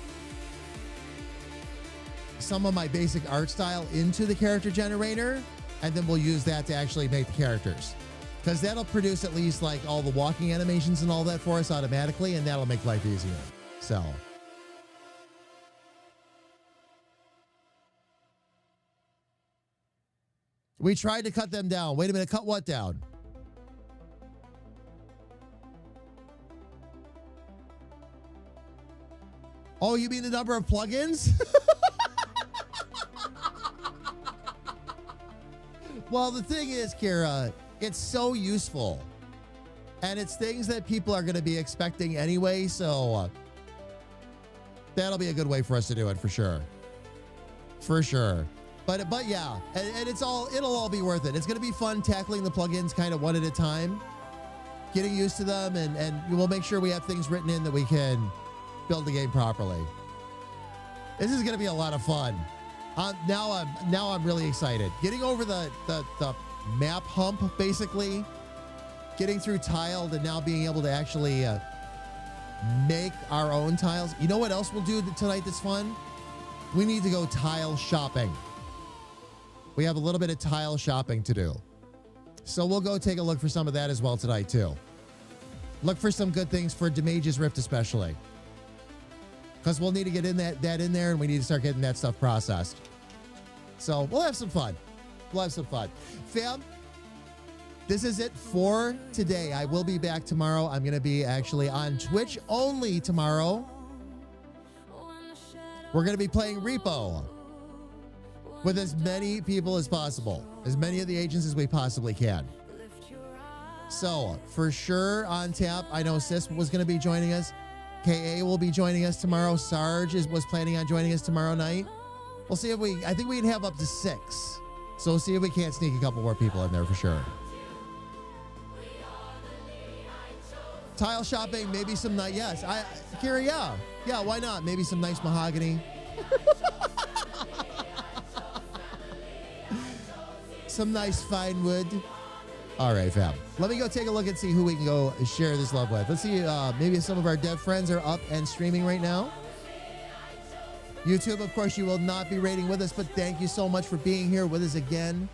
some of my basic art style into the character generator, and then we'll use that to actually make the characters, because that'll produce at least like all the walking animations and all that for us automatically, and that'll make life easier. So we tried to cut them down. Wait a minute, cut what down? Oh, you mean the number of plugins? Well, the thing is, Kira, it's so useful. And it's things that people are going to be expecting anyway, so that'll be a good way for us to do it for sure. For sure. But yeah, and it'll all be worth it. It's going to be fun tackling the plugins kind of one at a time, getting used to them, and we'll make sure we have things written in that we can build the game properly. This is going to be a lot of fun. Now I'm really excited. Getting over the map hump, basically, getting through tiled and now being able to actually make our own tiles. You know what else we'll do tonight that's fun? We need to go tile shopping. We have a little bit of tile shopping to do. So we'll go take a look for some of that as well tonight too. Look for some good things for Demage's Rift especially, because we'll need to get in that in there, and we need to start getting that stuff processed. So we'll have some fun. We'll have some fun. Fam, this is it for today. I will be back tomorrow. I'm going to be actually on Twitch only tomorrow. We're going to be playing Repo. with as many people as possible, as many of the agents as we possibly can. So, for sure on tap, I know Sis was going to be joining us. KA will be joining us tomorrow. Sarge was planning on joining us tomorrow night. We'll see if I think we can have up to 6. So we'll see if we can't sneak a couple more people in there for sure. Tile shopping, maybe some nice, yes. Kira, yeah. Yeah, why not? Maybe some nice mahogany. Some nice fine wood. All right, fam. Let me go take a look and see who we can go share this love with. Let's see, maybe some of our dev friends are up and streaming right now. YouTube, of course, you will not be rating with us, but thank you so much for being here with us again.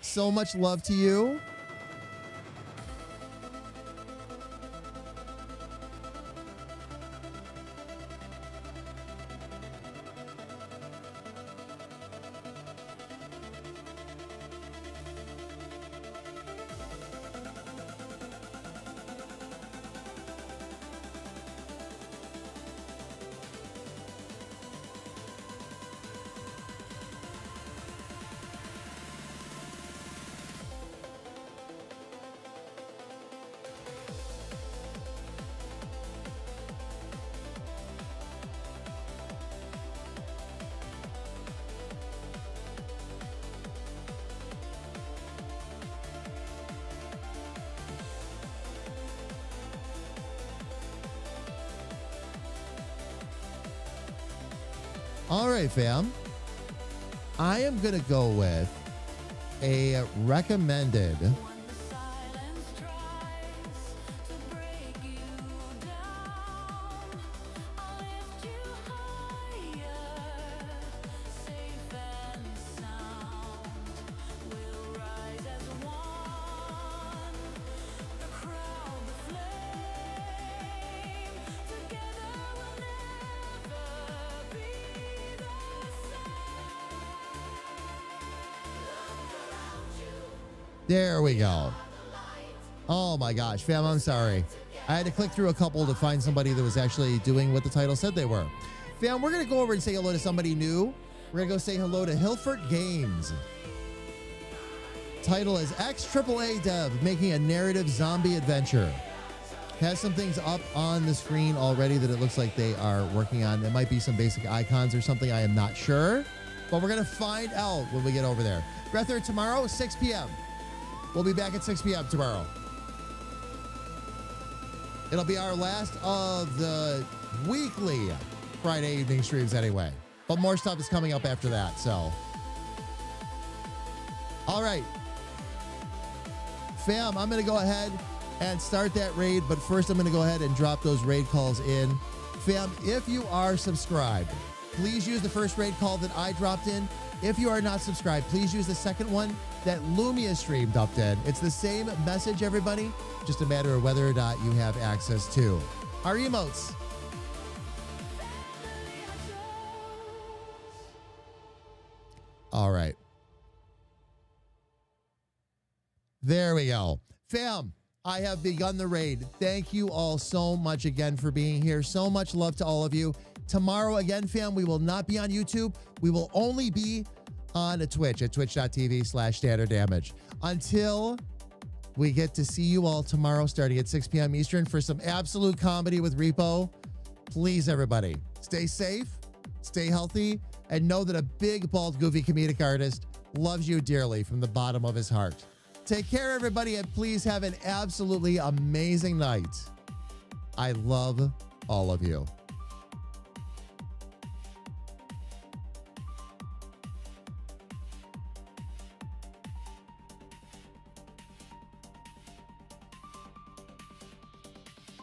So much love to you. All right, fam. I am going to go with a recommended There we go. Oh my gosh, fam, I'm sorry. I had to click through a couple to find somebody that was actually doing what the title said they were. Fam, we're going to go over and say hello to somebody new. We're going to go say hello to Hilfert Games. Title is XAAA Dev making a narrative zombie adventure. Has some things up on the screen already that it looks like they are working on. It might be some basic icons or something. I am not sure. But we're going to find out when we get over there. Breather tomorrow, 6 p.m. We'll be back at 6 p.m. tomorrow. It'll be our last of the weekly Friday evening streams anyway. But more stuff is coming up after that, so. All right. Fam, I'm going to go ahead and start that raid. But first, I'm going to go ahead and drop those raid calls in. Fam, if you are subscribed, please use the first raid call that I dropped in. If you are not subscribed, please use the second one that Lumia streamed up in. It's the same message, everybody. Just a matter of whether or not you have access to our emotes. All right. There we go. Fam, I have begun the raid. Thank you all so much again for being here. So much love to all of you. Tomorrow, again, fam, we will not be on YouTube. We will only be on Twitch at twitch.tv/standard damage. Until we get to see you all tomorrow starting at 6 p.m. Eastern for some absolute comedy with Repo. Please, everybody, stay safe, stay healthy, and know that a big, bald, goofy comedic artist loves you dearly from the bottom of his heart. Take care, everybody, and please have an absolutely amazing night. I love all of you.